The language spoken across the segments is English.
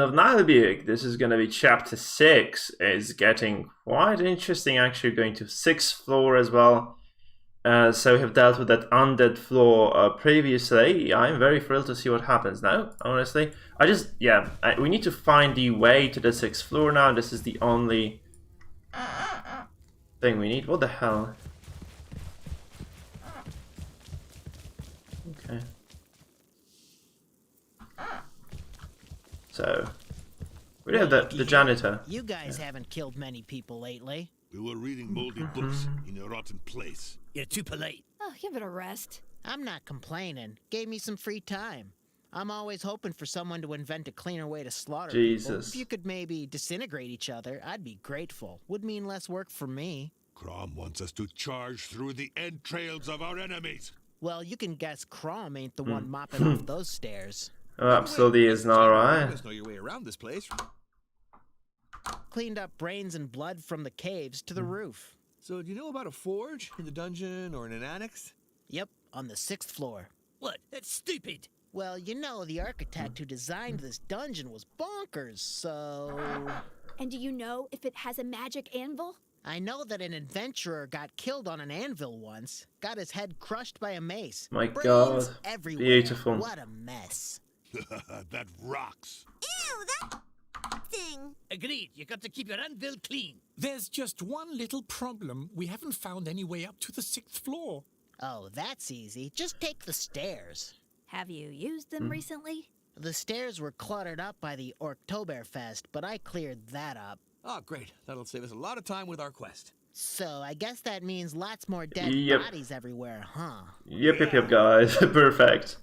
of Naheulbeuk. This is going to be chapter 6. It's getting quite interesting, actually. Going to 6th floor as well. So we have dealt with that undead floor previously. I'm very thrilled to see what happens now, honestly. We need to find the way to the 6th floor now. This is the only thing we need. What the hell? Okay. So, we have the janitor. You guys haven't killed many people lately. We were reading moldy books in a rotten place. You're too polite. Oh, give it a rest. I'm not complaining. Gave me some free time. I'm always hoping for someone to invent a cleaner way to slaughter people. If you could maybe disintegrate each other, I'd be grateful. Would mean less work for me. Crom wants us to charge through the entrails of our enemies. Well, you can guess Crom ain't the one mopping off those stairs. Oh, absolutely is not right. You know your way around this place. Cleaned up brains and blood from the caves to the roof. So, do you know about a forge in the dungeon or in an annex? Yep, on the 6th floor. What? That's stupid. Well, you know, the architect who designed this dungeon was bonkers, so... And do you know if it has a magic anvil? I know that an adventurer got killed on an anvil once. Got his head crushed by a mace. My Brains God. everywhere. Beautiful. What a mess. That rocks. Ew, that thing. Agreed. You got to keep your anvil clean. There's just one little problem. We haven't found any way up to the 6th floor. Oh, that's easy. Just take the stairs. Have you used them recently? The stairs were cluttered up by the Oktoberfest, but I cleared that up. Oh, great. That'll save us a lot of time with our quest. So, I guess that means lots more dead bodies everywhere, huh? Yep, guys. Perfect.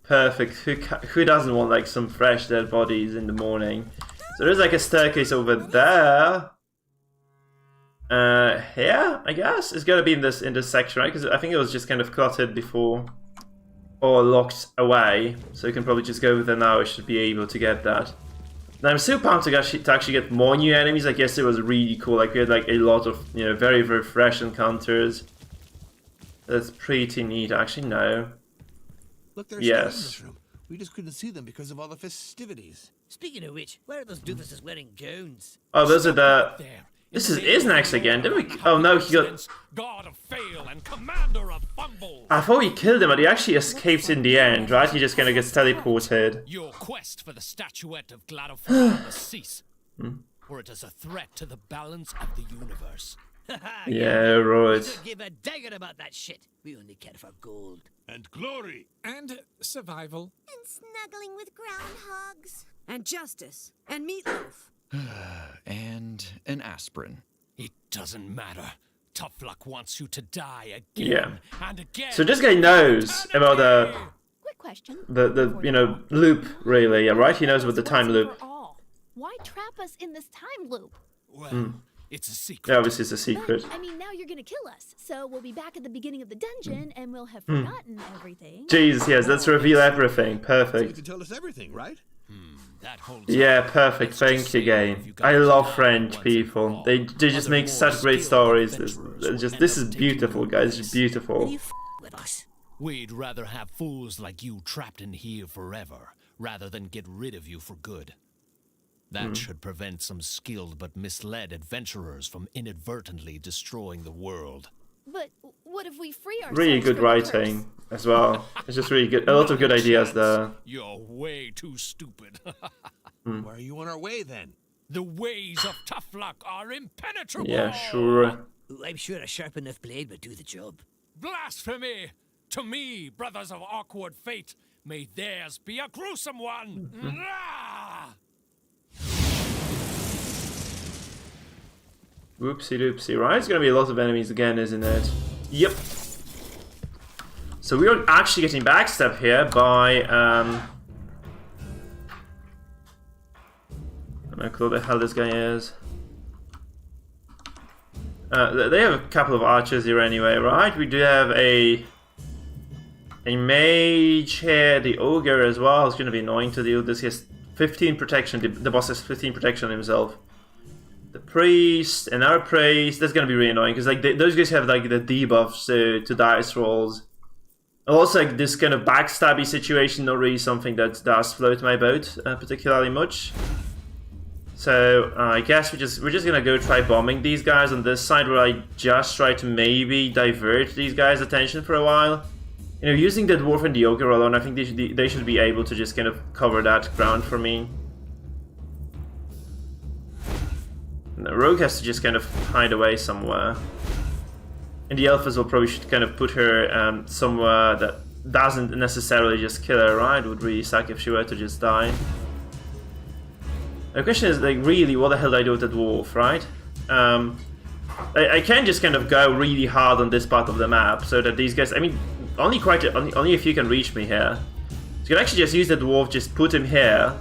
Perfect. Who doesn't want, like, some fresh dead bodies in the morning? So there's, like, a staircase over there. Yeah, I guess. It's gotta be in this section, right? Because I think it was just kind of cluttered before. Or locked away. So you can probably just go over there now. I should be able to get that. Now I'm so pumped to actually get more new enemies. Like yesterday was really cool. Like we had like a lot of, you know, very, very fresh encounters. That's pretty neat. Actually, no. Look, there's stairs in this room. We just couldn't see them because of all the festivities. Speaking of which, why are those doofuses wearing gowns? Oh, those are the... There. This is Isnax again. Didn't we... Oh no, he got... God of fail and commander of fumble. I thought we killed him, but he actually escaped in the end, right? He just kind of gets teleported. Your quest for the statuette of Gladofar must cease, for it is a threat to the balance of the universe. Yeah, right. Don't give a dagger about that shit. We only care for gold. And glory. And survival. And snuggling with groundhogs. And justice. And meatloaf. And an aspirin. It doesn't matter. Tough Luck wants you to die again and again. So this guy knows about the Quick question. you know, loop, really, right? He knows about the time loop. Why trap us in this time loop? Well, it's a secret. Yeah, obviously it's a secret. But, I mean, now you're gonna kill us, so we'll be back at the beginning of the dungeon, and we'll have forgotten everything. Jeez, yes, let's reveal everything. So you Perfect. can tell us everything, right? That holds Yeah, up. perfect. Let's Thank just you, say game. if you I guys love die French once and people. for all, They just make other such more great skilled stories. adventurers will This end is up beautiful, taking guys. your It's place. beautiful. You with us. We'd rather have fools like you trapped in here forever, rather than get rid of you for good. That should prevent some skilled but misled adventurers from inadvertently destroying the world. But what if we free ourselves? Really good from the curse? writing as well. It's just really good. A lot of good ideas there. You're way too stupid. Why are you on our way then? The ways of Tough Luck are impenetrable. Yeah, sure. I'm sure a sharp enough blade would do the job. Blasphemy! To me, brothers of awkward fate, may theirs be a gruesome one. Ah! Whoopsie doopsie. Right, it's gonna be a lot of enemies again, isn't it? Yep. So we are actually getting backstabbed here by I don't know who the hell this guy is. They have a couple of archers here anyway, right? We do have a mage here, the ogre as well. It's gonna be annoying to deal with this. He has 15 protection. The boss has 15 protection on himself. The priest, another priest. That's gonna be really annoying because like those guys have like the debuffs to dice rolls. Also, like this kind of backstabby situation, not really something that does float my boat particularly much. So I guess we're just gonna go try bombing these guys on this side, where I just try to maybe divert these guys' attention for a while. You know, using the dwarf and the ogre alone, I think they should be able to just kind of cover that ground for me. And the rogue has to just kind of hide away somewhere. And the elf as well probably should kind of put her somewhere that doesn't necessarily just kill her, right? It would really suck if she were to just die. The question is, like, really, what the hell do I do with the dwarf, right? I can just kind of go really hard on this part of the map, so that these guys, I mean, only a few can reach me here. So you can actually just use the dwarf, just put him here.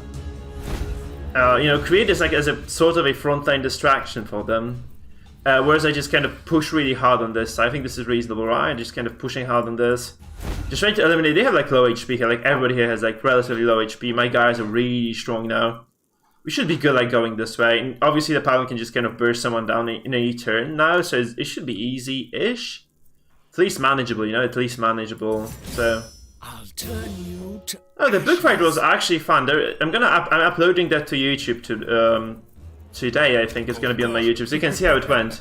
You know, create this like as a sort of a frontline distraction for them. Whereas I just kind of push really hard on this. I think this is reasonable, right? Just kind of pushing hard on this. Just trying to eliminate, they have like low HP here, like everybody here has like relatively low HP. My guys are really strong now. We should be good like going this way. And obviously the paladin can just kind of burst someone down in a turn now, so it should be easy-ish. At least manageable, you know, at least manageable. So I'll turn you to... Oh, the book fight was actually fun. I'm uploading that to YouTube today. I think it's gonna be on my YouTube, so you can see how it went.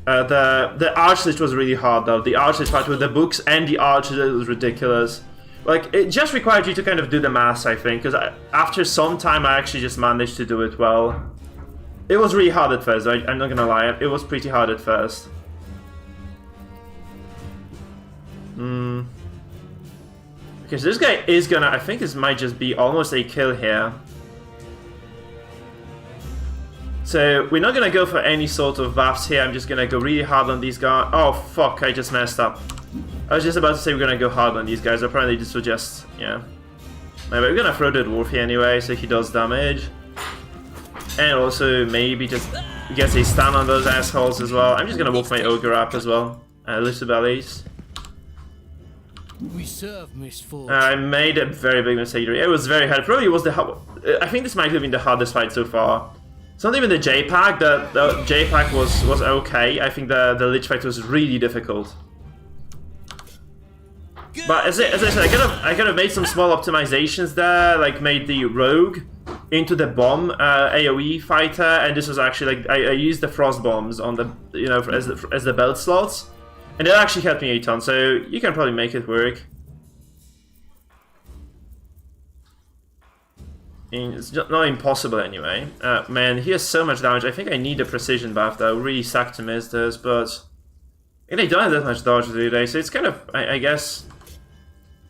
The archlet was really hard though. The archlet fight with the books and the archlet was ridiculous. Like, it just required you to kind of do the math, I think, because after some time I actually just managed to do it well. It was really hard at first, I'm not gonna lie, it was pretty hard at first. Okay, so this guy is gonna, I think this might just be almost a kill here. So, we're not gonna go for any sort of buffs here, I'm just gonna go really hard on these guys. Oh fuck, I just messed up. I was just about to say we're gonna go hard on these guys, apparently this was just, yeah. Anyway, we're gonna throw the dwarf here anyway, so he does damage. And also maybe just gets a stun on those assholes as well. I'm just gonna wolf my ogre up as well, little bellies. We serve misfortune. I made a very big mistake. It was very hard. Probably was I think this might have been the hardest fight so far. It's not even the J-Pack. The J-Pack was okay. I think the Lich fight was really difficult. But as I said, I could have made some small optimizations there, like made the rogue into the bomb AOE fighter, and this was actually like I used the frost bombs on the as the belt slots. And it actually helped me a ton, so you can probably make it work. I mean, it's not impossible anyway. Man, he has so much damage. I think I need a precision buff though. Really suck to miss this, but they don't have that much dodge, do they? So it's kind of, I guess,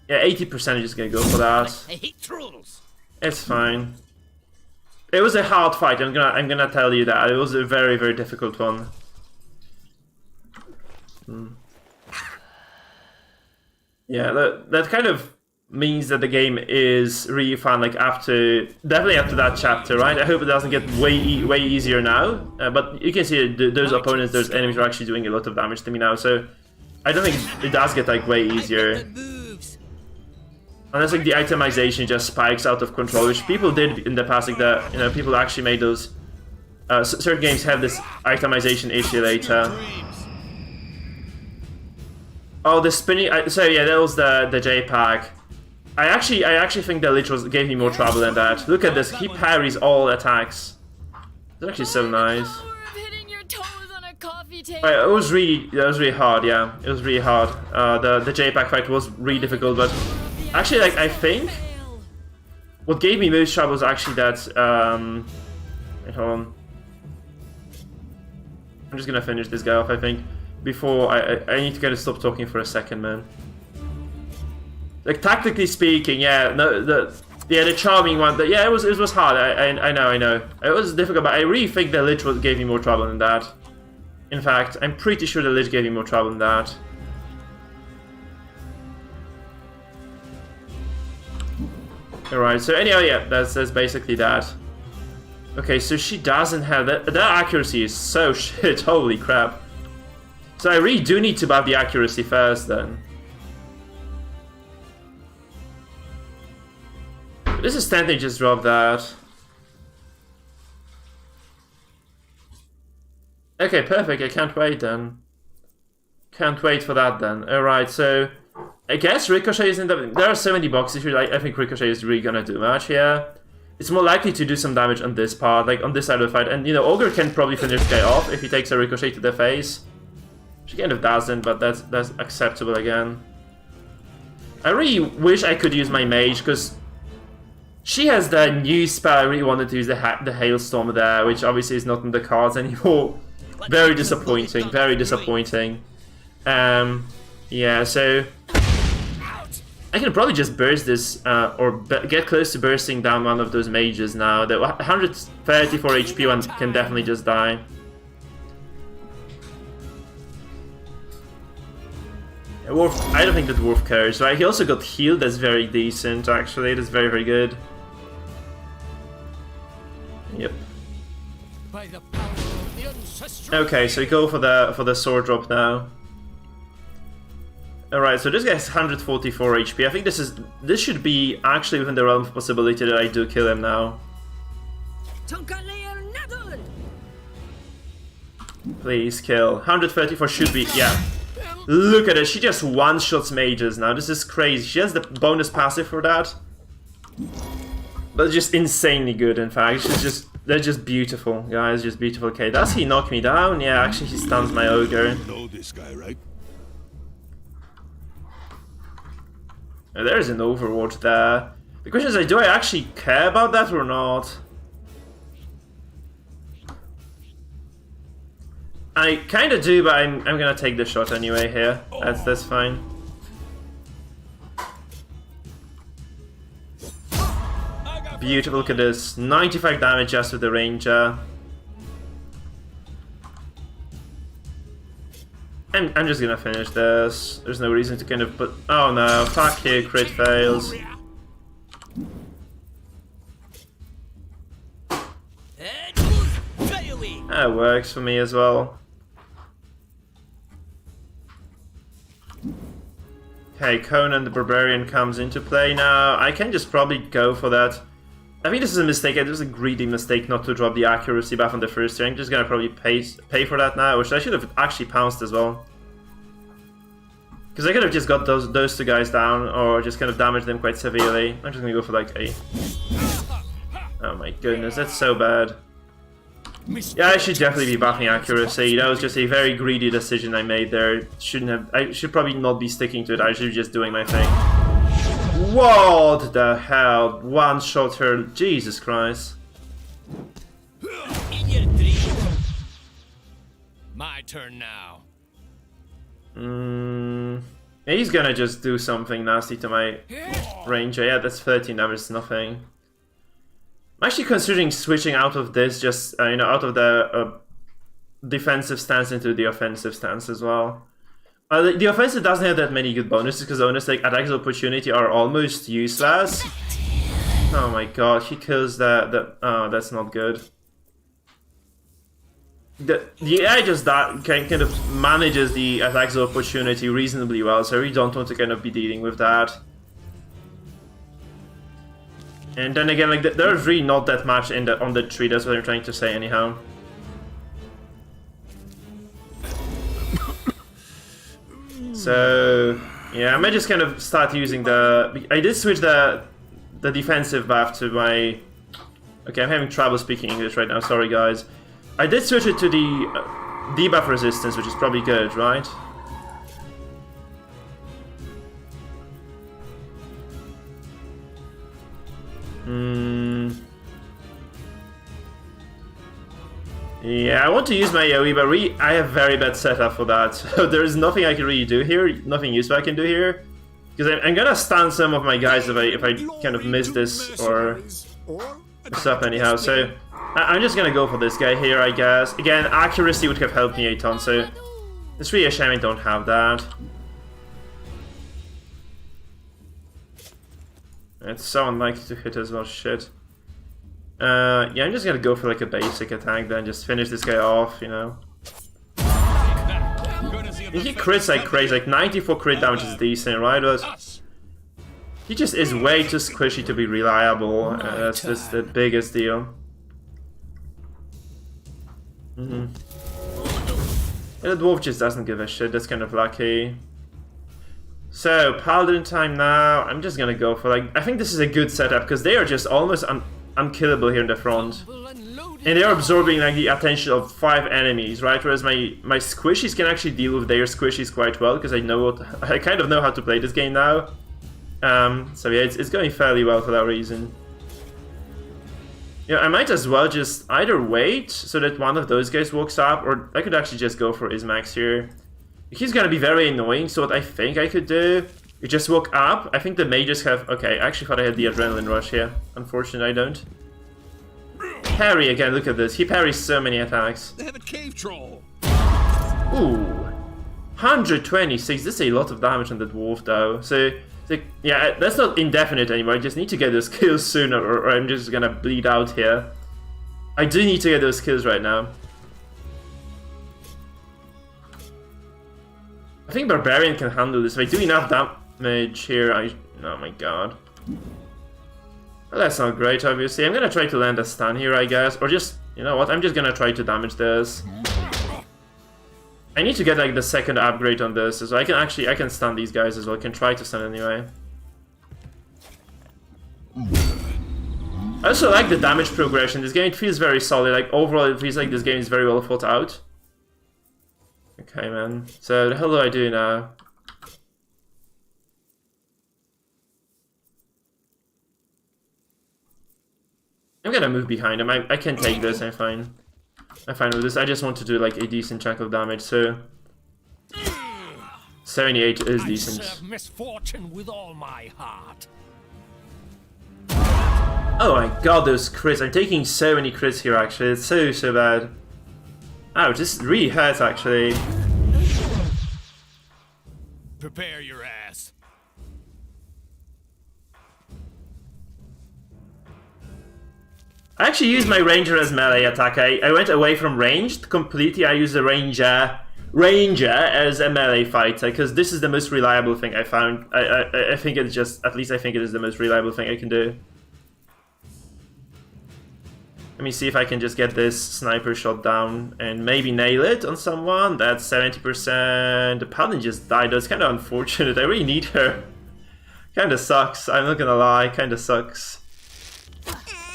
yeah, 80% is just gonna go for that. I hate trolls. It's fine. It was a hard fight. I'm gonna tell you that. It was a very, very difficult one. Yeah, that kind of means that the game is really fun, like definitely after that chapter, right? I hope it doesn't get way easier now, but you can see those opponents, those enemies are actually doing a lot of damage to me now, so I don't think it does get like way easier. Unless like the itemization just spikes out of control, which people did in the past, like people actually made those, certain games have this itemization issue later. Oh, the spinning. So yeah, that was the J-Pack. I actually think the Lich gave me more trouble than that. Look at this. He parries all attacks. It's actually so nice. It was really hard. Yeah, it was really hard. The J-Pack fight was really difficult, but actually, like I think what gave me most trouble was actually that. Wait, hold on. I'm just gonna finish this guy off, I think. Before I need to kind of stop talking for a second, man. Like tactically speaking, yeah, no, the charming one, yeah, it was hard. I know, it was difficult, but I really think the Lich gave me more trouble than that. In fact, I'm pretty sure the Lich gave me more trouble than that. All right, so anyway, yeah, that's basically that. Okay, so she doesn't have that. That accuracy is so shit. Holy crap. So I really do need to buff the accuracy first then. This is tempting, just drop that. Okay, perfect, I can't wait then. Can't wait for that then. Alright, so I guess Ricochet is in the... There are 70 boxes here, I think Ricochet is really gonna do much here. it's more likely to do some damage on this part, like on this side of the fight. And, you know, Ogre can probably finish the guy off if he takes a ricochet to the face. She kind of doesn't, but that's acceptable again. I really wish I could use my mage, because she has the new spell I really wanted to use, the Hailstorm there, which obviously is not in the cards anymore. Very disappointing, very disappointing. Yeah, so I can probably just burst this, or get close to bursting down one of those mages now. The 134 HP one can definitely just die. Wolf, I don't think that Wolf cares, right? He also got healed, that's very decent actually, that's very, very good. Yep. Okay, so we go for the sword drop now. Alright, so this guy has 144 HP. I think this should be actually within the realm of possibility that I do kill him now. Please kill. 134 should be, yeah. Look at it, she just one-shots mages now. This is crazy. She has the bonus passive for that. But just insanely good, in fact. They're just beautiful, guys. Just beautiful. Okay, does he knock me down? Yeah, actually he stuns my ogre. You know this guy, right? There's an Overwatch there. The question is, do I actually care about that or not? I kinda do, but I'm gonna take the shot anyway here. That's fine. Beautiful, look at this. 95 damage just with the ranger. I'm just gonna finish this. There's no reason to kind of put... Oh no, fuck you, crit fails. That works for me as well. Okay, Conan the Barbarian comes into play now. I can just probably go for that. I think this is a mistake. It was a greedy mistake not to drop the accuracy buff on the first turn. I'm just gonna probably pay for that now, which I should have actually pounced as well. Because I could have just got those two guys down, or just kind of damaged them quite severely. I'm just gonna go for like a... Oh my goodness, that's so bad. Yeah, I should definitely be buffing accuracy. That was just a very greedy decision I made there. I should probably not be sticking to it. I should be just doing my thing. What the hell? One shot her. Jesus Christ. My turn now. He's gonna just do something nasty to my ranger. Yeah, that's 13 damage, it's nothing. I'm actually considering switching out of this, just, you know, out of the defensive stance into the offensive stance as well. The offensive doesn't have that many good bonuses, because bonus like attacks of opportunity are almost useless. Oh my god, he kills oh, that's not good. The AI just kind of manages the attacks of opportunity reasonably well, so I really don't want to kind of be dealing with that. And then again, like there's really not that much on the tree. That's what I'm trying to say, anyhow. So yeah, I might just kind of start using the. I did switch the defensive buff to my. Okay, I'm having trouble speaking English right now. Sorry, guys. I did switch it to the debuff resistance, which is probably good, right? Yeah, I want to use my AoE, but I have very bad setup for that. So there's nothing I can really do here, nothing useful I can do here. Because I'm gonna stun some of my guys if I kind of miss this or stuff anyhow. So I'm just gonna go for this guy here, I guess. Again, accuracy would have helped me a ton, so it's really a shame I don't have that. It's so unlikely to hit as well, shit. Yeah, I'm just gonna go for like a basic attack then, just finish this guy off, you know. He crits like crazy, like 94 crit damage is decent, right? But he just is way too squishy to be reliable, that's just the biggest deal. And the dwarf just doesn't give a shit, that's kind of lucky. So, Paladin time now. I'm just gonna go for like... I think this is a good setup, because they are just almost unkillable here in the front. And they're absorbing like the attention of 5 enemies, right? Whereas my squishies can actually deal with their squishies quite well, because I kind of know how to play this game now. So yeah, it's going fairly well for that reason. Yeah, I might as well just either wait so that one of those guys walks up, or I could actually just go for Ismax here. He's gonna be very annoying, so what I think I could do, you just walk up. I think the mages have... Okay, I actually thought I had the adrenaline rush here. Unfortunately, I don't. Parry again, look at this. He parries so many attacks. They have a cave troll. Ooh. 126. This is a lot of damage on the dwarf, though. So yeah, that's not indefinite anymore. I just need to get those kills sooner, or I'm just gonna bleed out here. I do need to get those kills right now. I think Barbarian can handle this. If I do enough damage here, oh my god. Well, that's not great, obviously. I'm gonna try to land a stun here, I guess. Or just, you know what, I'm just gonna try to damage this. I need to get like the second upgrade on this, so I can stun these guys as well. I can try to stun anyway. I also like the damage progression. This game, it feels very solid. Like overall, it feels like this game is very well thought out. Okay, man. So the hell do I do now? I'm gonna move behind him. I can take this. I'm fine. I'm fine with this. I just want to do like a decent chunk of damage. So 78 is decent. I serve misfortune with all my heart. Oh my god, those crits. I'm taking so many crits here. Actually, it's so bad. Ouch, this really hurts actually. Prepare your ass. I actually used my ranger as melee attack. I went away from ranged completely. I used the ranger as a melee fighter, because this is the most reliable thing I found. I think it's just, at least I think it is the most reliable thing I can do. Let me see if I can just get this sniper shot down and maybe nail it on someone. That's 70%. The paladin just died. That's kind of unfortunate. I really need her. Kind of sucks. I'm not gonna lie. Kind of sucks.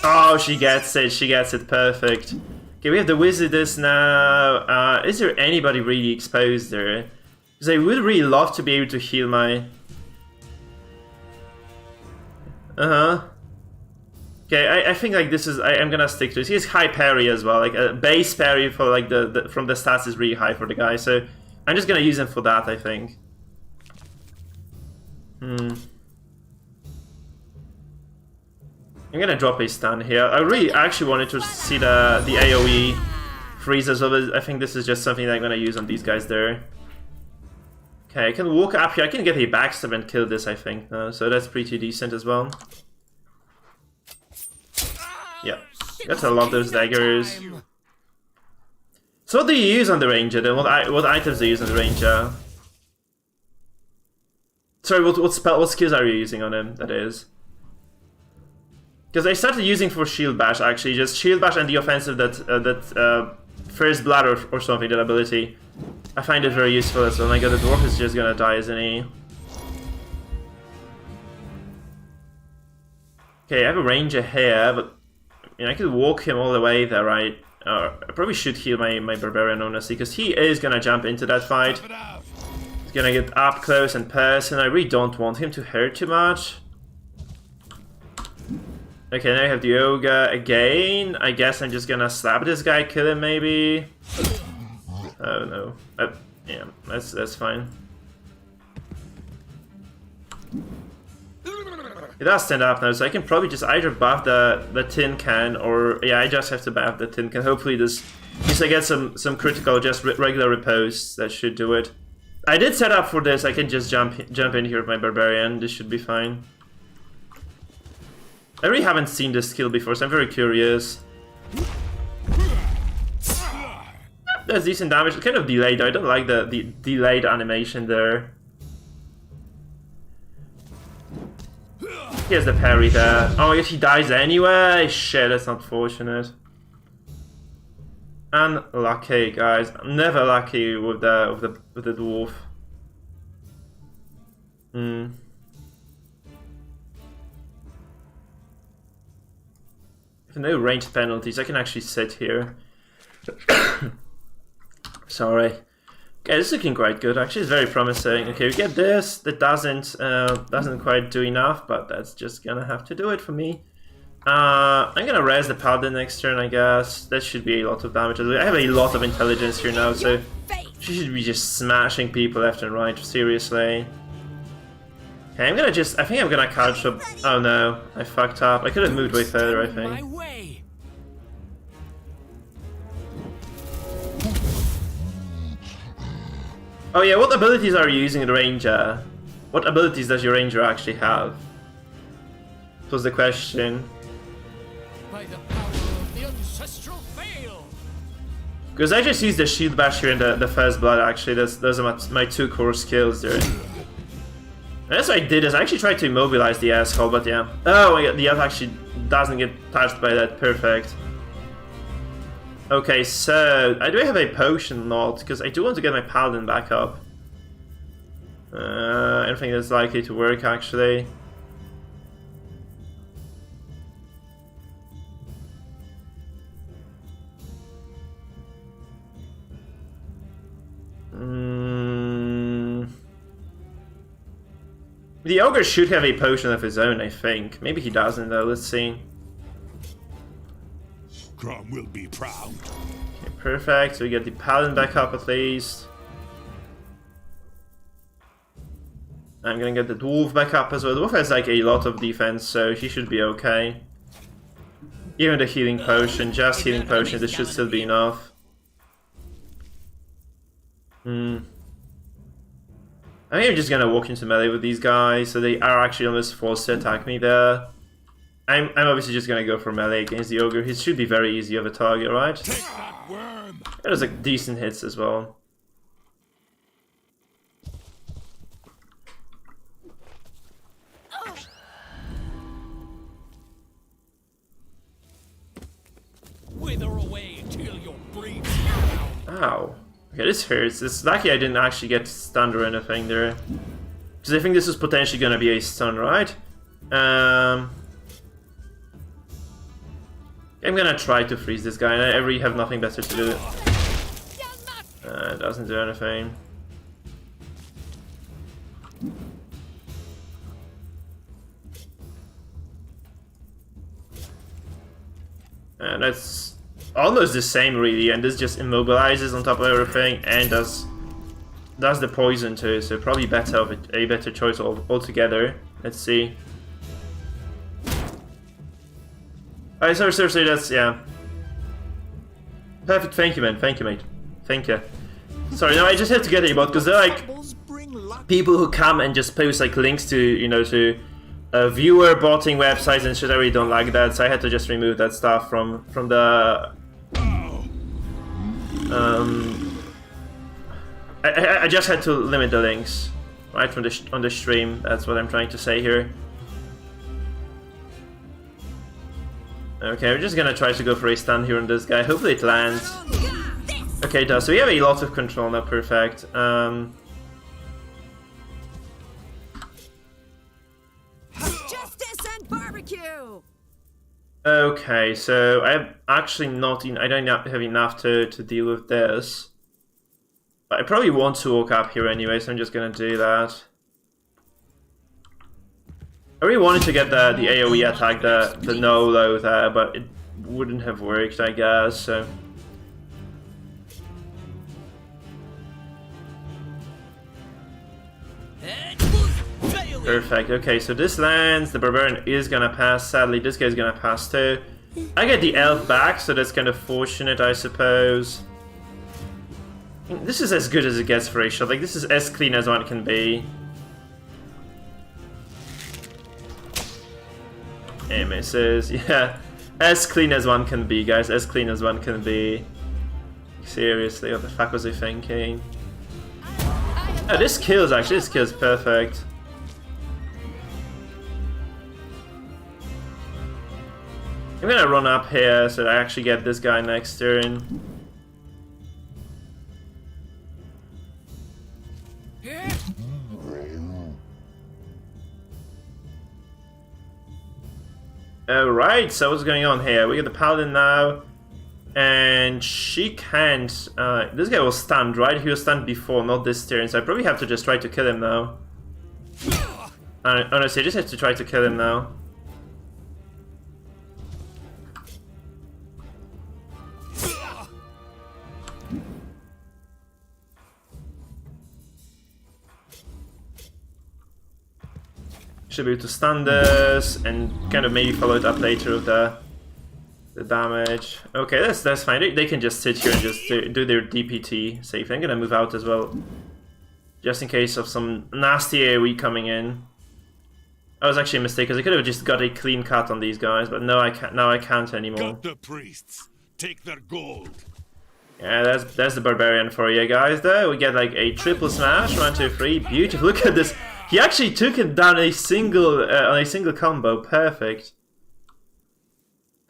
Oh, she gets it. She gets it. Perfect. Okay, we have the wizardess now. Is there anybody really exposed there? Because I would really love to be able to heal my... Okay, I think like this is... I'm gonna stick to this. He has high parry as well. Like a base parry for like from the stats is really high for the guy. So I'm just gonna use him for that, I think. I'm gonna drop a stun here. I really actually wanted to see the AoE freeze as well. I think this is just something that I'm gonna use on these guys there. Okay, I can walk up here. I can get a backstab and kill this, I think. So that's pretty decent as well. Yeah, that's a lot of those daggers. So what do you use on the ranger then? What items do you use on the ranger? Sorry, what skills are you using on him? That is. Because I started using for shield bash actually, just shield bash and the offensive that first blood or something, that ability. I find it very useful as well. My god, the dwarf is just gonna die, isn't he? Okay, I have a ranger here, but you know, I could walk him all the way there, right? I probably should heal my barbarian honestly, because he is gonna jump into that fight. He's gonna get up close and personal. I really don't want him to hurt too much. Okay, now I have the ogre again. I guess I'm just gonna slap this guy, kill him maybe. Oh no. Yeah, that's fine. It does stand up now, so I can probably just either buff the tin can, or yeah, I just have to buff the tin can. Hopefully this, if I get some critical, just regular riposte, that should do it. I did set up for this. I can just jump in here with my barbarian. This should be fine. I really haven't seen this skill before, so I'm very curious. That's decent damage. It's kind of delayed. I don't like the delayed animation there. Here's the parry there. Oh, if he dies anyway. Shit, that's not fortunate. Unlucky, guys. I'm never lucky with the dwarf. With no ranged penalties, I can actually sit here. Sorry. Okay, this is looking quite good. Actually, it's very promising. Okay, we get this. That doesn't quite do enough, but that's just gonna have to do it for me. I'm gonna res the paladin next turn, I guess. That should be a lot of damage. I have a lot of intelligence here now, so she should be just smashing people left and right. Seriously. Okay, I'm gonna just. I think I'm gonna couch up. Oh no, I fucked up. I could have moved way further, I think. Oh yeah, what abilities are you using the ranger? What abilities does your ranger actually have? Was the question. By the power of the ancestral veil. Because I just used the shield bash here in the first blood. Actually, those are my two core skills there. And that's what I did. Is I actually tried to immobilize the asshole, but yeah. Oh my god, the elf actually doesn't get touched by that. Perfect. Okay, so I do have a potion not because I do want to get my paladin back up. I don't think that's likely to work actually. The ogre should have a potion of his own, I think. Maybe he doesn't though, let's see. Grom will be proud. Okay, perfect, so we get the paladin back up at least. I'm gonna get the dwarf back up as well. The dwarf has like a lot of defense, so he should be okay. Even the healing potion, just healing potion, this should still be enough. I think I'm just gonna walk into melee with these guys, so they are actually almost forced to attack me there. I'm obviously just gonna go for melee against the ogre. He should be very easy of a target, right? There's like decent hits as well. Wither away till your breath. Ow. Okay, this hurts. It's lucky I didn't actually get stunned or anything there. Because I think this is potentially gonna be a stun, right? I'm gonna try to freeze this guy, and I really have nothing better to do. It doesn't do anything. And that's almost the same really, and this just immobilizes on top of everything and does the poison too, so probably a better choice altogether. Let's see. Alright, sorry, that's, yeah. Perfect, thank you man, thank you mate. Thank you. Sorry, no, I just had to get a bot, because they're like people who come and just post like links to, you know, to viewer botting websites and shit. I really don't like that, so I had to just remove that stuff from the I just had to limit the links right from on the stream. That's what I'm trying to say here. Okay, we're just gonna try to go for a stun here on this guy. Hopefully it lands. Okay, it does. So we have a lot of control now. Perfect. Justice and barbecue. Okay, so I'm actually not. I don't have enough to deal with this. But I probably want to walk up here anyway, so I'm just gonna do that. I really wanted to get the AoE attack, the no-low there, but it wouldn't have worked, I guess, so... Perfect, okay, so this lands, the Barbarian is gonna pass, sadly this guy's gonna pass too. I get the Elf back, so that's kind of fortunate, I suppose. This is as good as it gets for a shot, like this is as clean as one can be. It misses, yeah. As clean as one can be, guys, as clean as one can be. Seriously, what the fuck was I thinking? Oh, this kills actually, this kills perfect. I'm gonna run up here so that I actually get this guy next turn. Alright, so what's going on here? We got the paladin now. And she can't... this guy was stunned, right? He was stunned before, not this turn. So I probably have to just try to kill him now. Honestly, I just have to try to kill him now. Should be able to stun this and kind of maybe follow it up later with the damage. Okay, that's fine. They can just sit here and just do their DPT safely. I'm gonna move out as well, just in case of some nasty AoE coming in. I was actually a mistake because I could have just got a clean cut on these guys, but no, I can't. Now I can't anymore. Got the priests. Take their gold. Yeah, that's the barbarian for you guys. Though we get like a triple smash, 1, 2, 3, beautiful. Look at this. He actually took it down on a single combo. Perfect.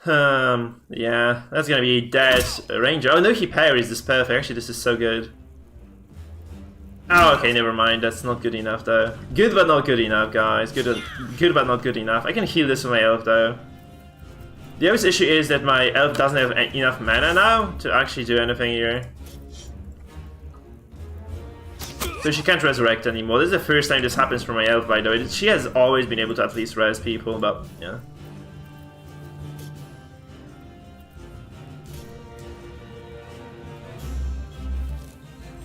Yeah, that's gonna be a dead ranger. Oh no, he parries this perfect. Actually, this is so good. Oh, okay, never mind. That's not good enough though. Good but not good enough, guys. Good but not good enough. I can heal this with my elf though. The obvious issue is that my elf doesn't have enough mana now to actually do anything here. So she can't resurrect anymore. This is the first time this happens for my elf, by the way. She has always been able to at least res people, but yeah.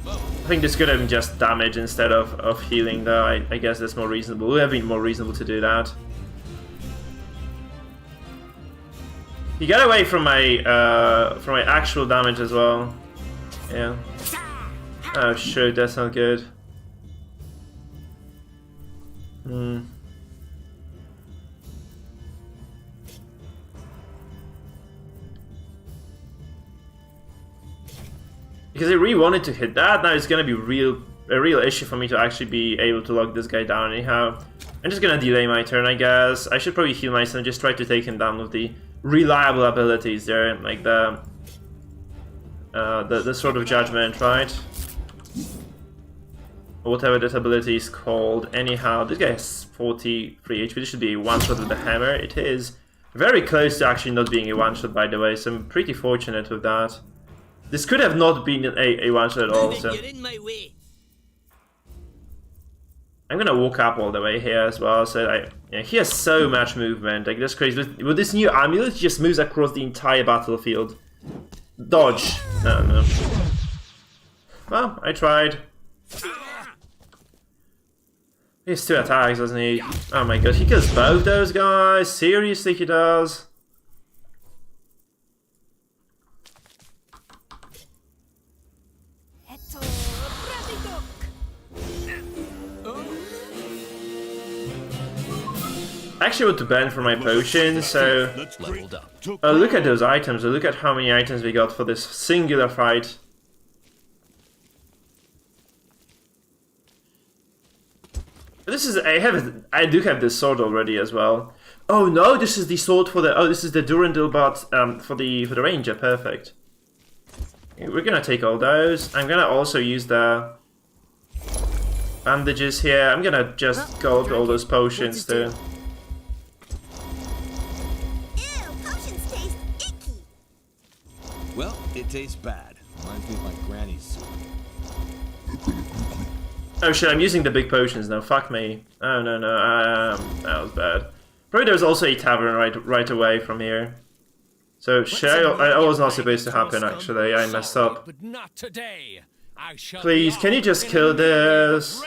I think this could have been just damage instead of healing, though. I guess that's more reasonable. It would have been more reasonable to do that. He got away from my actual damage as well. Yeah. Oh shoot, that's not good. Because I really wanted to hit that, now it's gonna be a real issue for me to actually be able to lock this guy down anyhow. I'm just gonna delay my turn, I guess. I should probably heal myself and just try to take him down with the reliable abilities there, like the Sword of Judgment, right? Or whatever that ability is called. Anyhow, this guy has 43 HP. This should be a one-shot with the hammer. It is very close to actually not being a one-shot, by the way, so I'm pretty fortunate with that. This could have not been a one-shot at all, so... I'm gonna walk up all the way here as well, so yeah, he has so much movement, like that's crazy. With this new amulet, he just moves across the entire battlefield. Dodge. No. Well, I tried. He has 2 attacks, doesn't he? Oh my god, he kills both those guys? Seriously, he does? I actually want to ban for my potions, so... look at those items, look at how many items we got for this singular fight. This is... I do have this sword already as well. Oh no, this is the sword for the... Oh, this is the Durandal, but for the ranger, perfect. Okay, we're gonna take all those. I'm gonna also use the... bandages here. I'm gonna just go to all those potions too. Well, it tastes bad. Reminds me of my granny's soup. Oh shit, I'm using the big potions now. Fuck me. Oh no, that was bad. Probably there was also a tavern right away from here. So I was not supposed to happen actually. I messed up. But not today. Please, can you just kill this?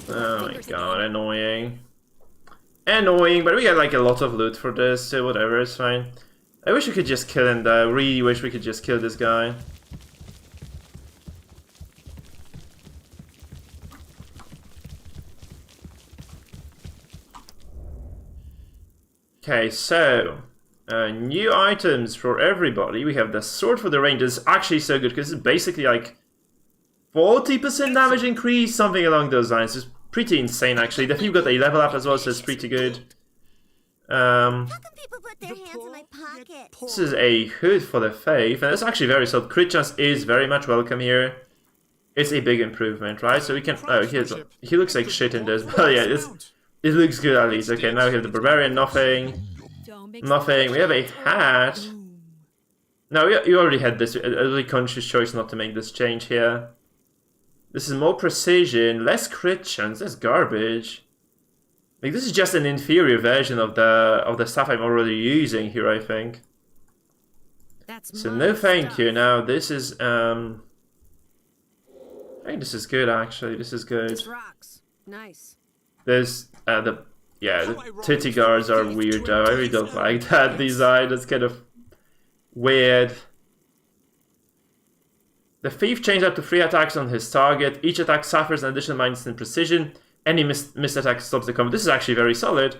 Oh my god, annoying. Annoying, but we got like a lot of loot for this, so whatever, it's fine. I wish we could just kill him though, really wish we could just kill this guy. Okay, so new items for everybody. We have the sword for the rangers, actually so good because it's basically like 40% damage increase, something along those lines. It's pretty insane actually. The thief got a level up as well, so it's pretty good. How come people put their hands in my pocket? This is a hood for the faith, and it's actually very solid. Crit chance is very much welcome here. it's a big improvement, right? So we can... Oh, he looks like shit in this, but yeah, it looks good at least. Okay, now we have the barbarian, nothing. Nothing. We have a hat. No, you already had this. A really conscious choice not to make this change here. This is more precision, less crit chance. That's garbage. Like, this is just an inferior version of the stuff I'm already using here, I think. So no thank you. Now this is I think this is good actually. This is good. This rocks. Nice. There's the titty guards are weird though. I really don't like that design. It's kind of weird. The thief changed up to 3 attacks on his target. Each attack suffers an additional minus in precision. Any missed attack stops the combo. This is actually very solid.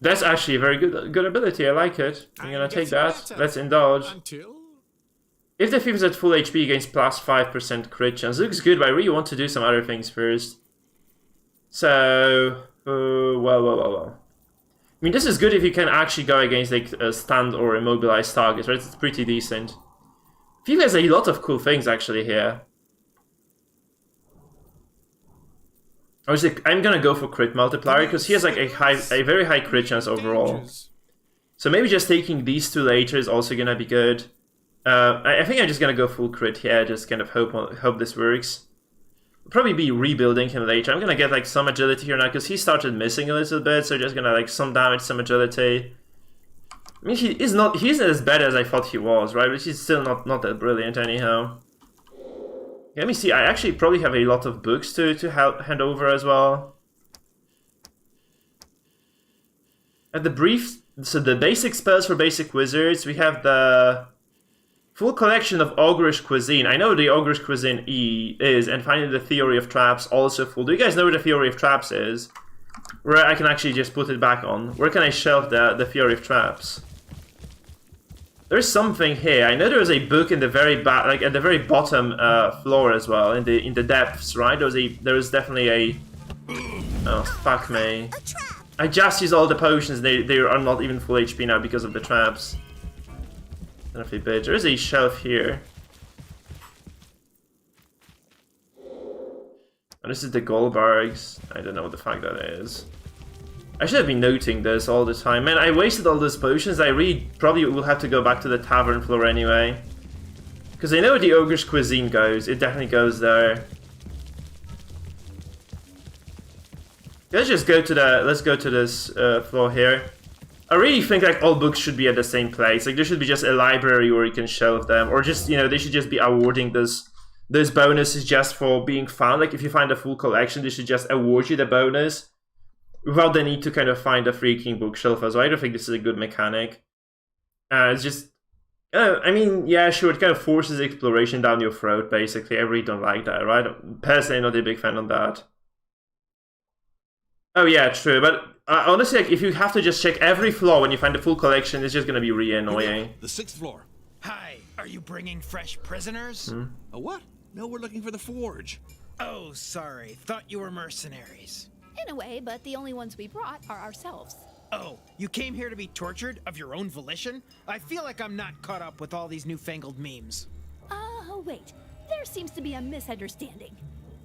That's actually a very good ability. I like it. I'm gonna take that. Let's indulge. If the thief is at full HP, he gains plus 5% crit chance. Looks good, but I really want to do some other things first. So, well. I mean, this is good if you can actually go against like stunned or immobilized targets, right? It's pretty decent. Thief has a lot of cool things actually here. I'm gonna go for crit multiplier because he has like a very high crit chance overall. So maybe just taking these two later is also gonna be good. I think I'm just gonna go full crit here, just kind of hope this works. I'll probably be rebuilding him later. I'm gonna get like some agility here now because he started missing a little bit, so just gonna like some damage, some agility. I mean, he isn't as bad as I thought he was, right? But he's still not that brilliant anyhow. Let me see, I actually probably have a lot of books to hand over as well. At the the basic spells for basic wizards, we have the full collection of Ogrish Cuisine. I know the Ogrish Cuisine E is, and finally the Theory of Traps also full. Do you guys know where the Theory of Traps is? Where I can actually just put it back on. Where can I shelve the Theory of Traps? There's something here. I know there was a book in the very at the very bottom floor as well, in the depths, right? There was definitely a. Oh fuck me! I just used all the potions. They are not even full HP now because of the traps. Definitely bitch. There is a shelf here. Oh, this is the Goldbargs. I don't know what the fuck that is. I should have been noting this all the time. Man, I wasted all those potions. I really probably will have to go back to the tavern floor anyway. Because I know where the Ogrish Cuisine goes. It definitely goes there. Let's just go to this floor here. I really think like all books should be at the same place. Like there should be just a library where you can shelve them. Or just, you know, they should just be awarding those bonuses just for being found. Like if you find a full collection, they should just award you the bonus. Without the need to kind of find a freaking bookshelf as well. I don't think this is a good mechanic. It's just... I mean, yeah, sure, it kind of forces exploration down your throat, basically. I really don't like that, right? Personally, I'm not a big fan of that. Oh yeah, true, but honestly, like, if you have to just check every floor when you find a full collection, it's just gonna be really annoying. The 6th floor. Hi, are you bringing fresh prisoners? A what? No, we're looking for the forge. Oh, sorry. Thought you were mercenaries. In a way, but the only ones we brought are ourselves. Oh, you came here to be tortured of your own volition? I feel like I'm not caught up with all these newfangled memes. Wait. There seems to be a misunderstanding.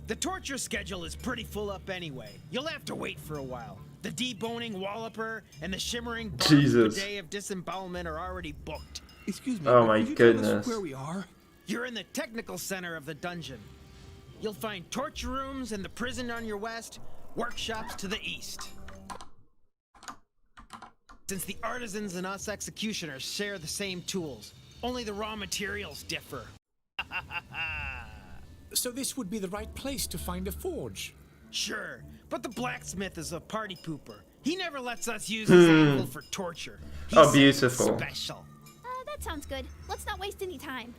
The torture schedule is pretty full up anyway. You'll have to wait for a while. The deboning Walloper and the shimmering day of disembowelment are already booked. Excuse me. Oh my could you goodness. Tell us where we are? You're in the technical center of the dungeon. You'll find torture rooms in the prison on your west, workshops to the east. Since the artisans and us executioners share the same tools, only the raw materials differ. So this would be the right place to find a forge? Sure, but the blacksmith is a party pooper. He never lets us use his anvil for torture. Oh, beautiful. Special. That sounds good. Let's not waste any time.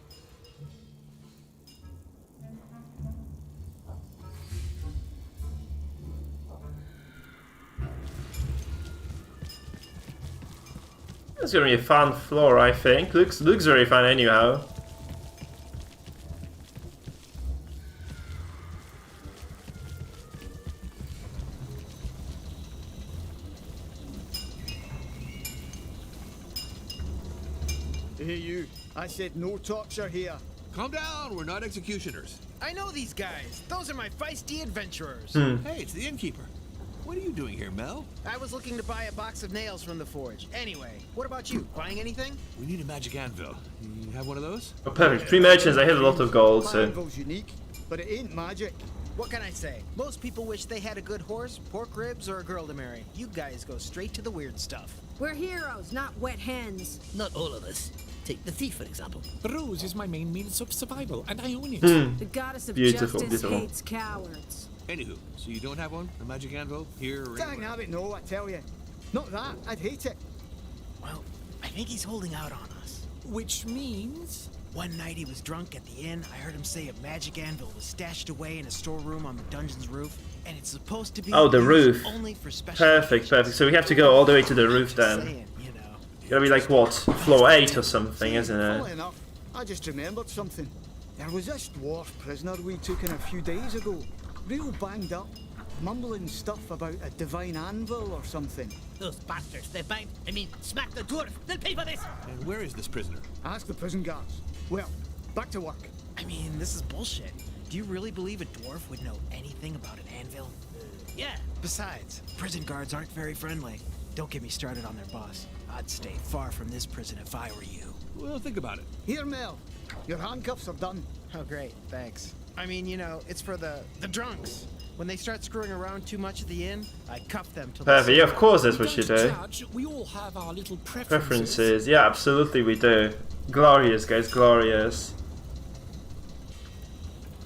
It's gonna be a fun floor, I think. Looks very fun anyhow. Hey, you. I said no torture here. Calm down, we're not executioners. I know these guys. Those are my feisty adventurers. Hey, it's the innkeeper. What are you doing here, Mel? I was looking to buy a box of nails from the forge. Anyway, what about you? Buying anything? We need a magic anvil. You have one of those? Oh, perfect. 3 merchants, I have a lot of gold, My so... anvil's unique, but it ain't magic. What can I say? Most people wish they had a good horse, pork ribs, or a girl to marry. You guys go straight to the weird stuff. We're heroes, not wet hens. Not all of us. Take the thief, for example. Rose is my main means of survival, and I own it. The goddess of Beautiful, justice beautiful. hates cowards. Anywho, so you don't have one? A magic anvil? Here or Dang anywhere? have it, no, I tell you. Not that, I'd hate it. Well, I think he's holding out on us. Which means... One night he was drunk at the inn. I heard him say a magic anvil was stashed away in a storeroom on the dungeon's roof, and it's supposed to be Oh, the roof. only for special Perfect, perfect. So we have to go all the way to the roof then. saying, you know. Gotta be like, what? Floor 8 or something, isn't it? Funnily enough, I just remembered something. There was this dwarf prisoner we took in a few days ago. Real banged up, mumbling stuff about a divine anvil or something. Those bastards, smack the dwarf. They'll pay for this. And where is this prisoner? Ask the prison guards. Well, back to work. I mean, this is bullshit. Do you really believe a dwarf would know anything about an anvil? Yeah. Besides, prison guards aren't very friendly. Don't get me started on their boss. I'd stay far from this prison if I were you. Well, think about it. Here, Mel. Your handcuffs are done. Oh, great. Thanks. I mean, you know, it's for the drunks. When they start screwing around too much at the inn, I cuff them till Perfect, yeah, of course that's what you do. We all have our little Preferences, yeah, absolutely we do. Glorious, guys, glorious.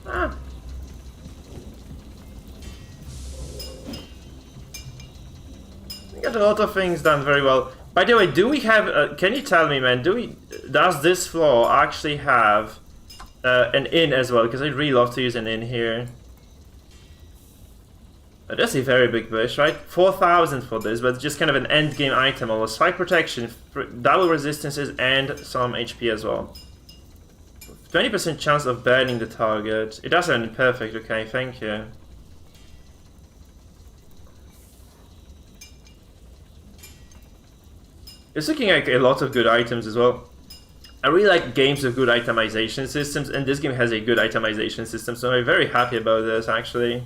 Ah. We got a lot of things done very well. By the way, do we have, can you tell me, man, does this floor actually have an inn as well? Because I'd really love to use an inn here. That's a very big bush, right? 4,000 for this, but just kind of an end game item. Almost spike protection, double resistances, and some HP as well. 20% chance of burning the target. It does sound perfect. Okay, thank you. It's looking like a lot of good items as well. I really like games with good itemization systems, and this game has a good itemization system, so I'm very happy about this actually.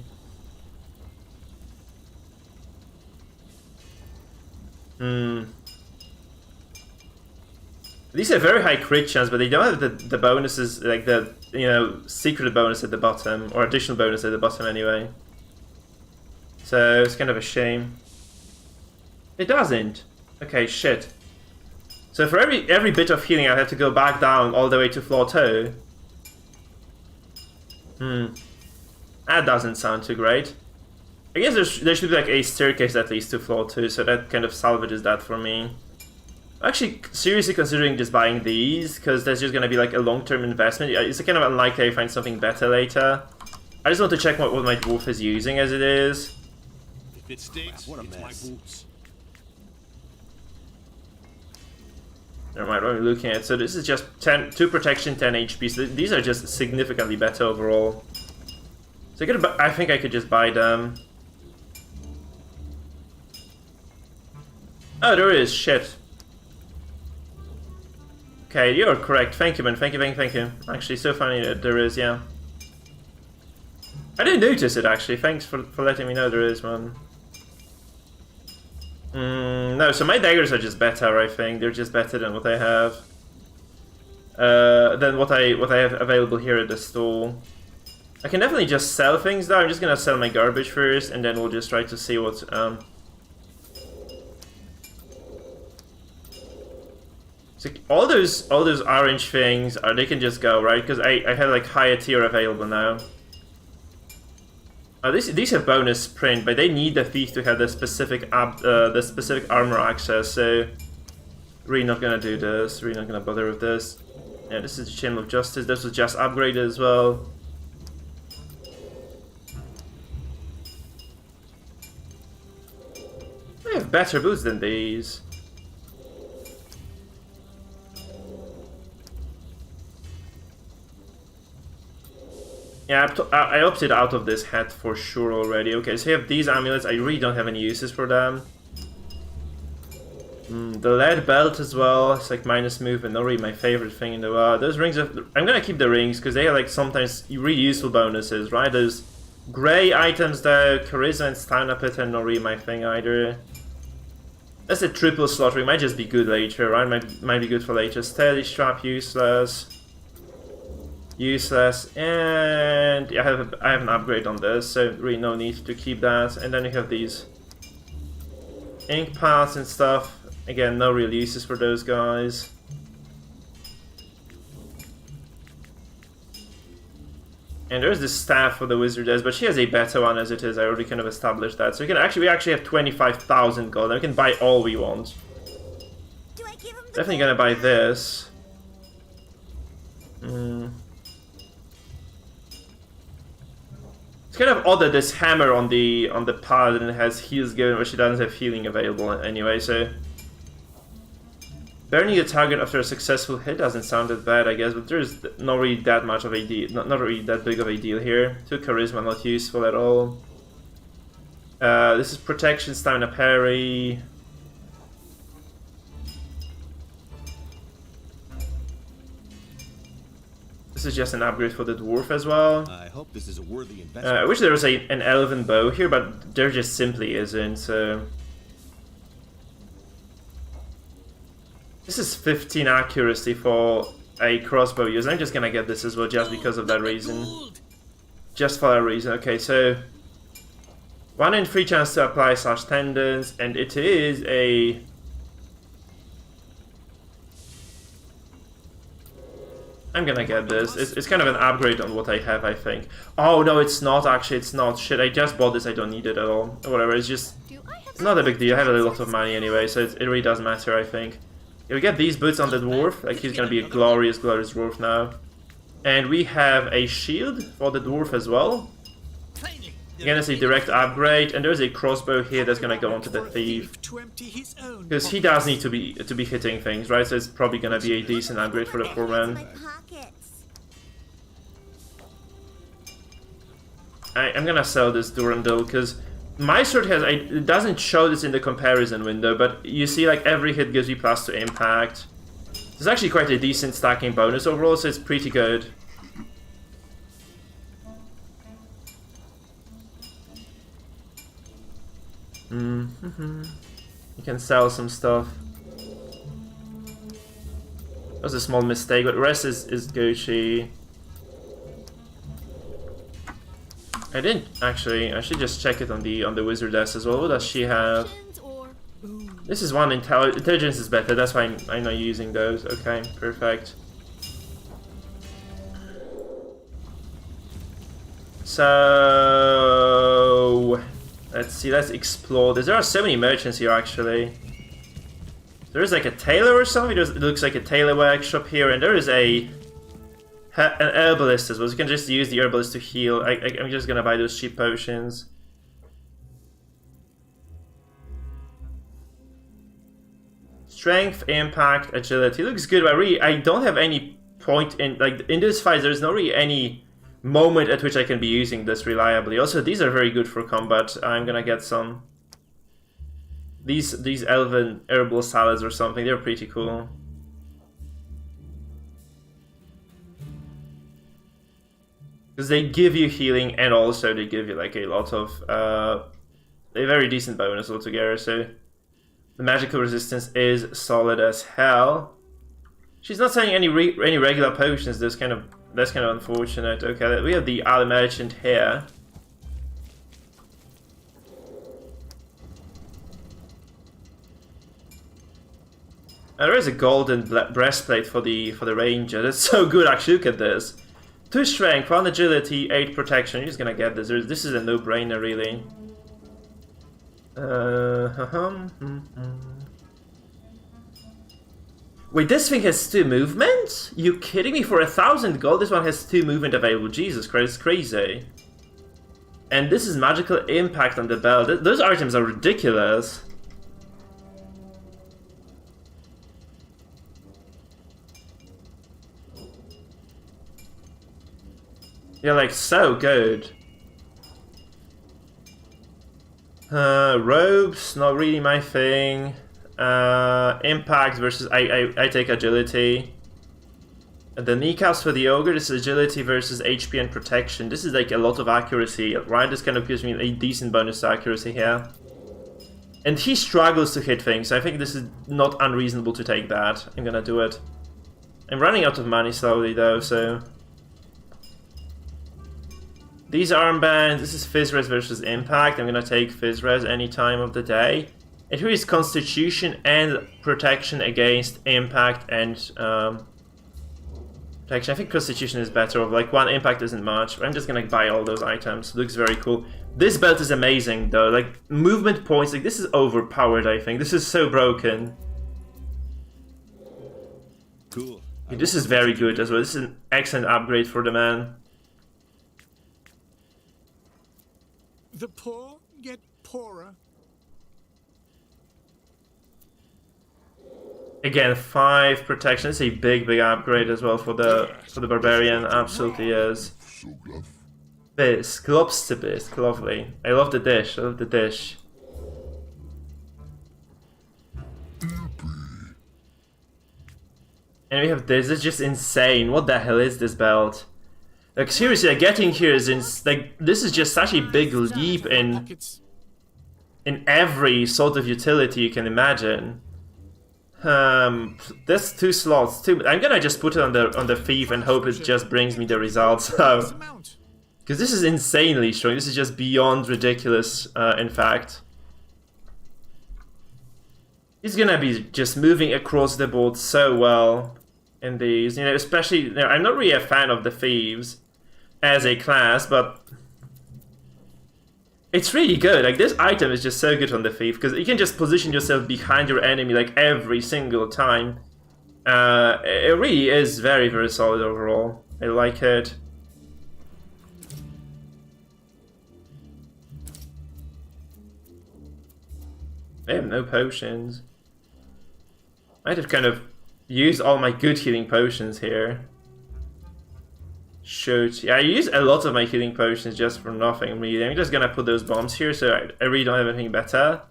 These have very high crit chance, but they don't have the bonuses, like the, you know, secret bonus at the bottom, or additional bonus at the bottom anyway. So it's kind of a shame. It doesn't. Okay, shit. So for every bit of healing I have to go back down all the way to floor 2. That doesn't sound too great. I guess there should be like a staircase at least to floor 2, so that kind of salvages that for me. I'm actually seriously considering just buying these, because there's just gonna be like a long-term investment. It's kind of unlikely I find something better later. I just want to check what my dwarf is using as it is. If it stinks, What a it's mess. my boots. Never mind, what are we looking at? So this is just 2 protection, 10 HP. So these are just significantly better overall. So I think I could just buy them. Oh, there is. Shit. Okay, you're correct. Thank you, man. Thank you. Actually, so funny that there is, yeah. I didn't notice it, actually. Thanks for letting me know there is one. No, so my daggers are just better, I think. They're just better than what I have. Than what I have available here at the store. I can definitely just sell things though. I'm just gonna sell my garbage first, and then we'll just try to see what so all those orange things they can just go, right? Because I have like higher tier available now. These have bonus sprint, but they need the thief to have the specific armor access. So really not gonna do this. Really not gonna bother with this. Yeah, this is the Chain of Justice. This was just upgraded as well. I have better boots than these. Yeah, I opted out of this hat for sure already. Okay, so you have these amulets. I really don't have any uses for them. The lead belt as well. It's like minus movement, not really my favorite thing in the world. Those rings are... I'm gonna keep the rings because they are like sometimes really useful bonuses, right? Those grey items though, charisma and stamina pattern, not really my thing either. That's a triple slot ring, might just be good later, right? Might be good for later. Steady strap, useless. Useless, and I have an upgrade on this, so really no need to keep that. And then you have these ink pads and stuff. Again, no real uses for those guys. And there's the staff for the wizardess, but she has a better one as it is. I already kind of established that. So we actually have 25,000 gold. And we can buy all we want. Definitely gonna buy this. It's kind of odd that this hammer on the paladin has heals given, but she doesn't have healing available anyway. So burning a target after a successful hit doesn't sound that bad, I guess, but there's not really that much of a deal, not really that big of a deal here. 2 charisma, not useful at all. This is protection, stamina, parry. This is just an upgrade for the dwarf as well. I hope this is a worthy investment. I wish there was an elven bow here, but there just simply isn't, so... This is 15 accuracy for a crossbow user. I'm just gonna get this as well, just because of that reason. Just for that reason. Okay, so 1 in 3 chance to apply slash tendons, and it is a... I'm gonna get this. It's kind of an upgrade on what I have, I think. Oh no, it's not actually. It's not. Shit, I just bought this. I don't need it at all. Whatever. It's just not a big deal. I have a lot of money anyway, so it really doesn't matter, I think. If we get these boots on the dwarf, like he's gonna be a glorious, glorious dwarf now. And we have a shield for the dwarf as well. Again, it's a direct upgrade, and there's a crossbow here that's gonna go onto the thief. Because he does need to be hitting things, right? So it's probably gonna be a decent upgrade for the poor man. I'm gonna sell this Durandal because my sword has it doesn't show this in the comparison window, but you see like every hit gives you +2 impact. It's actually quite a decent stacking bonus overall, so it's pretty good. You can sell some stuff. That was a small mistake, but the rest is Gucci. I didn't actually. I should just check it on the wizardess as well. What does she have? This is one intelligence is better. That's why I'm not using those. Okay, perfect. So let's see. Let's explore this. There are so many merchants here actually. There's like a tailor or something. It looks like a tailor workshop here, and there is an herbalist as well. So you can just use the herbalist to heal. I'm just gonna buy those cheap potions. Strength, impact, agility. Looks good, but really I don't have any point in in this fight. There's not really any moment at which I can be using this reliably. Also, these are very good for combat. I'm gonna get some. These elven herbal salads or something. They're pretty cool. Because they give you healing and also they give you like a lot of a very decent bonus altogether. So the magical resistance is solid as hell. She's not selling any regular potions. That's kind of unfortunate. Okay, we have the other merchant here. And there is a golden breastplate for the ranger. That's so good. Actually, look at this. 2 strength, 1 agility, 8 protection. You're just gonna get this. This is a no-brainer, really. Wait, this thing has 2 movement? You kidding me? For 1,000 gold, this one has 2 movement available. Jesus Christ, it's crazy. And this is magical impact on the belt. Those items are ridiculous. They're like so good. Robes, not really my thing. Impact versus I take agility. The kneecaps for the ogre, this is agility versus HP and protection. This is like a lot of accuracy, right? This kind of gives me a decent bonus to accuracy here. And he struggles to hit things, so I think this is not unreasonable to take that. I'm gonna do it. I'm running out of money slowly though, so... These armbands, this is Physres versus Impact. I'm gonna take Physres any time of the day. It really is Constitution and Protection against Impact and Protection. I think Constitution is better, like 1 Impact isn't much. I'm just gonna buy all those items, looks very cool. This belt is amazing though, like movement points, like this is overpowered I think. This is so broken. Cool. This is very good as well, this is an excellent upgrade for the man. The poor get poorer. Again, 5 protection. It's a big upgrade as well for the barbarian. Absolutely is. Bisque, Lobsterbisque, lovely. I love the dish. I love the dish. And we have this. It's just insane. What the hell is this belt? Like seriously, like, getting here is like this is just such a big leap in every sort of utility you can imagine. There's 2 slots. I'm gonna just put it on the thief and hope it just brings me the results. Because this is insanely strong. This is just beyond ridiculous. In fact, he's gonna be just moving across the board so well in these. You know, especially you know, I'm not really a fan of the thieves as a class, but it's really good. Like this item is just so good on the thief because you can just position yourself behind your enemy like every single time. It really is very, very solid overall. I like it. I have no potions. I'd have kind of used all my good healing potions here. Shoot. Yeah, I use a lot of my healing potions just for nothing, really. I'm just gonna put those bombs here, so I really don't have anything better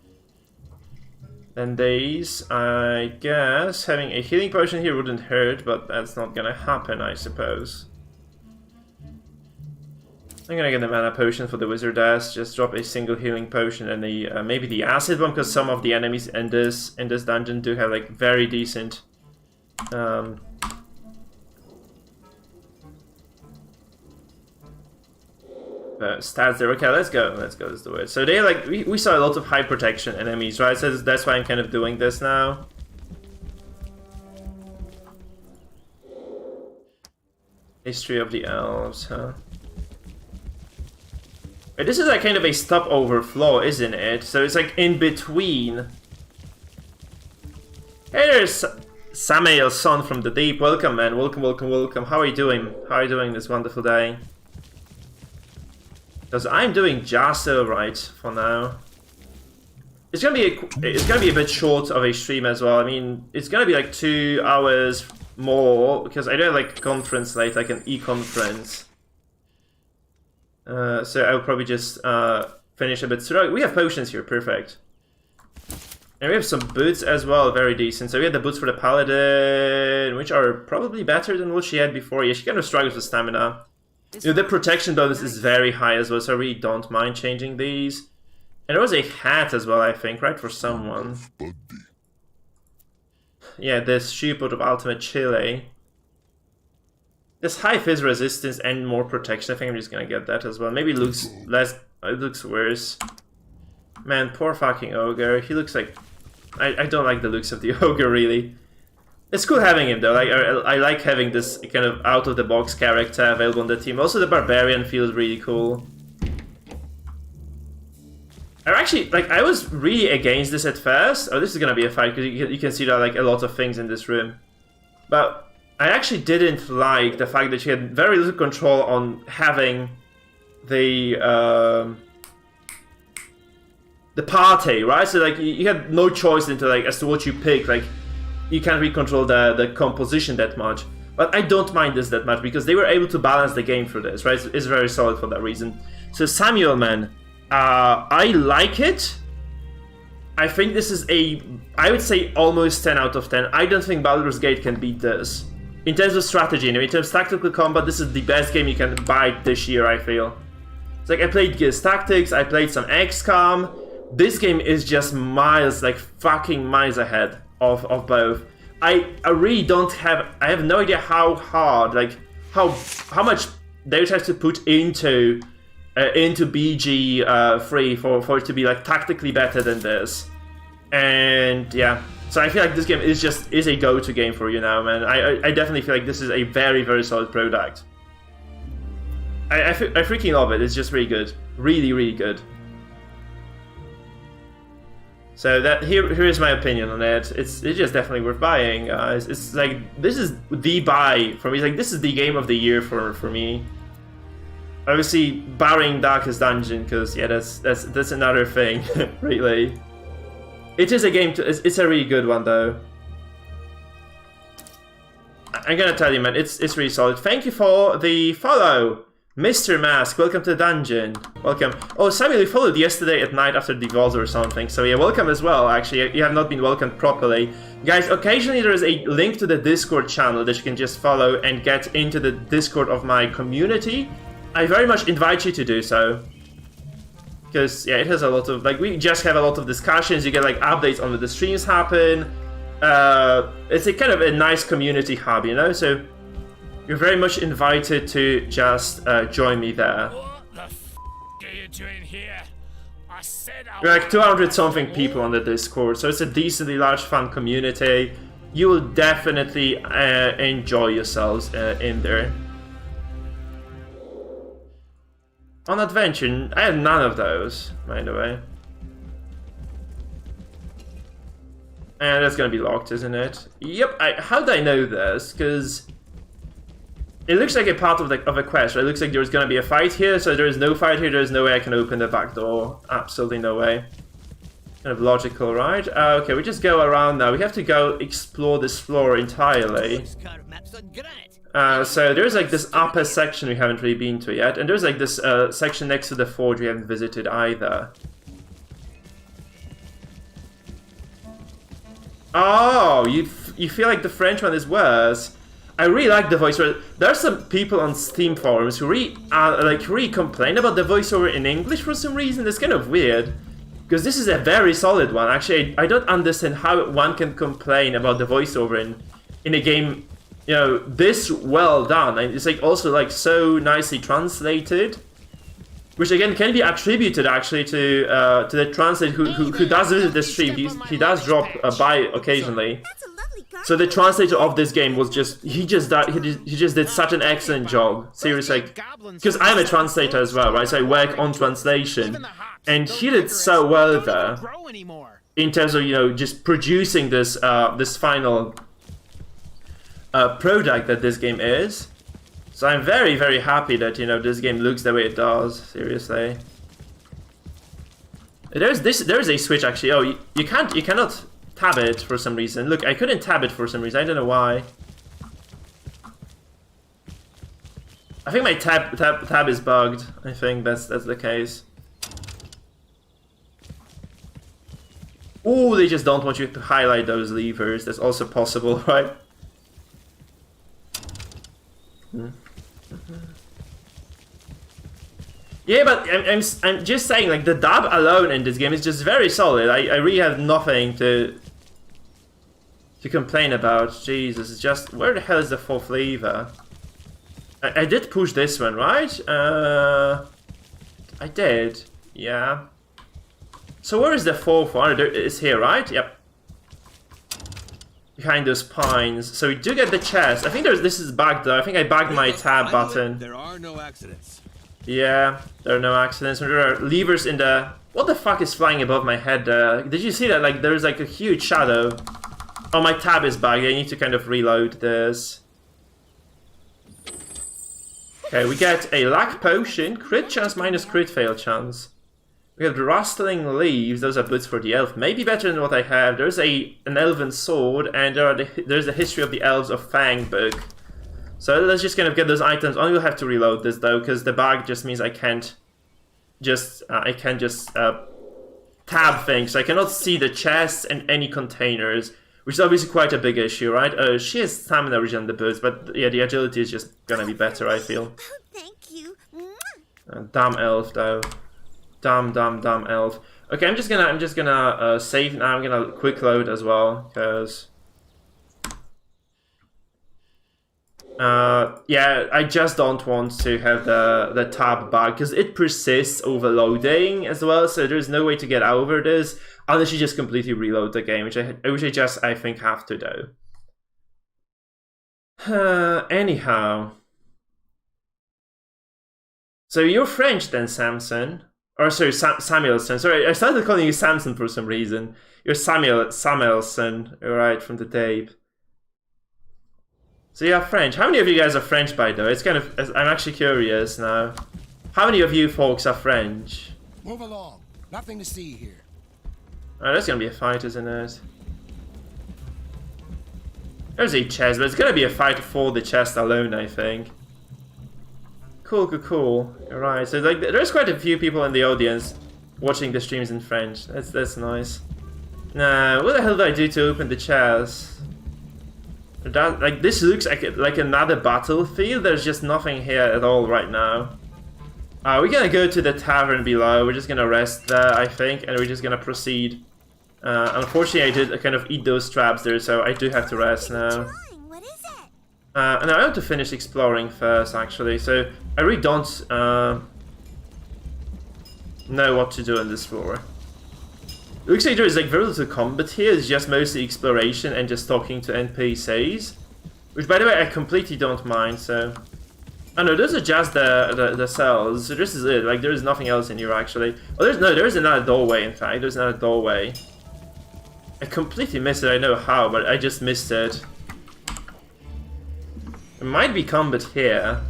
than these. I guess having a healing potion here wouldn't hurt, but that's not gonna happen, I suppose. I'm gonna get the mana potion for the wizardess, just drop a single healing potion and the maybe the acid bomb, because some of the enemies in this dungeon do have like very decent stats there. Okay, let's go, let's do it. So they like we saw a lot of high protection enemies, right? So that's why I'm kind of doing this now. History of the elves, huh? Wait, this is like kind of a stopover floor, isn't it? So it's like in between. Hey, there's Samael, son from the deep. Welcome, man. Welcome, welcome, welcome. How are you doing? How are you doing this wonderful day? Because I'm doing just alright for now. It's gonna be a bit short of a stream as well. I mean, it's gonna be like 2 hours more because I don't have like conference late, like an e-conference. So I'll probably just finish a bit sooner. We have potions here, perfect. And we have some boots as well, very decent. So we had the boots for the paladin, which are probably better than what she had before. Yeah, she kind of struggles with stamina. You know, the protection bonus is very high as well, so I really don't mind changing these. And there was a hat as well, I think, right, for someone. Yeah, this Sheepwood of Ultimate Chile. This high fizz resistance and more protection, I think I'm just gonna get that as well. Maybe it looks less, it looks worse. Man, poor fucking ogre, he looks like... I don't like the looks of the ogre, really. It's cool having him though, like, I like having this kind of out-of-the-box character available on the team. Also the barbarian feels really cool. I was really against this at first. Oh, this is gonna be a fight, because you can see there are like a lot of things in this room. But I actually didn't like the fact that she had very little control on having the party, right? So like you had no choice into like as to what you pick, like you can't really control the composition that much. But I don't mind this that much because they were able to balance the game through this, right? It's very solid for that reason. So Samuel, man, I like it. I think this is I would say almost 10 out of 10. I don't think Baldur's Gate can beat this. In terms of strategy, in terms of tactical combat, this is the best game you can buy this year, I feel. It's like, I played Gears Tactics, I played some XCOM. This game is just miles, like fucking miles ahead of both. I really don't have, I have no idea how hard, like, how much they would have to put into BG3 for it to be like tactically better than this. And yeah, so I feel like this game is a go-to game for you now, man. I definitely feel like this is a very, very solid product. I freaking love it. It's just really good, really, really good. So that here is my opinion on it. It's just definitely worth buying. It's like, this is the buy for me. It's like, this is the game of the year for me. Obviously, barring Darkest Dungeon, because yeah, that's another thing, really. It is a game. It's a really good one, though. I'm gonna tell you, man, it's really solid. Thank you for the follow, Mr. Mask. Welcome to the dungeon. Welcome. Oh, Samuel, you followed yesterday at night after the Vols or something. So yeah, welcome as well. Actually, you have not been welcomed properly, guys. Occasionally, there is a link to the Discord channel that you can just follow and get into the Discord of my community. I very much invite you to do so, because yeah, it has a lot of, like, we just have a lot of discussions. You get like updates on when the streams happen. It's a kind of a nice community hub, you know. So you're very much invited to just join me there. What the f are you doing here? I said We're like 200 something people on the Discord, so it's a decently large, fun community. You will definitely enjoy yourselves in there. On adventure, I have none of those, by the way. And that's gonna be locked, isn't it? Yep. How did I know this? Because it looks like a part of a quest, right? It looks like there's gonna be a fight here, so there is no fight here. There's no way I can open the back door. Absolutely no way. Kind of logical, right? Okay, we just go around now. We have to go explore this floor entirely. So there's like this upper section we haven't really been to yet, and there's like this section next to the forge we haven't visited either. Oh, you feel like the French one is worse. I really like the voiceover. There are some people on Steam forums who really complain about the voiceover in English for some reason. That's kind of weird, because this is a very solid one. Actually, I don't understand how one can complain about the voiceover in a game, you know, this well done. And it's like also like so nicely translated, which again can be attributed actually to the translator who does visit the stream. He does drop by occasionally. So the translator of this game was he just did such an excellent job. Seriously, because I'm a translator as well, right? So I work on translation, and he did so well there in terms of, you know, just producing this this final product that this game is. So I'm very, very happy that, you know, this game looks the way it does. Seriously, there's a switch actually. Oh, you cannot tab it for some reason. Look, I couldn't tab it for some reason. I don't know why. I think my tab is bugged. I think that's the case. Oh, they just don't want you to highlight those levers. That's also possible, right? Yeah, but I'm just saying, like, the dub alone in this game is just very solid. I really have nothing to complain about. Jesus, it's just, where the hell is the fourth lever? I did push this one, right? I did, yeah. So where is the fourth one? It's here, right? Yep. Behind those pines. So we do get the chest. I think this is bugged though. I think I bugged my tab button. There are no accidents. Yeah, there are no accidents. There are levers in the... What the fuck is flying above my head? Did you see that? Like, there's like a huge shadow. Oh, my tab is bugged. I need to kind of reload this. Okay, we get a luck potion. Crit chance minus crit fail chance. We have the rustling leaves. Those are boots for the elf. Maybe better than what I have. There's an elven sword, and there's the history of the elves of Fang book. So let's just kind of get those items. I will have to reload this though, because the bug just means I can't just tab thing, so I cannot see the chests and any containers, which is obviously quite a big issue, right? She has stamina regen the boost, but yeah, the agility is just gonna be better, I feel. Oh, thank you. Damn elf, though. Damn elf. Okay, I'm just gonna save now. I'm gonna quick load as well, because yeah, I just don't want to have the tab bug because it persists overloading as well. So there's no way to get over this unless you just completely reload the game, which I think have to do. Anyhow, so you're French then, Samson? Or sorry, Samuelson. Sorry, I started calling you Samson for some reason. You're Samuelson, right, from the tape. So you're French. How many of you guys are French, by the way? It's kind of... I'm actually curious now. How many of you folks are French? Move along. Nothing to see here. Oh, there's gonna be a fight, isn't it? There's a chest, but it's gonna be a fight for the chest alone, I think. Cool. Alright, so like there's quite a few people in the audience watching the streams in French. That's nice. Nah, what the hell did I do to open the chest? That, like, this looks like another battlefield. There's just nothing here at all right now. We're gonna go to the tavern below. We're just gonna rest there, I think, and we're just gonna proceed. Unfortunately, I did kind of eat those traps there, so I do have to rest now. And I want to finish exploring first, actually, so I really don't know what to do on this floor. It looks like there is like very little combat here, it's just mostly exploration and just talking to NPCs. Which, by the way, I completely don't mind, so... Oh no, those are just the cells, so this is it, like there is nothing else in here actually. Oh, there is another doorway, in fact, there's another doorway. I completely missed it, I know how, but I just missed it. There might be combat here.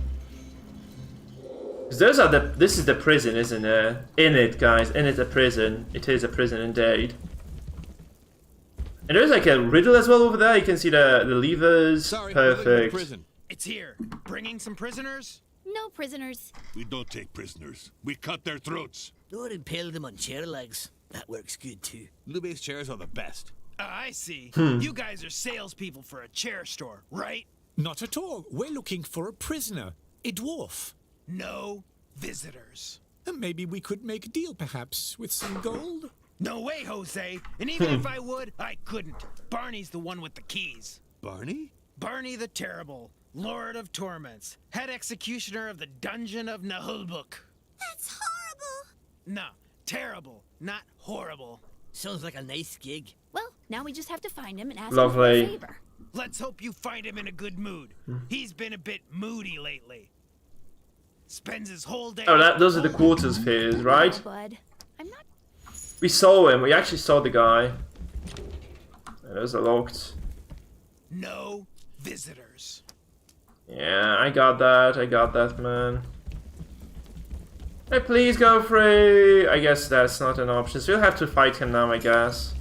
Because those are this is the prison, isn't it? In it, guys, in it, a prison. It is a prison indeed. And there's like a riddle as well over there, you can see the levers. Sorry, perfect. Prison. It's here. Bringing some prisoners? No prisoners. We don't take prisoners. We cut their throats. Or impale them on chair legs. That works good too. Lubei's chairs are the best. I see. You guys are salespeople for a chair store, right? Not at all. We're looking for a prisoner. A dwarf. No visitors. Maybe we could make a deal, perhaps, with some gold? No way, Jose. And even if I would, I couldn't. Barney's the one with the keys. Barney? Barney the Terrible, Lord of Torments, head executioner of the Dungeon of Naheulbeuk. That's horrible. No, terrible, not horrible. Sounds like a nice gig. Well, now we just have to find him and ask Lovely. him for a favor. Let's hope you find him in a good mood. He's been a bit moody lately. Spends his whole day... Oh, those are the quarters fears, right? No, bud. I'm not... We saw him, we actually saw the guy. Those are locked. No visitors. Yeah, I got that, man. Hey, please go free! I guess that's not an option, so we'll have to fight him now, I guess.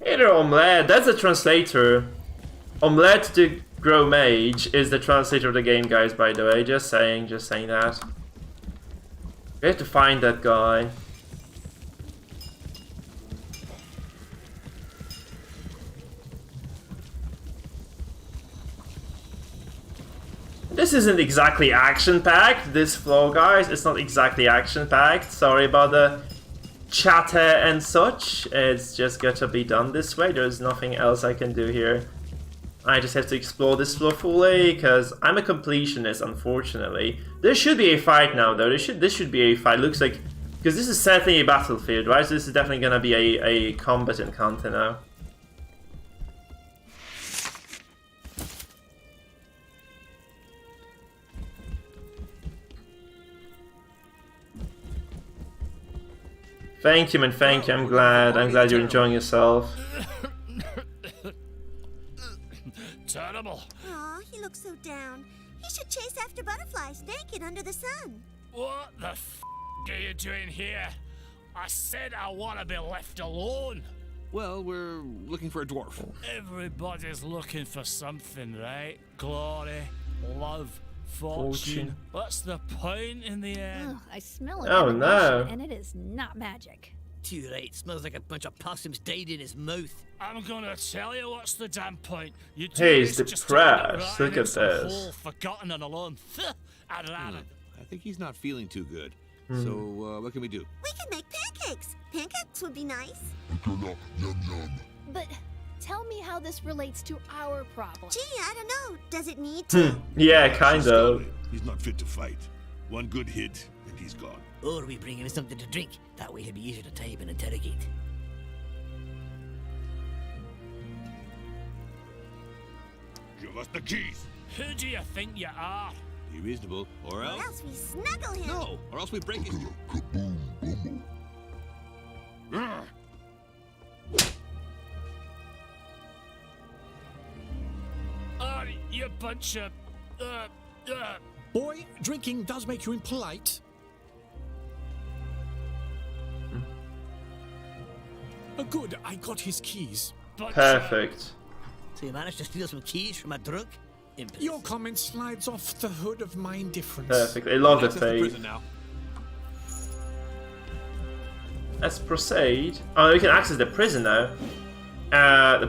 Hey there, Omelette, that's the translator. Omelette the Grow Mage is the translator of the game, guys, by the way. Just saying that. We have to find that guy. This isn't exactly action-packed, this floor, guys. It's not exactly action-packed. Sorry about the chatter and such. It's just got to be done this way. There's nothing else I can do here. I just have to explore this floor fully, because I'm a completionist, unfortunately. There should be a fight now, though. This should be a fight. Looks like... Because this is certainly a battlefield, right? So this is definitely going to be a combat encounter now. Thank you, man, thank you. I'm glad you're enjoying yourself. Terrible. Aw, he looks so down. He should chase after butterflies naked under the sun. What the f are you doing here? I said I want to be left alone. Well, we're looking for a dwarf. Everybody's looking for something, right? Glory, love, Fortune. What's the point in the end? Ugh, I smell it. Oh no. And it is not magic. Too right. Smells like a bunch of possums died in his mouth. I'm gonna tell you what's the damn point. You Hey, he's just depressed. Look at some this. hole forgotten and alone. I'd rather. I think he's not feeling too good. So, what can we do? We can make pancakes. Pancakes would be nice. But tell me how this relates to our problem. Gee, I don't know. Does it need to? Yeah, kind of. He's not fit to fight. One good hit, and he's gone. Or we bring him something to drink. That way he'll be easier to tie and interrogate. Give us the keys. Who do you think you are? Be reasonable, or else? Or else we snuggle him. No, or else we break his... Oh, you bunch of... Boy, drinking does make you impolite. Good, I got his keys. Perfect. So you managed to steal some keys from a drunk? Your comment slides off the hood of my indifference. Perfect. I love the fate. Let's proceed. Oh, we can access the prison now. Yeah,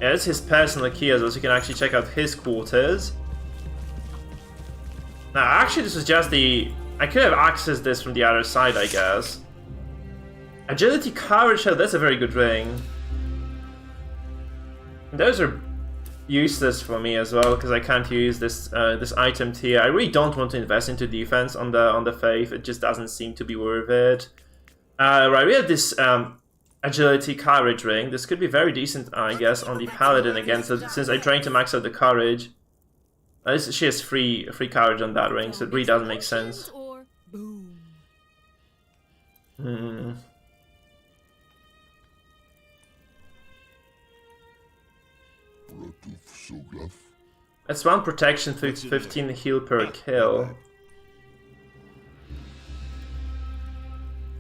it's his personal key as well, so you can actually check out his quarters. Now, actually, this was just the... I could have accessed this from the other side, I guess. Agility, courage, oh, that's a very good ring. Those are useless for me as well, because I can't use this this item tier. I really don't want to invest into defense on the faith. It just doesn't seem to be worth it. Right, we have this agility courage ring. This could be very decent, I guess, on the paladin again. So since I'm trying to max out the courage, she has free courage on that ring, so it really doesn't make sense. That's 1 protection, 15 heal per kill.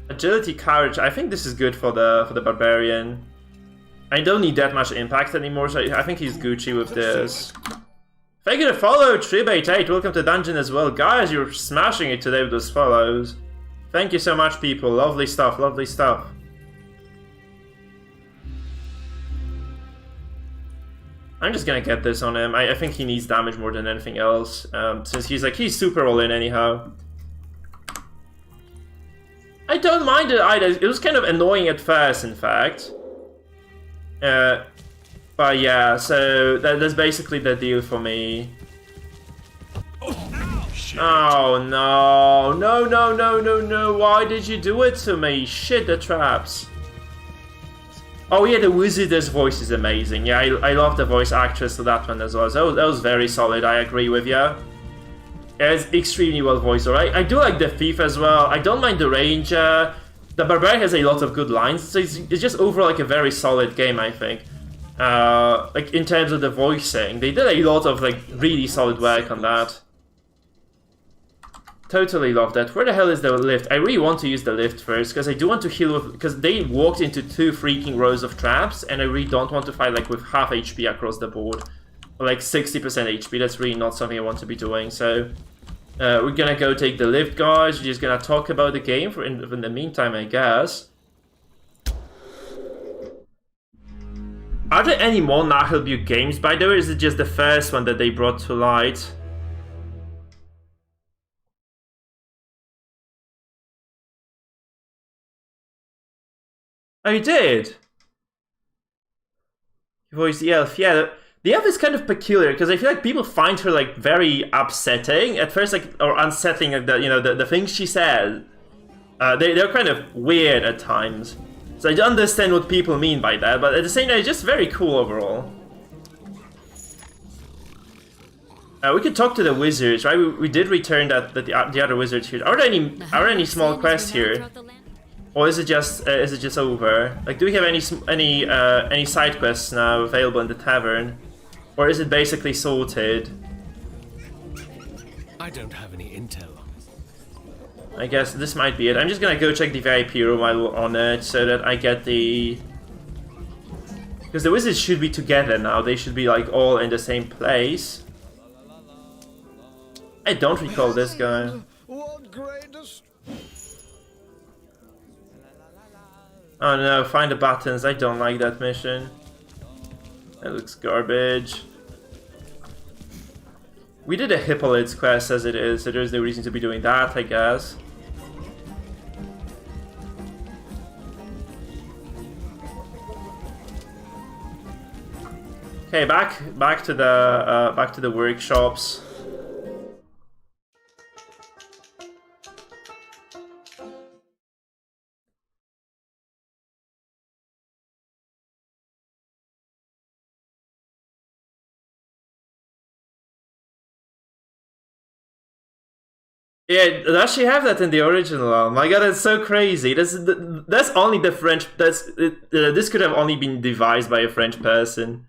Agility, courage. I think this is good for the barbarian. I don't need that much impact anymore, so I think he's Gucci with this. Thank you to follow, Tribate8. Welcome to Dungeon as well. Guys, you're smashing it today with those follows. Thank you so much, people. Lovely stuff, lovely stuff. I'm just gonna get this on him. I think he needs damage more than anything else, since he's super all in anyhow. I don't mind it either. It was kind of annoying at first, in fact. But yeah, so that's basically the deal for me. Oh no, no, no, no, no, no, why did you do it to me? Shit, the traps. Oh yeah, the Wizard's voice is amazing. Yeah, I love the voice actress to that one as well. So that was very solid, I agree with you. Yeah, it's extremely well voiced, alright? I do like the Thief as well. I don't mind the Ranger. The Barbarian has a lot of good lines, so it's just overall like a very solid game, I think. Like in terms of the voicing, they did a lot of like really solid work on that. Totally love that. Where the hell is the lift? I really want to use the lift first, because I do want to heal with... Because they walked into 2 freaking rows of traps, and I really don't want to fight like with half HP across the board. Or like 60% HP, that's really not something I want to be doing, so... we're gonna go take the lift, guys. We're just gonna talk about the game for in the meantime, I guess. Are there any more Naheulbeuk games, by the way, or is it just the first one that they brought to light? Oh, you did? You voiced the elf, yeah. The elf is kind of peculiar, because I feel like people find her, like, very upsetting at first, like, or unsettling, like, the things she says. They're kind of weird at times. So I don't understand what people mean by that, but at the same time, it's just very cool overall. We could talk to the wizards, right? We did return the other wizards here. Are there any small quests here? Or is it just over? Like, do we have any side quests now available in the tavern, or is it basically sorted? I don't have any intel. I guess this might be it. I'm just gonna go check the VIP room while we're on it, so that I get the... Because the wizards should be together now. They should be like all in the same place. I don't recall this guy. What greatest? Oh no, find the buttons. I don't like that mission. That looks garbage. We did a Hippolyte's quest as it is, so there's no reason to be doing that, I guess. Okay, back to the workshops. Yeah, does she have that in the original? Oh my god, that's so crazy. That's only the French. This could have only been devised by a French person.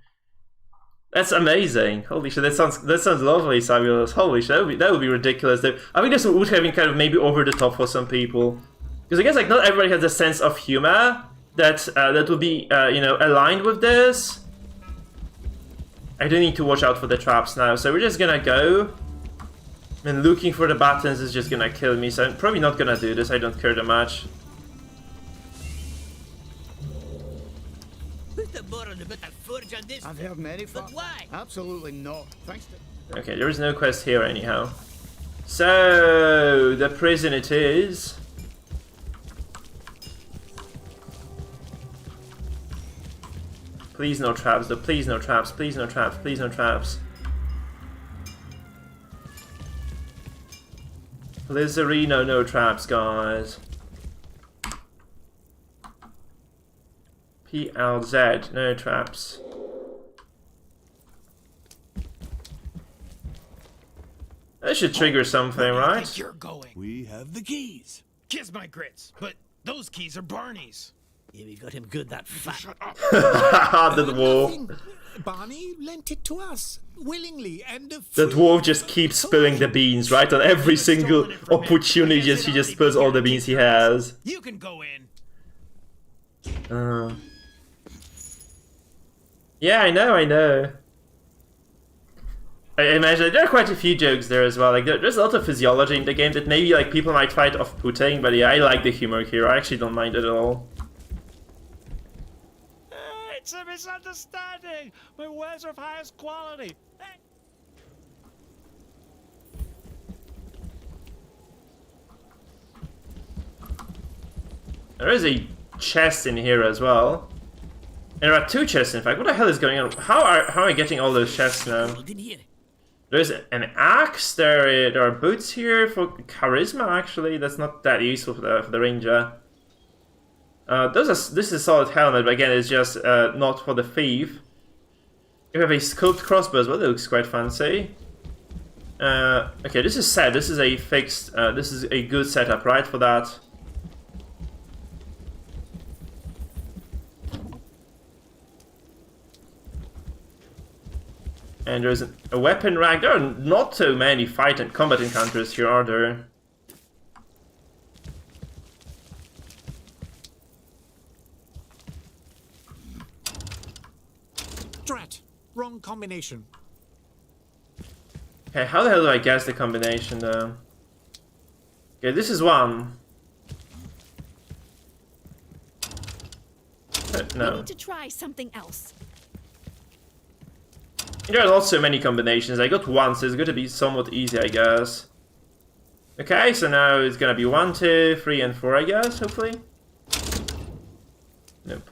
That's amazing. Holy shit, that sounds lovely, Samuel. Holy shit, that would be ridiculous. I think this would have been kind of maybe over the top for some people, because I guess like not everybody has a sense of humor that would be you know, aligned with this. I do need to watch out for the traps now, so we're just gonna go. And looking for the buttons is just gonna kill me, so I'm probably not gonna do this. I don't care that much. I've heard many facts. Why? Absolutely not. Thanks to... Okay, there is no quest here anyhow. So the prison it is. Please no traps, though. Please no traps. Please no traps. Please no traps. Blizzarino, no traps, guys. PLZ, no traps. That should trigger something, right? You're going. We have the keys. Kiss my grits, but those keys are Barney's. Yeah, we got him good, that fat. The dwarf. Barney lent it to us willingly, and the dwarf just keeps spilling the beans, right? On every single opportunity, he just spills all the beans he has. You can go in. Yeah, I know. I imagine there are quite a few jokes there as well. Like there's a lot of physiology in the game that maybe like people might find off-putting, but yeah, I like the humor here. I actually don't mind it at all. It's a misunderstanding. My words are of highest quality. There is a chest in here as well. And there are two chests, in fact. What the hell is going on? How am I getting all those chests now? There's an axe. There are boots here for charisma. Actually, that's not that useful for the ranger. This is a solid helmet, but again, it's just not for the thief. You have a sculpted crossbow as well. That looks quite fancy. Okay, this is set. This is a fixed. This is a good setup, right, for that. And there's a weapon rack. There are not so many fight and combat encounters here, are there? Drat. Wrong combination. Okay, how the hell do I guess the combination though? Okay, this is one. No. We need to try something else. There are not so many combinations. I got one, so it's going to be somewhat easy, I guess. Okay, so now it's going to be 1, 2, 3, and 4, I guess, hopefully. Nope.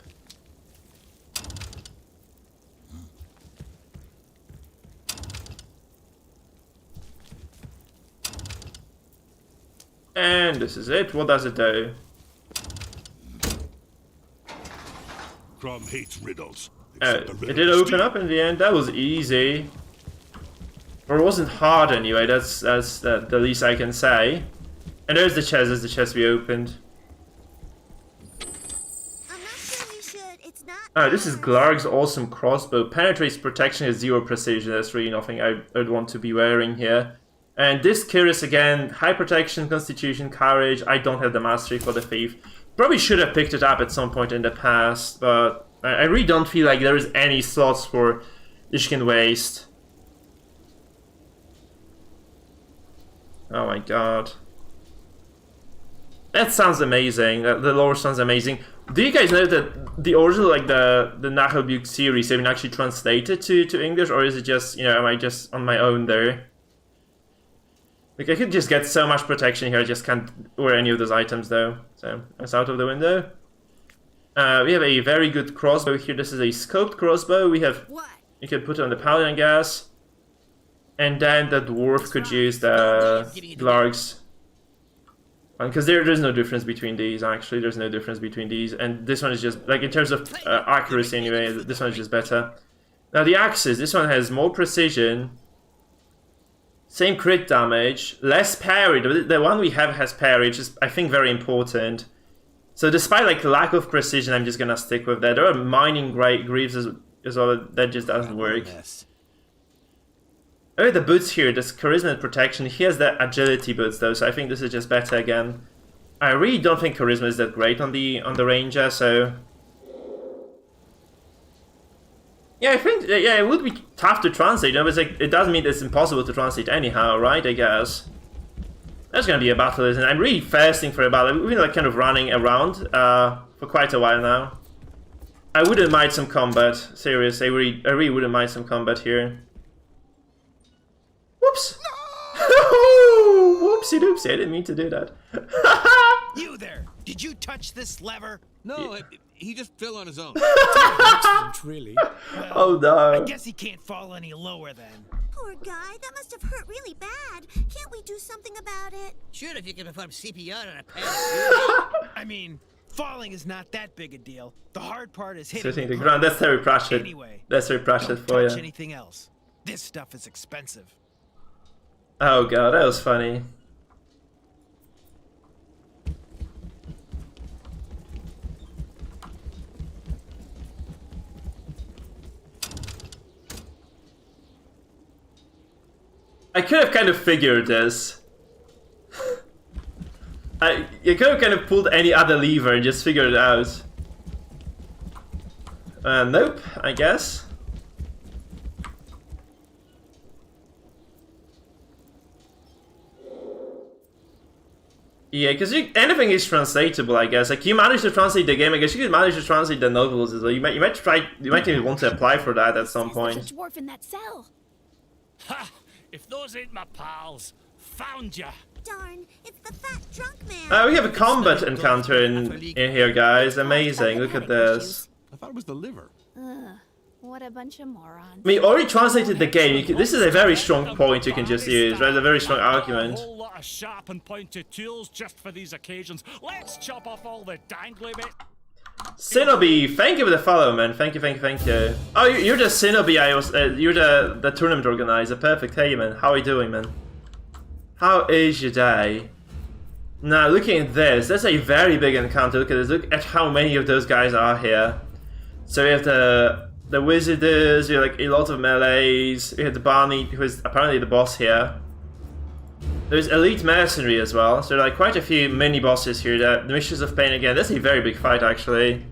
And this is it. What does it do? Crom hates riddles. It did open up in the end. That was easy. Or it wasn't hard anyway. That's the least I can say. And there's the chest. There's the chest we opened. I'm not sure we should. It's not. Oh, this is Glarg's awesome crossbow. Penetrates protection at 0 precision. That's really nothing I'd want to be wearing here. And this Kyrus again, high protection, constitution, courage. I don't have the mastery for the thief. Probably should have picked it up at some point in the past, but I really don't feel like there is any slots for Ishkin Waste. Oh my god. That sounds amazing. The lore sounds amazing. Do you guys know that the original, like the Naheulbeuk series, have been actually translated to English, or is it just, you know, am I just on my own there? Like, I could just get so much protection here, I just can't wear any of those items though. So, that's out of the window. We have a very good crossbow here. This is a scoped crossbow. We have, you can put it on the paladin, I guess. And then the dwarf could use the Glargs. Because there's no difference between these, actually. There's no difference between these. And this one is just, like, in terms of accuracy anyway, this one is just better. Now the axes, this one has more precision. Same crit damage, less parry. The one we have has parry, which is, I think, very important. So despite, like, lack of precision, I'm just gonna stick with that. There are mining greaves as well, that just doesn't work. Oh, the boots here, this charisma and protection. He has the agility boots though, so I think this is just better again. I really don't think charisma is that great on the ranger, so yeah, I think it would be tough to translate. You know, it's like, it doesn't mean it's impossible to translate anyhow, right? I guess there's gonna be a battle, isn't it? I'm really thirsting for a battle. We've been like kind of running around for quite a while now. I wouldn't mind some combat. Seriously, I really wouldn't mind some combat here. Whoops! No! Whoopsie doopsie, I didn't mean to do that. You there! Did you touch this lever? No, he just fell on his own. Really? Well, oh no. I guess he can't fall any lower then. Poor guy, that must have hurt really bad. Can't we do something about it? Sure, if you can perform CPR on a pad. I mean, falling is not that big a deal. The hard part is hitting the ground. That's Terry Pratchett. Anyway, that's Terry Pratchett for you. Don't touch anything else. This stuff is expensive. Oh god, that was funny. I could have kind of figured this. You could have kind of pulled any other lever and just figured it out. Nope, I guess. Yeah, because anything is translatable, I guess. Like, you managed to translate the game, I guess you could manage to translate the novels as well. You might even want to apply for that at some point. There's a dwarf in that cell. Ha! If those ain't my pals, found ya. Darn, it's the fat drunk man. We have a combat encounter in here, guys. Amazing. Look at this. I thought it was the liver. What a bunch of morons. I mean, already translated the game. This is a very strong point you can just use, right? A very strong argument. A whole lot of sharp and pointed tools just for these occasions. Let's chop off all the dangly bit. Sinobi, thank you for the follow, man. Thank you, thank you, thank you. Oh, you're the Sinobi. You're the tournament organizer. Perfect. Hey, man. How are you doing, man? How is your day? Now, looking at this, that's a very big encounter. Look at this. Look at how many of those guys are here. So we have the wizards. We have like a lot of melees. We have the Barney, who is apparently the boss here. There's elite mercenary as well, so there are like quite a few mini bosses here. The Missions of Pain again. That's a very big fight, actually.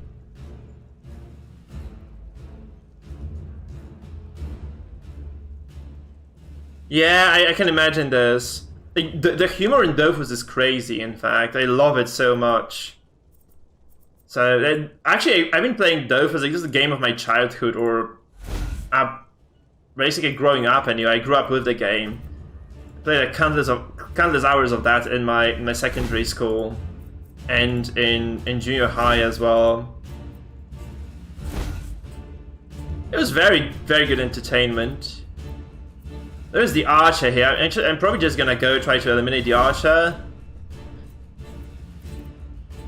Yeah, I can imagine this. The humor in Dofus is crazy. In fact, I love it so much. So actually, I've been playing Dofus. Like, this is a game of my childhood, or basically growing up. Anyway, I grew up with the game. Played like countless hours of that in my secondary school and in junior high as well. It was very, very good entertainment. There's the archer here. Actually, I'm probably just gonna go try to eliminate the archer.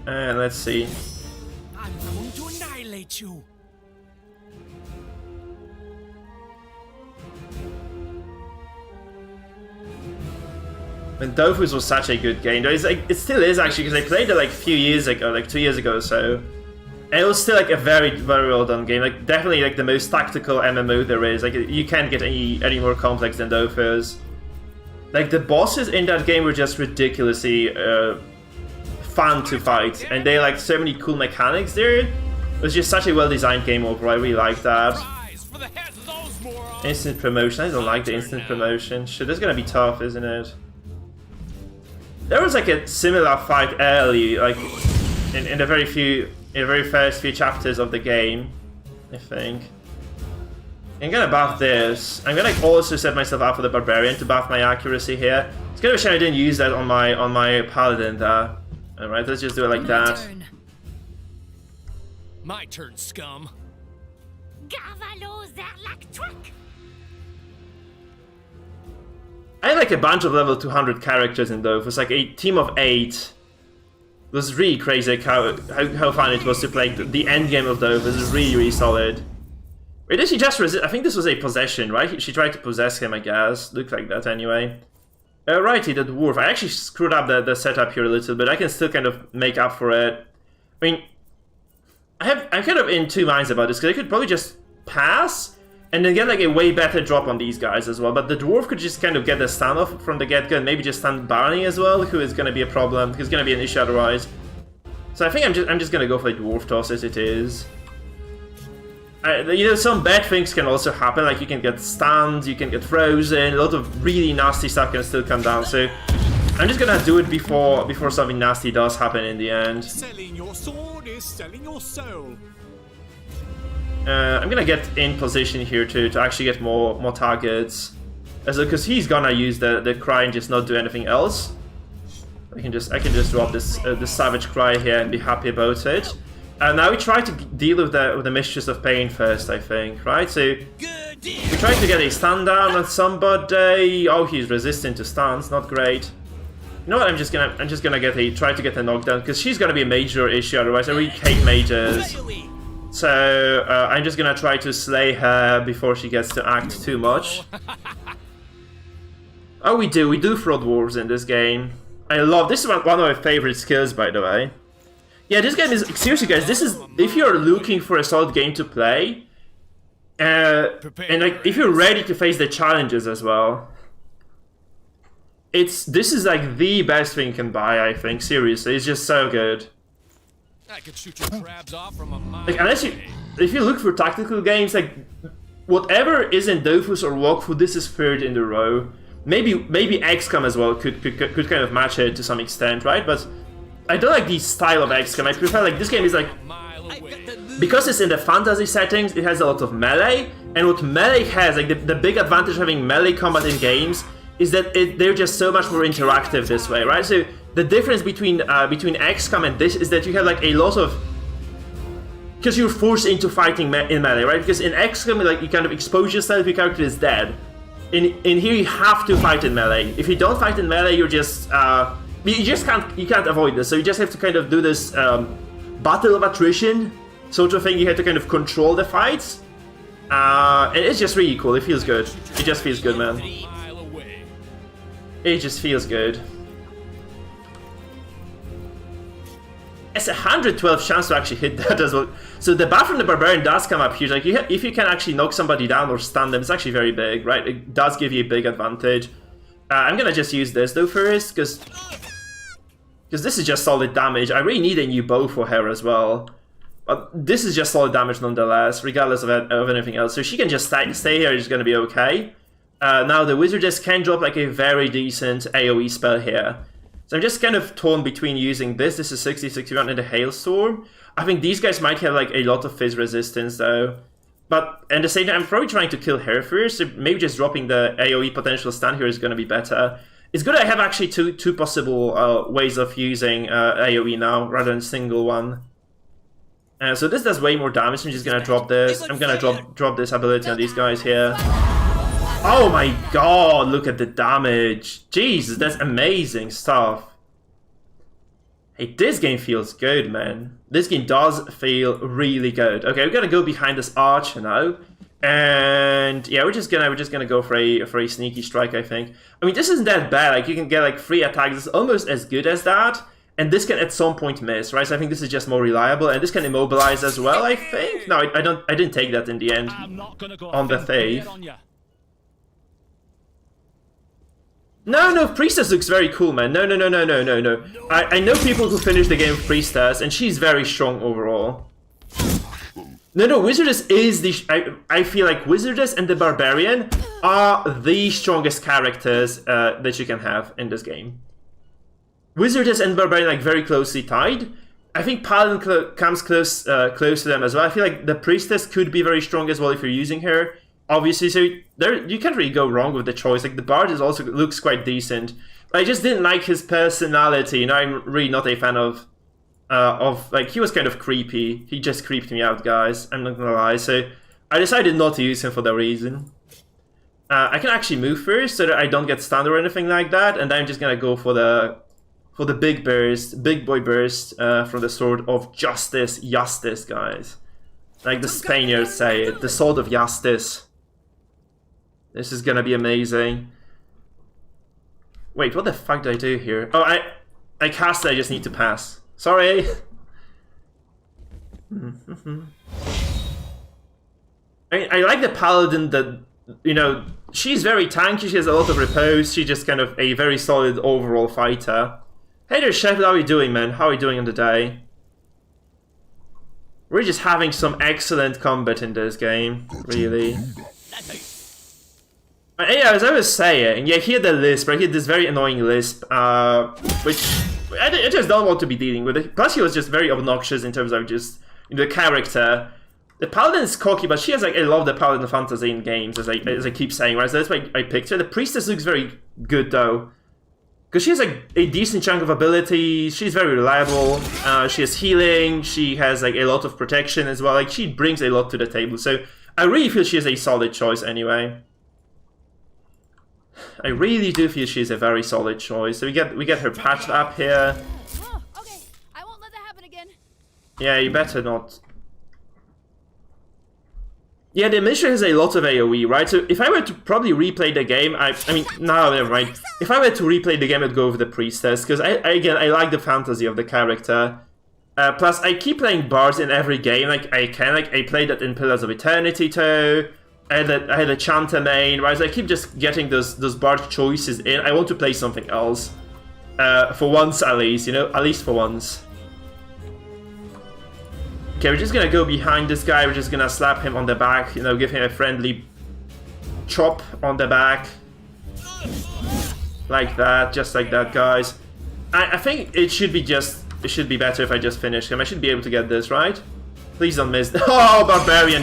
And let's see. I'm going to annihilate you. And Dofus was such a good game. It still is, actually, because I played it like a few years ago, like 2 years ago or so. And it was still like a very, very well done game. Like, definitely like the most tactical MMO there is. Like, you can't get any more complex than Dofus. Like, the bosses in that game were just ridiculously fun to fight. And they like so many cool mechanics there. It was just such a well designed game overall. I really like that. Instant promotion. I don't like the instant promotion. Shit, this is gonna be tough, isn't it? There was like a similar fight early, like in the very first few chapters of the game, I think. I'm gonna buff this. I'm gonna also set myself up for the barbarian to buff my accuracy here. It's kind of a shame I didn't use that on my paladin there. Alright, let's just do it like that. My turn, scum. I had like a bunch of level 200 characters in Dofus. It was like a team of 8. It was really crazy how fun it was to play the end game of Dofus. It was really solid. Wait, did she just resist? I think this was a possession, right? She tried to possess him, I guess. Looked like that anyway. Righty, the dwarf. I actually screwed up the setup here a little bit. I can still kind of make up for it. I mean, I'm kind of in two minds about this, because I could probably just pass and then get like a way better drop on these guys as well. But the dwarf could just kind of get the stun off from the get-go and maybe just stun Barney as well, who is going to be a problem. Who's going to be an issue otherwise. So I think I'm just going to go for the dwarf toss as it is. You know, some bad things can also happen, like you can get stunned, you can get frozen, a lot of really nasty stuff can still come down, so I'm just gonna do it before something nasty does happen in the end. Selling your sword is selling your soul. I'm gonna get in position here to actually get more targets, because he's gonna use the cry and just not do anything else. I can just drop this the savage cry here and be happy about it. Now we try to deal with the Mistress of Pain first, I think, right? So we try to get a stun down on somebody. Oh, he's resistant to stuns, not great. You know what? I'm just gonna try to get a knockdown, because she's gonna be a major issue otherwise. I really hate mages. So I'm just gonna try to slay her before she gets to act too much. Oh, we do throw dwarves in this game. I love this is one of my favorite skills, by the way. Yeah, this game is, seriously guys, this is, if you're looking for a solid game to play, and like, if you're ready to face the challenges as well, this is like the best thing you can buy, I think, seriously, it's just so good. I could shoot your crabs off from a mile. Like, if you look for tactical games, like, whatever isn't Dofus or Walkthrough, this is third in the row. Maybe XCOM as well could kind of match it to some extent, right? But I don't like the style of XCOM. I prefer, like, this game is like, because it's in the fantasy settings, it has a lot of melee, and what melee has, like, the big advantage of having melee combat in games is that they're just so much more interactive this way, right? So the difference between XCOM and this is that you have like a lot of, because you're forced into fighting in melee, right? Because in XCOM, like, you kind of expose yourself, your character is dead. In here, you have to fight in melee. If you don't fight in melee, you're just you can't avoid this, so you just have to kind of do this battle of attrition sort of thing. You have to kind of control the fights, and it's just really cool. It feels good. It just feels good, man. It just feels good. It's 112 chance to actually hit that as well. So the buff from the barbarian does come up huge. Like, if you can actually knock somebody down or stun them, it's actually very big, right? It does give you a big advantage. I'm gonna just use this though first, because this is just solid damage. I really need a new bow for her as well. But this is just solid damage nonetheless, regardless of anything else. So she can just stay here, it's gonna be okay. Now the wizardess can drop like a very decent AoE spell here. So I'm just kind of torn between using this. This is 60-61 in the Hailstorm. I think these guys might have like a lot of fizz resistance though. But at the same time, I'm probably trying to kill her first, so maybe just dropping the AoE potential stun here is going to be better. It's good I have actually two possible ways of using AoE now, rather than single one. So this does way more damage, I'm just going to drop this. I'm going to drop this ability on these guys here. Oh my god, look at the damage. Jesus, that's amazing stuff. Hey, this game feels good, man. This game does feel really good. Okay, we're gonna go behind this arch now, and yeah, we're just gonna go for a sneaky strike, I think. I mean, this isn't that bad. Like, you can get like 3 attacks. It's almost as good as that, and this can at some point miss, right? So I think this is just more reliable, and this can immobilize as well, I think. No, I didn't take that in the end on the Thief. No, Priestess looks very cool, man. No. I know people who finish the game with Priestess, and she's very strong overall. No, Wizardess is the... I feel like Wizardess and the Barbarian are the strongest characters that you can have in this game. Wizardess and Barbarian like very closely tied. I think Paladin comes close to them as well. I feel like the Priestess could be very strong as well if you're using her. Obviously, so there you can't really go wrong with the choice. Like the Bard is also looks quite decent. But I just didn't like his personality. You know, I'm really not a fan of like he was kind of creepy. He just creeped me out, guys. I'm not gonna lie. So I decided not to use him for that reason. I can actually move first so that I don't get stunned or anything like that, and I'm just gonna go for the big burst, big boy burst from the Sword of Justice, guys. Like the Spaniards say it, the Sword of Justice. This is gonna be amazing. Wait, what the fuck did I do here? Oh, I cast it, I just need to pass. Sorry! I mean, I like the Paladin that, you know, she's very tanky, she has a lot of repose, she's just kind of a very solid overall fighter. Hey there, Sheffield, how are you doing, man? How are you doing on the day? We're just having some excellent combat in this game, really. Yeah, as I was saying, yeah, he had the lisp, right? He had this very annoying lisp, which I just don't want to be dealing with it. Plus, he was just very obnoxious in terms of just the character. The Paladin is cocky, but she has like a lot of the Paladin fantasy in games, as I keep saying, right? So that's why I picked her. The Priestess looks very good though, because she has like a decent chunk of ability. She's very reliable. She has healing. She has like a lot of protection as well. Like she brings a lot to the table. So I really feel she is a solid choice anyway. I really do feel she's a very solid choice. So we get her patched up here. Oh, okay. I won't let that happen again. Yeah, you better not. Yeah, the mission has a lot of AoE, right? So if I were to probably replay the game, I mean, no, never mind. If I were to replay the game, I'd go with the Priestess, because again, I like the fantasy of the character. Plus, I keep playing bards in every game, like I can. Like I played that in Pillars of Eternity too. I had a Chanter main, right? So I keep just getting those bard choices in. I want to play something else. For once at least, you know? At least for once. Okay, we're just gonna go behind this guy. We're just gonna slap him on the back, you know, give him a friendly chop on the back. Like that, just like that, guys. I think it should be better if I just finish him. I should be able to get this, right? Please don't miss. Oh, Barbarian,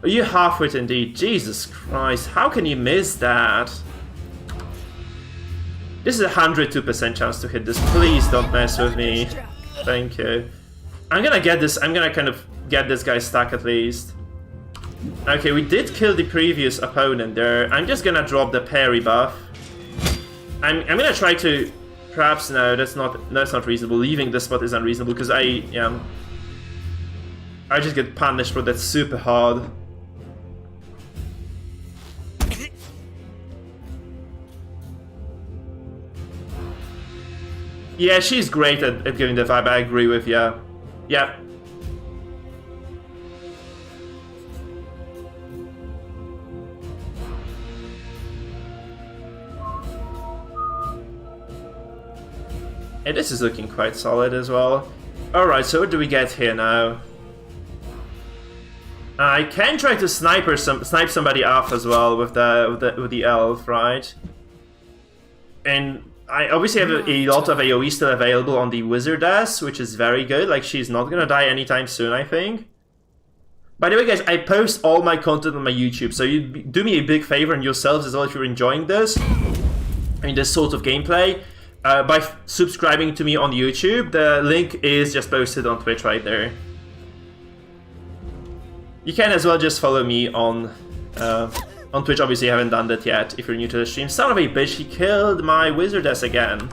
you half-wit indeed. Jesus Christ, how can you miss that? This is a 102% chance to hit this. Please don't mess with me. Thank you. I'm gonna get this. I'm gonna kind of get this guy stuck at least. Okay, we did kill the previous opponent there. I'm just gonna drop the parry buff. I'm gonna try to. Perhaps no, that's not reasonable. Leaving this spot is unreasonable because I just get punished for that super hard. Yeah, she's great at giving the vibe. I agree with you. Yeah. Hey, this is looking quite solid as well. Alright, so what do we get here now? I can try to snipe somebody off as well with the elf, right? And I obviously have a lot of AoE still available on the Wizardess, which is very good. Like, she's not gonna die anytime soon, I think. By the way, guys, I post all my content on my YouTube, so you do me a big favor and yourselves as well if you're enjoying this. I mean, this sort of gameplay. By subscribing to me on YouTube. The link is just posted on Twitch right there. You can as well just follow me on Twitch. Obviously, I haven't done that yet if you're new to the stream. Son of a bitch, he killed my Wizardess again.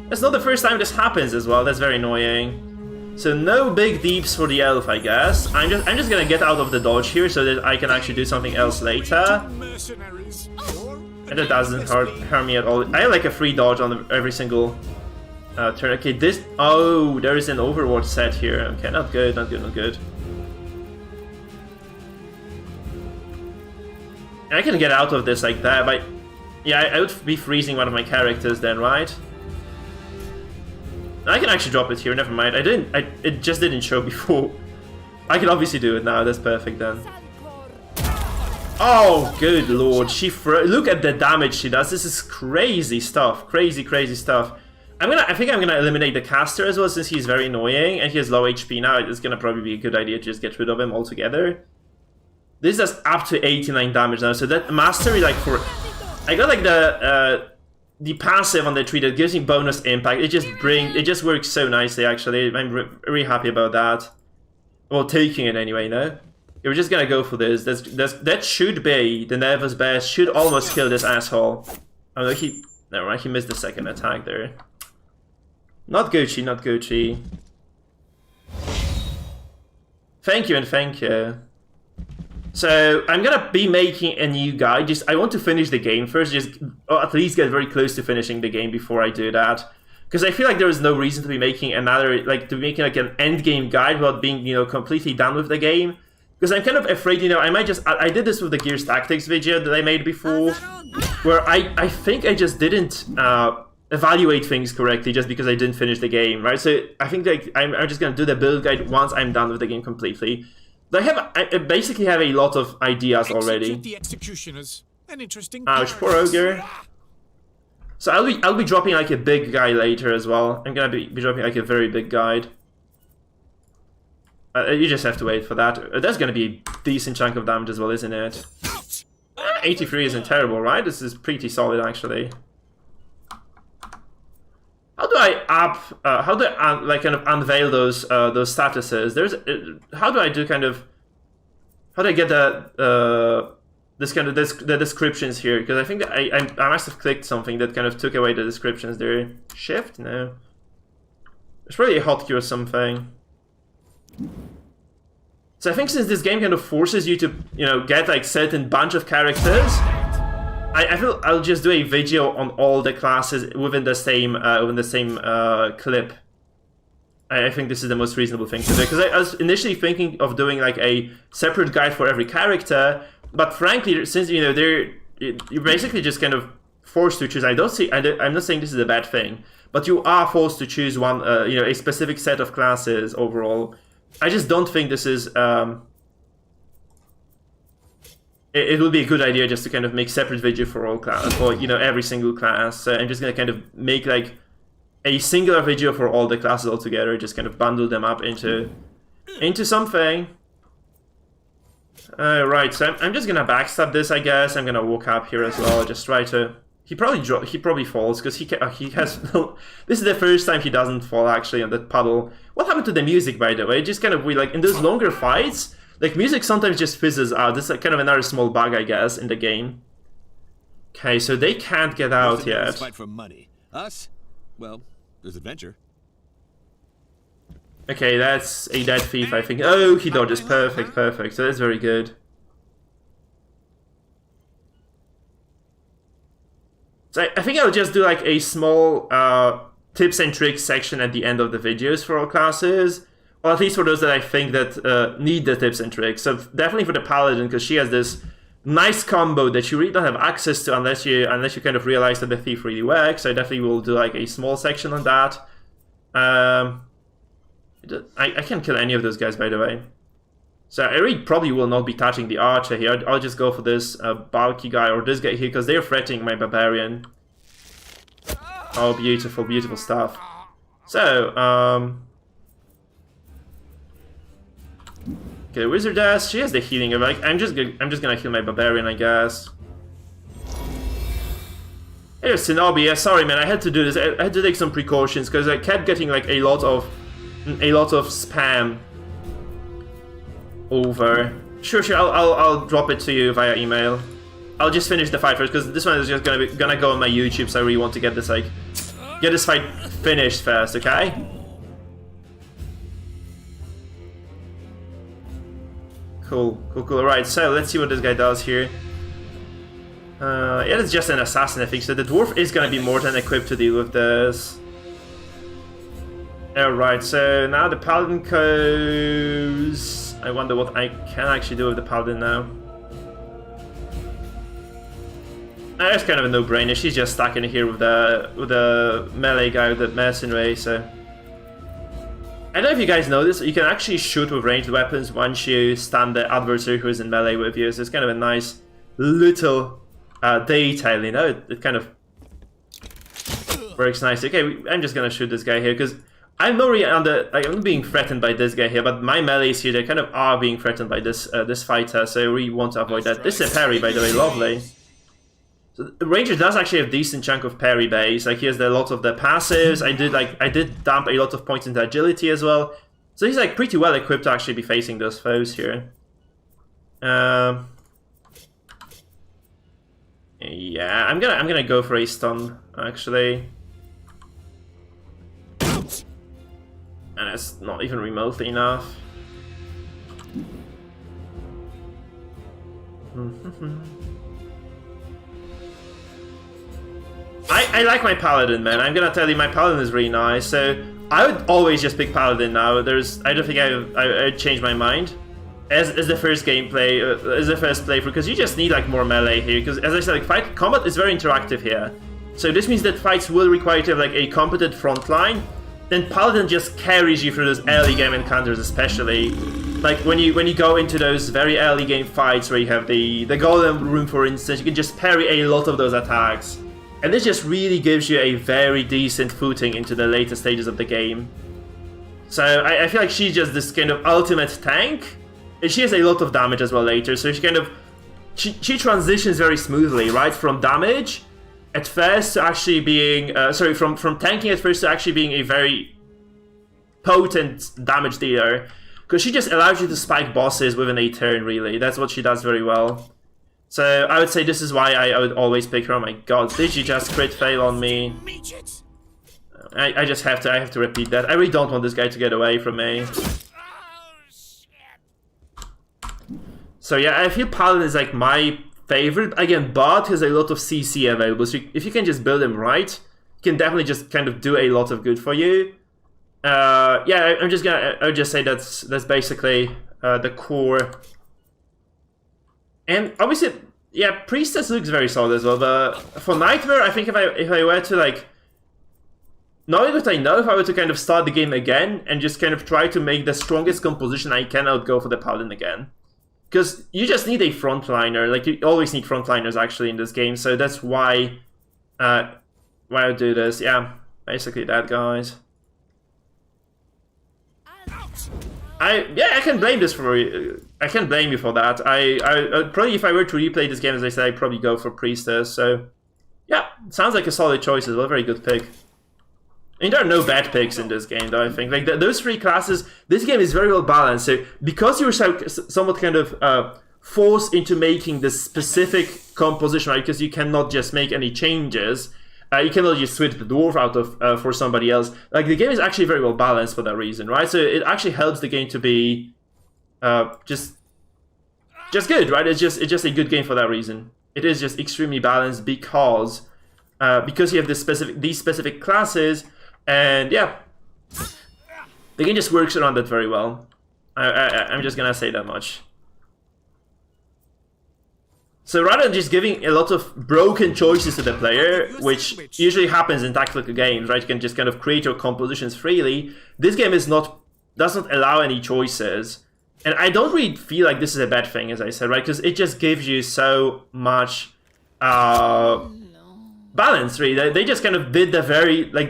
That's not the first time this happens as well. That's very annoying. So no big deeps for the elf, I guess. I'm just gonna get out of the dodge here so that I can actually do something else later. And it doesn't hurt me at all. I have like a free dodge on every single turn. Okay, this... Oh, there is an Overwatch set here. Okay, not good, not good, not good. I can get out of this like that, but... Yeah, I would be freezing one of my characters then, right? I can actually drop it here, never mind. It just didn't show before. I can obviously do it now, that's perfect then. Oh, good lord. Look at the damage she does. This is crazy stuff. Crazy, crazy stuff. I think I'm gonna eliminate the caster as well, since he's very annoying and he has low HP now. It's gonna probably be a good idea to just get rid of him altogether. This does up to 89 damage now, so that mastery, like, for... I got, like, the passive on the tree that gives me bonus impact. It just works so nicely, actually. I'm really happy about that. Well, taking it anyway, no? We're just gonna go for this. That should be the Neva's best. Should almost kill this asshole. Oh, no, never mind, he missed the second attack there. Not Gucci, not Gucci. Thank you and thank you. So, I'm gonna be making a new guide. I want to finish the game first, or at least get very close to finishing the game before I do that. Because I feel like there is no reason to be making another, like, an end game guide without being, you know, completely done with the game. Because I'm kind of afraid, you know, I did this with the Gears Tactics video that I made before, where I think I just didn't evaluate things correctly just because I didn't finish the game, right? So I think, like, I'm just gonna do the build guide once I'm done with the game completely. I basically have a lot of ideas already. The executioners. An interesting. Ouch, poor ogre. So I'll be dropping like a big guy later as well. I'm gonna be dropping like a very big guide. You just have to wait for that. That's gonna be a decent chunk of damage as well, isn't it? 83 isn't terrible, right? This is pretty solid actually. How do I how do I like kind of unveil those statuses? How do I get the the descriptions here? Because I think that I must have clicked something that kind of took away the descriptions there. Shift? No. It's probably a hotkey or something. So I think since this game kind of forces you to, you know, get like certain bunch of characters, I feel I'll just do a video on all the classes within the same clip. I think this is the most reasonable thing to do, because I was initially thinking of doing like a separate guide for every character, but frankly, since, you know, you're basically just kind of forced to choose. I'm not saying this is a bad thing, but you are forced to choose one, you know, a specific set of classes overall. I just don't think this is. It would be a good idea just to kind of make separate video for all class, for, you know, every single class. So I'm just gonna kind of make like a singular video for all the classes altogether, just kind of bundle them up into something. Right, so I'm just gonna backstab this, I guess. I'm gonna walk up here as well. Just try to. He probably falls because he has. This is the first time he doesn't fall actually on that puddle. What happened to the music, by the way? It just kind of weird. Like in those longer fights, like music sometimes just fizzes out. This is kind of another small bug, I guess, in the game. Okay, so they can't get out yet. Fight for money. Us? Well, there's adventure. Okay, that's a dead thief, I think. Oh, he dodges. Perfect, perfect. So that's very good. So I think I'll just do like a small tips and tricks section at the end of the videos for all classes. Or at least for those that I think that need the tips and tricks. So definitely for the paladin, because she has this nice combo that you really don't have access to unless you kind of realize that the thief really works. So I definitely will do like a small section on that. I can't kill any of those guys, by the way. So I really probably will not be touching the archer here. I'll just go for this bulky guy or this guy here, because they're threatening my barbarian. Oh, beautiful, beautiful stuff. So, okay, Wizardess, she has the healing. Like, I'm just gonna heal my barbarian, I guess. Hey, Shinobi, yeah, sorry man, I had to do this. I had to take some precautions because I kept getting like a lot of spam over. Sure, I'll drop it to you via email. I'll just finish the fight first because this one is just gonna go on my YouTube, so I really want to get this fight finished first, okay? Cool. Alright, so let's see what this guy does here. Yeah, it's just an assassin, I think, so the dwarf is gonna be more than equipped to deal with this. Alright, so now the paladin goes. I wonder what I can actually do with the paladin now. That's kind of a no-brainer. She's just stuck in here with the melee guy with the mercenary, so. I don't know if you guys know this, you can actually shoot with ranged weapons once you stun the adversary who is in melee with you, so it's kind of a nice little detail, you know, it kind of works nicely. Okay, I'm just gonna shoot this guy here, because I'm not really I'm being threatened by this guy here, but my melees here, they kind of are being threatened by this this fighter, so I really want to avoid that. This is a parry, by the way, lovely. So the Ranger does actually have a decent chunk of parry base. Like, he has a lot of the passives. I did dump a lot of points into agility as well. So he's like pretty well equipped to actually be facing those foes here. Yeah, I'm gonna go for a stun actually. And it's not even remotely enough. I like my Paladin, man. I'm gonna tell you, my Paladin is really nice. So I would always just pick Paladin now. I don't think I'd change my mind as the first gameplay, as the first playthrough, because you just need like more melee here. Because as I said, like combat is very interactive here. So this means that fights will require you to have like a competent front line. Then Paladin just carries you through those early game encounters, especially like when you go into those very early game fights where you have the golem room, for instance. You can just parry a lot of those attacks. And this just really gives you a very decent footing into the later stages of the game. So I feel like she's just this kind of ultimate tank. And she has a lot of damage as well later, so she transitions very smoothly, right? From damage at first to actually being, from tanking at first to actually being a very potent damage dealer. Because she just allows you to spike bosses within a turn, really. That's what she does very well. So I would say this is why I would always pick her. Oh my god, did you just crit fail on me? I just have to repeat that. I really don't want this guy to get away from me. So yeah, I feel Paladin is like my favorite. Again, Bard has a lot of CC available, so if you can just build him right, you can definitely just kind of do a lot of good for you. Yeah, I would just say that's basically the core. And obviously, yeah, Priestess looks very solid as well, but for Nightmare, I think if I were to, like, knowing what I know, if I were to kind of start the game again and just kind of try to make the strongest composition I can, I would go for the Paladin again. Because you just need a frontliner, like, you always need frontliners actually in this game, so that's why I would do this. Yeah, basically that, guys. I can blame this for you. I can blame you for that. I probably, if I were to replay this game, as I said, I'd probably go for Priestess. So yeah, sounds like a solid choice as well. Very good pick. I mean, there are no bad picks in this game, though. I think like those three classes, this game is very well balanced. So because you're somewhat kind of forced into making this specific composition, right? Because you cannot just make any changes. You cannot just switch the dwarf out of for somebody else. Like, the game is actually very well balanced for that reason, right? So it actually helps the game to be just good, right? It's just a good game for that reason. It is just extremely balanced because you have these specific classes, and yeah, the game just works around that very well. I'm just gonna say that much. So rather than just giving a lot of broken choices to the player, which usually happens in tactical games, right? You can just kind of create your compositions freely. This game does not allow any choices. And I don't really feel like this is a bad thing, as I said, right? Because it just gives you so much balance, really. They just kind of did the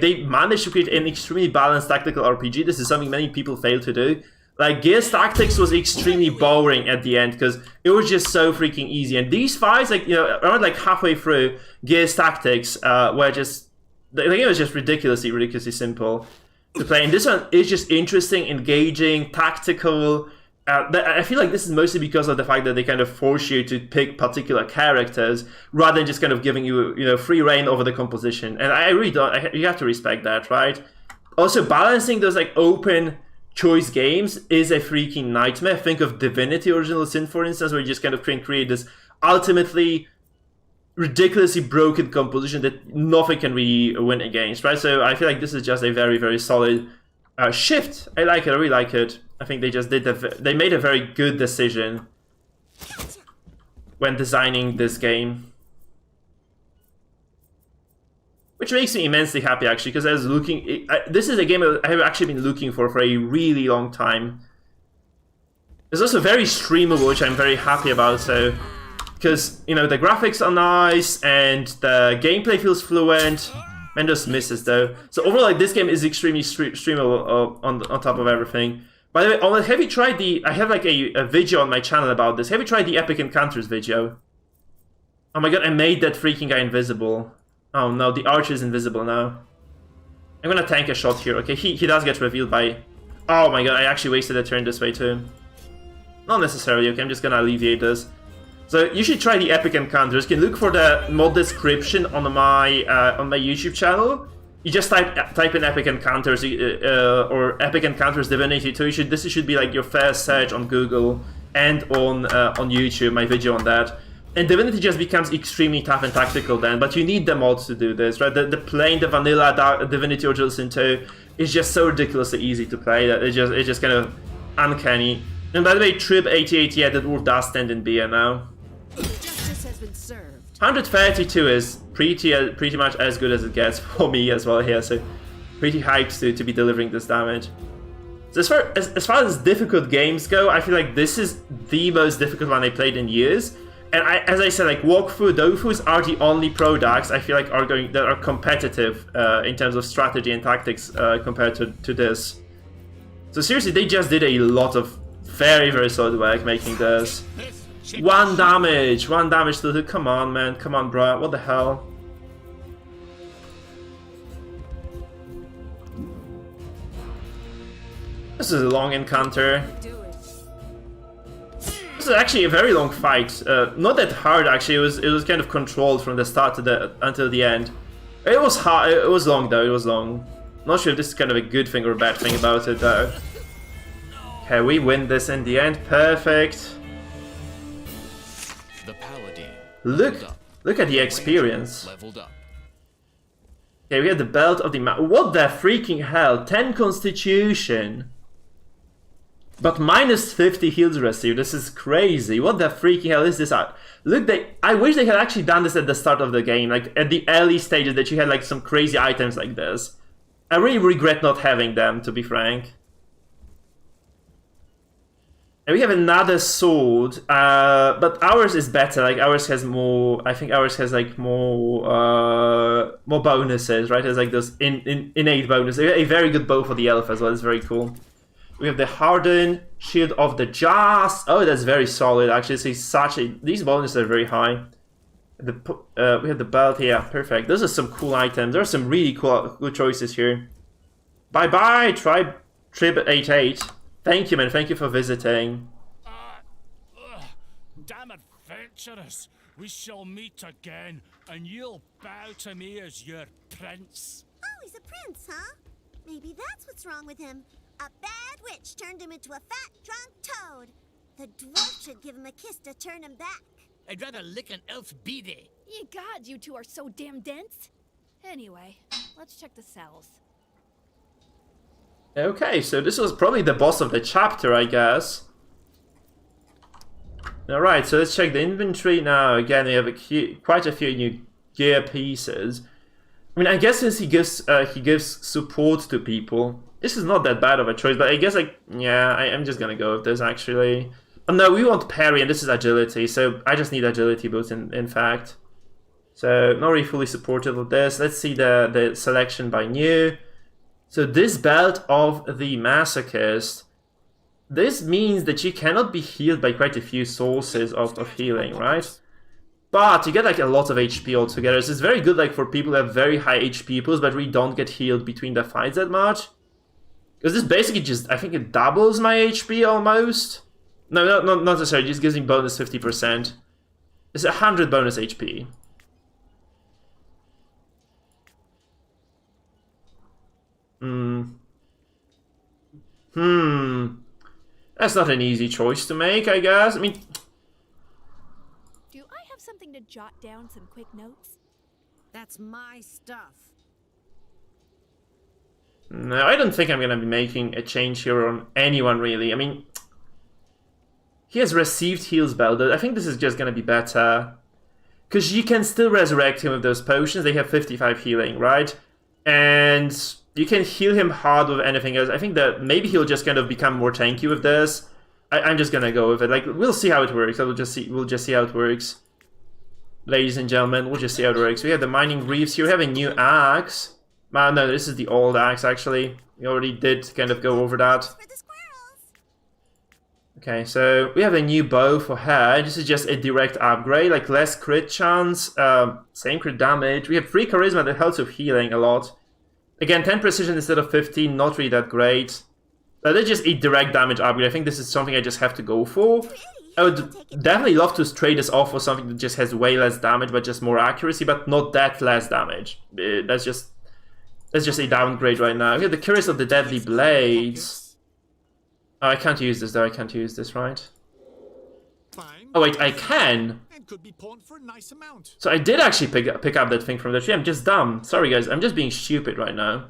they managed to create an extremely balanced tactical RPG. This is something many people fail to do. Like, Gears Tactics was extremely boring at the end because it was just so freaking easy. And these fights, like, you know, around like halfway through, Gears Tactics were just... The game was just ridiculously simple to play. And this one is just interesting, engaging, tactical. I feel like this is mostly because of the fact that they kind of force you to pick particular characters rather than just kind of giving you, you know, free reign over the composition. And I really don't... You have to respect that, right? Also, balancing those, like, open... choice games is a freaking nightmare. Think of Divinity Original Sin, for instance, where you just kind of can create this ultimately ridiculously broken composition that nothing can really win against, right? So I feel like this is just a very, very solid shift. I like it. I really like it. I think they just they made a very good decision when designing this game. Which makes me immensely happy, actually, because I was looking... this is a game I have actually been looking for a really long time. It's also very streamable, which I'm very happy about, so... because, you know, the graphics are nice and the gameplay feels fluent. And just misses though. So overall, like, this game is extremely streamable on top of everything. By the way, Omelette, have you tried the... I have like a video on my channel about this. Have you tried the Epic Encounters video? Oh my god, I made that freaking guy invisible. Oh no, the archer is invisible now. I'm gonna tank a shot here. Okay, he does get revealed by... Oh my god, I actually wasted a turn this way too. Not necessarily, okay, I'm just gonna alleviate this. So you should try the Epic Encounters. You can look for the mod description on my YouTube channel. You just type in Epic Encounters or Epic Encounters Divinity 2. This should be like your first search on Google and on YouTube. My video on that. And Divinity just becomes extremely tough and tactical then. But you need the mods to do this, right? The plain, the vanilla Divinity Original Sin 2 is just so ridiculously easy to play that it's just kind of uncanny. And by the way, Trib 88, yeah, that wolf does stand in beer now. Justice has been served. 132 is pretty much as good as it gets for me as well here, so pretty hyped to be delivering this damage. So as far as difficult games go, I feel like this is the most difficult one I played in years. And as I said, like, Walkthrough, Dofus are the only products I feel like that are competitive in terms of strategy and tactics compared to this. So seriously, they just did a lot of very, very solid work making this. One damage to the... Come on, man. Come on, bruh. What the hell? This is a long encounter. This is actually a very long fight. Not that hard, actually. It was kind of controlled from the start to until the end. It was hard. It was long, though. It was long. Not sure if this is kind of a good thing or a bad thing about it, though. Okay, we win this in the end. Perfect. The paladin. Look at the experience. Leveled up. Okay, we have the belt of the what the freaking hell? 10 constitution. But minus 50 heals received. This is crazy. What the freaking hell is this? Look, I wish they had actually done this at the start of the game, like at the early stages, that you had like some crazy items like this. I really regret not having them, to be frank. And we have another sword, but ours is better. Like, ours has more. I think ours has like more bonuses, right? There's like those innate bonuses. A very good bow for the elf as well. It's very cool. We have the Hardened Shield of the Jaws. Oh, that's very solid. Actually, these bonuses are very high. We have the belt here. Perfect. Those are some cool items. There are some really cool choices here. Bye bye, Trib 88. Thank you, man. Thank you for visiting. Damn adventurous. We shall meet again, and you'll bow to me as your prince. Oh, he's a prince, huh? Maybe that's what's wrong with him. A bad witch turned him into a fat, drunk toad. The dwarf should give him a kiss to turn him back. I'd rather lick an elf's beady. Ye gods, you two are so damn dense. Anyway, let's check the cells. Okay, so this was probably the boss of the chapter, I guess. Alright, so let's check the inventory now. Again, we have quite a few new gear pieces. I mean, I guess since he gives support to people, this is not that bad of a choice, but I guess, like, yeah, I'm just gonna go with this, actually. Oh, no, we want parry, and this is agility, so I just need agility boots, in fact. So, not really fully supportive of this. Let's see the selection by new. So, this belt of the Masochist, this means that you cannot be healed by quite a few sources of healing, right? But you get, like, a lot of HP altogether, so it's very good, like, for people who have very high HP pools, but really don't get healed between the fights that much. Because this basically just, I think it doubles my HP almost. No, not necessarily, it just gives me bonus 50%. It's 100 bonus HP. That's not an easy choice to make, I guess. I mean... Do I have something to jot down some quick notes? That's my stuff. No, I don't think I'm gonna be making a change here on anyone, really. I mean... He has received heals belt. I think this is just gonna be better. Because you can still resurrect him with those potions. They have 55 healing, right? And you can heal him hard with anything else. I think that maybe he'll just kind of become more tanky with this. I'm just gonna go with it. Like, we'll see how it works. We'll just see how it works. ladies and gentlemen. We'll just see how it works. We have the mining reefs here. We have a new axe. No, this is the old axe, actually. We already did kind of go over that. Okay, so we have a new bow for her. This is just a direct upgrade, like less crit chance, same crit damage. We have 3 charisma that helps with healing a lot. Again, 10 precision instead of 15, not really that great. That's just a direct damage upgrade. I think this is something I just have to go for. I would definitely love to trade this off for something that just has way less damage, but just more accuracy, but not that less damage. That's just a downgrade right now. We have the Curse of the Deadly Blades. Oh, I can't use this though. I can't use this, right? Oh wait, I can. So I did actually pick up that thing from the tree. I'm just dumb. Sorry guys, I'm just being stupid right now.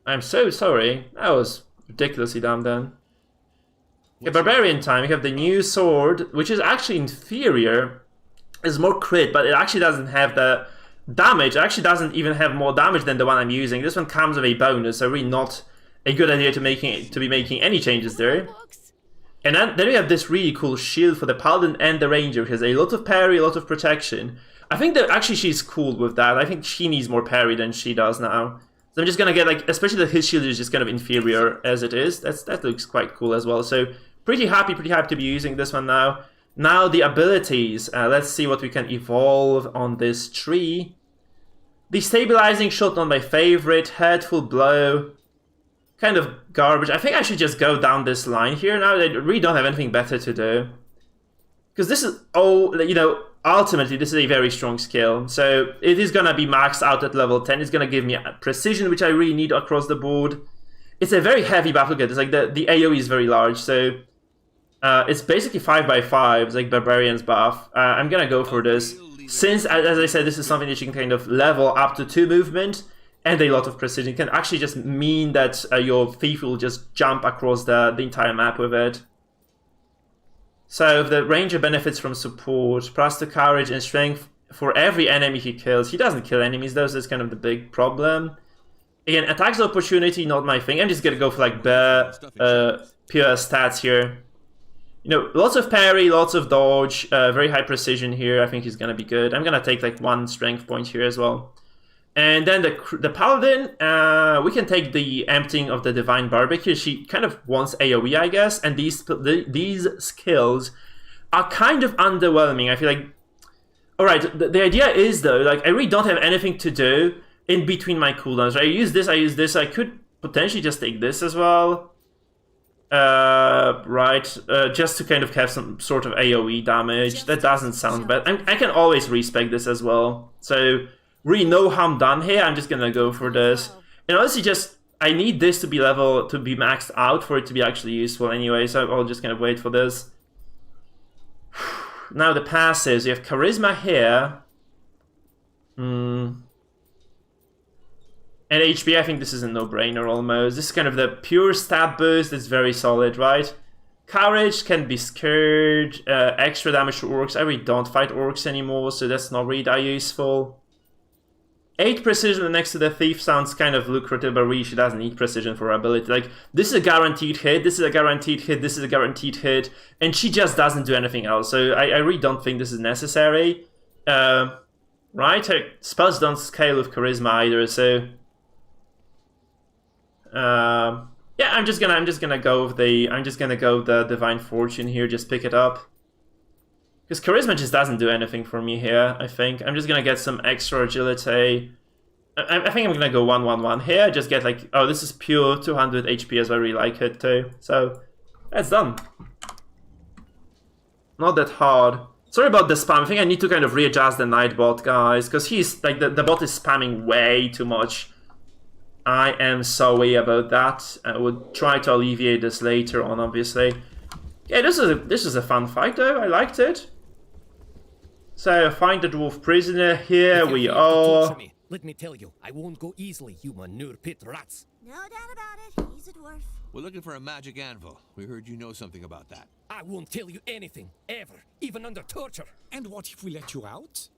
I'm so sorry. That was ridiculously dumb then. Okay, barbarian time. We have the new sword, which is actually inferior. It's more crit, but it actually doesn't have the damage. It actually doesn't even have more damage than the one I'm using. This one comes with a bonus, so really not a good idea to be making any changes there. And then we have this really cool shield for the paladin and the ranger, which has a lot of parry, a lot of protection. I think that actually she's cool with that. I think she needs more parry than she does now. So I'm just gonna get like, especially that his shield is just kind of inferior as it is. That looks quite cool as well. So pretty happy to be using this one now. Now the abilities. Let's see what we can evolve on this tree. The stabilizing shot, not my favorite. Headful blow. Kind of garbage. I think I should just go down this line here now. I really don't have anything better to do. Because this is, ultimately this is a very strong skill. So it is going to be maxed out at level 10. It's going to give me precision, which I really need across the board. It's a very heavy battle kit. It's like the AoE is very large. So it's basically 5x5. It's like Barbarian's buff. I'm going to go for this. Since, as I said, this is something that you can kind of level up to 2 movement. And a lot of precision can actually just mean that your thief will just jump across the entire map with it. So the ranger benefits from support, plus the courage and strength for every enemy he kills. He doesn't kill enemies though, so that's kind of the big problem. Again, attacks of opportunity, not my thing. I'm just gonna go for like pure stats here. Lots of parry, lots of dodge, very high precision here. I think he's gonna be good. I'm gonna take like 1 strength point here as well. And then the paladin, we can take the emptying of the divine barbecue. She kind of wants AoE, I guess, and these skills are kind of underwhelming. I feel like, all right, the idea is though, like I really don't have anything to do in between my cooldowns. Right? I use this. I could potentially just take this as well, just to kind of have some sort of AoE damage. That doesn't sound bad. I can always respec this as well. So. Really no harm done here. I'm just gonna go for this. And honestly, I need this to be maxed out for it to be actually useful anyway, so I'll just kind of wait for this. Now the passives. You have charisma here. And HP, I think this is a no-brainer almost. This is kind of the pure stat boost. It's very solid, right? Courage can be scared. Extra damage to orcs. I really don't fight orcs anymore, so that's not really that useful. 8 precision next to the thief sounds kind of lucrative, but really she doesn't need precision for her ability. Like, this is a guaranteed hit, this is a guaranteed hit, this is a guaranteed hit, and she just doesn't do anything else. So I really don't think this is necessary. Right? Her spells don't scale with charisma either, so... yeah, I'm just gonna go with the Divine Fortune here, just pick it up. Because charisma just doesn't do anything for me here, I think. I'm just gonna get some extra agility. I think I'm gonna go 1-1-1 here. Just get like, oh, this is pure 200 HP as I really like it too. So, that's done. Not that hard. Sorry about the spam. I think I need to kind of readjust the Nightbot, guys. Because he's, like, the bot is spamming way too much. I am sorry about that. I would try to alleviate this later on, obviously. Yeah, this is a fun fight though. I liked it. So, find the dwarf prisoner. Here we are. Let me tell you, I won't go easily, you manure pit rats. No doubt about it. He's a dwarf. We're looking for a magic anvil. We heard you know something about that. I won't tell you anything, ever, even under torture. And what if we let you out?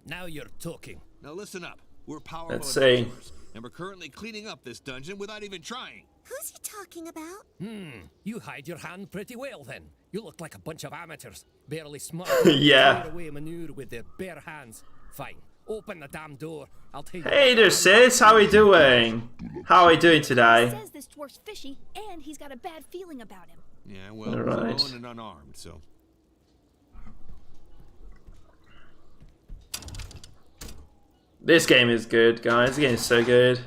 Now you're talking. Now listen up. We're powerful Let's see. adventurers, and we're currently cleaning up this dungeon without even trying. Who's he talking about? You hide your hand pretty well then. You look like a bunch of amateurs, barely smart. Yeah. Away maneuver with their bare hands. Fine. Open the damn door. I'll tell you. Hey there, sis. How are you doing? How are you doing today? He says this dwarf's fishy, and he's got a bad feeling about him. Yeah, well, he's Alright. alone and unarmed, so. This game is good, guys. This game is so good.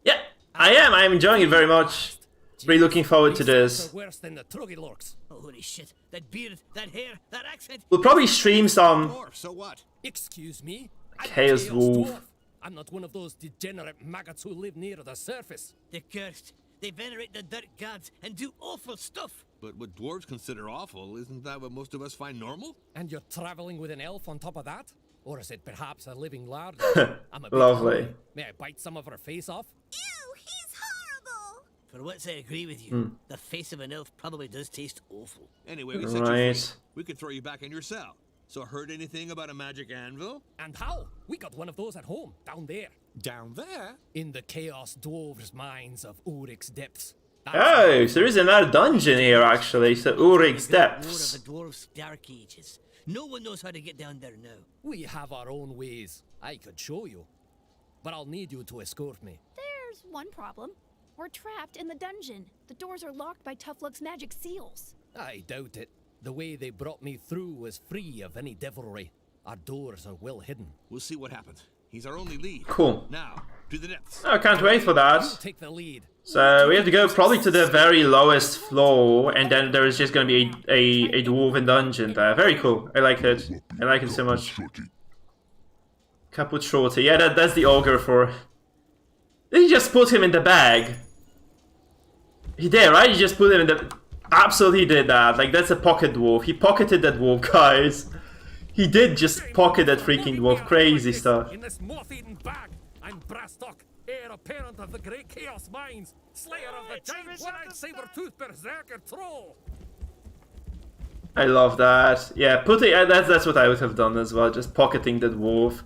Yeah, I am. I am enjoying it very much. Really looking forward to this. Worse than the Troggy-lorks. Oh, holy shit. That beard, that hair, that accent. We'll probably stream some So what? Excuse me? Chaos Wolf. I'm not one of those degenerate maggots who live near the surface. They're cursed. They venerate the dirt gods and do awful stuff. But what dwarves consider awful, isn't that what most of us find normal? And you're traveling with an elf on top of that? Or is it perhaps a living larder? I'm a bit Lovely. hungry. May I bite some of her face off? Ew, he's horrible! For once, I agree with you. The face of an elf probably does taste awful. Anyway, we set you Right. free. We could throw you back in your cell. So heard anything about a magic anvil? And how? We got one of those at home, down there. Down there? In the Chaos Dwarves' mines of Urik's depths. Oh, so there is another dungeon here, actually. So Urik's War Depths. of the dwarves' dark ages. No one knows how to get down there now. We have our own ways. I could show you. But I'll need you to escort me. There's one problem. We're trapped in the dungeon. The doors are locked by Tough Luck's magic seals. I doubt it. The way they brought me through was free of any devilry. Our doors are well hidden. We'll see what happens. He's our only lead. Cool. Now, to the depths. Oh, I can't wait for that. Take the lead. So we have to go probably to the very lowest floor, and then there is just going to be a dwarven dungeon there. Very cool. I like it. I like it so much. Kaput Shorty. Yeah, that's the augur for... Did he just put him in the bag? He did, right? He just put him in the... Absolutely did that. Like, that's a pocket dwarf. He pocketed that dwarf, guys. He did just pocket that freaking dwarf. Crazy stuff. In this moth-eaten bag, I'm Brastock, heir apparent of the great Chaos Mines, slayer of the giant one-eyed saber-toothed berserker troll. I love that. Yeah, that's what I would have done as well. Just pocketing the dwarf.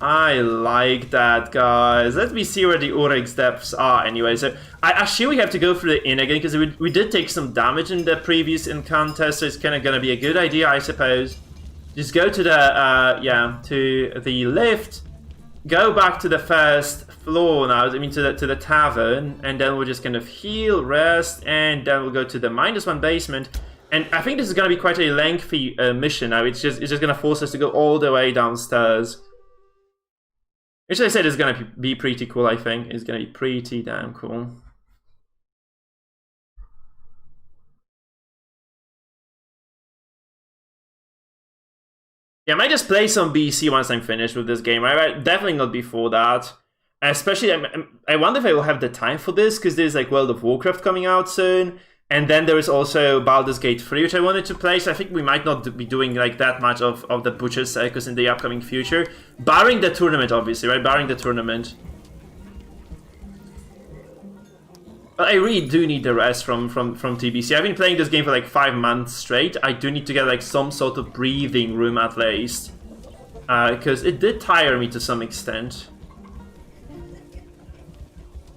I like that, guys. Let me see where the Urik's depths are anyway. So I assume we have to go through the inn again, because we did take some damage in the previous encounter, so it's kind of going to be a good idea, I suppose. Just go to the, to the lift, go back to the first floor now, I mean to the tavern, and then we'll just kind of heal, rest, and then we'll go to the -1 basement. And I think this is going to be quite a lengthy mission now. It's just going to force us to go all the way downstairs. Which I said is going to be pretty cool, I think. It's going to be pretty damn cool. Yeah, I might just play some BC once I'm finished with this game, right? Definitely not before that. Especially, I wonder if I will have the time for this, because there's like World of Warcraft coming out soon. And then there is also Baldur's Gate 3, which I wanted to play, so I think we might not be doing like that much of the Butcher's Circus in the upcoming future. Barring the tournament, obviously, right? Barring the tournament. But I really do need the rest from TBC. I've been playing this game for like 5 months straight. I do need to get like some sort of breathing room at least. Because it did tire me to some extent.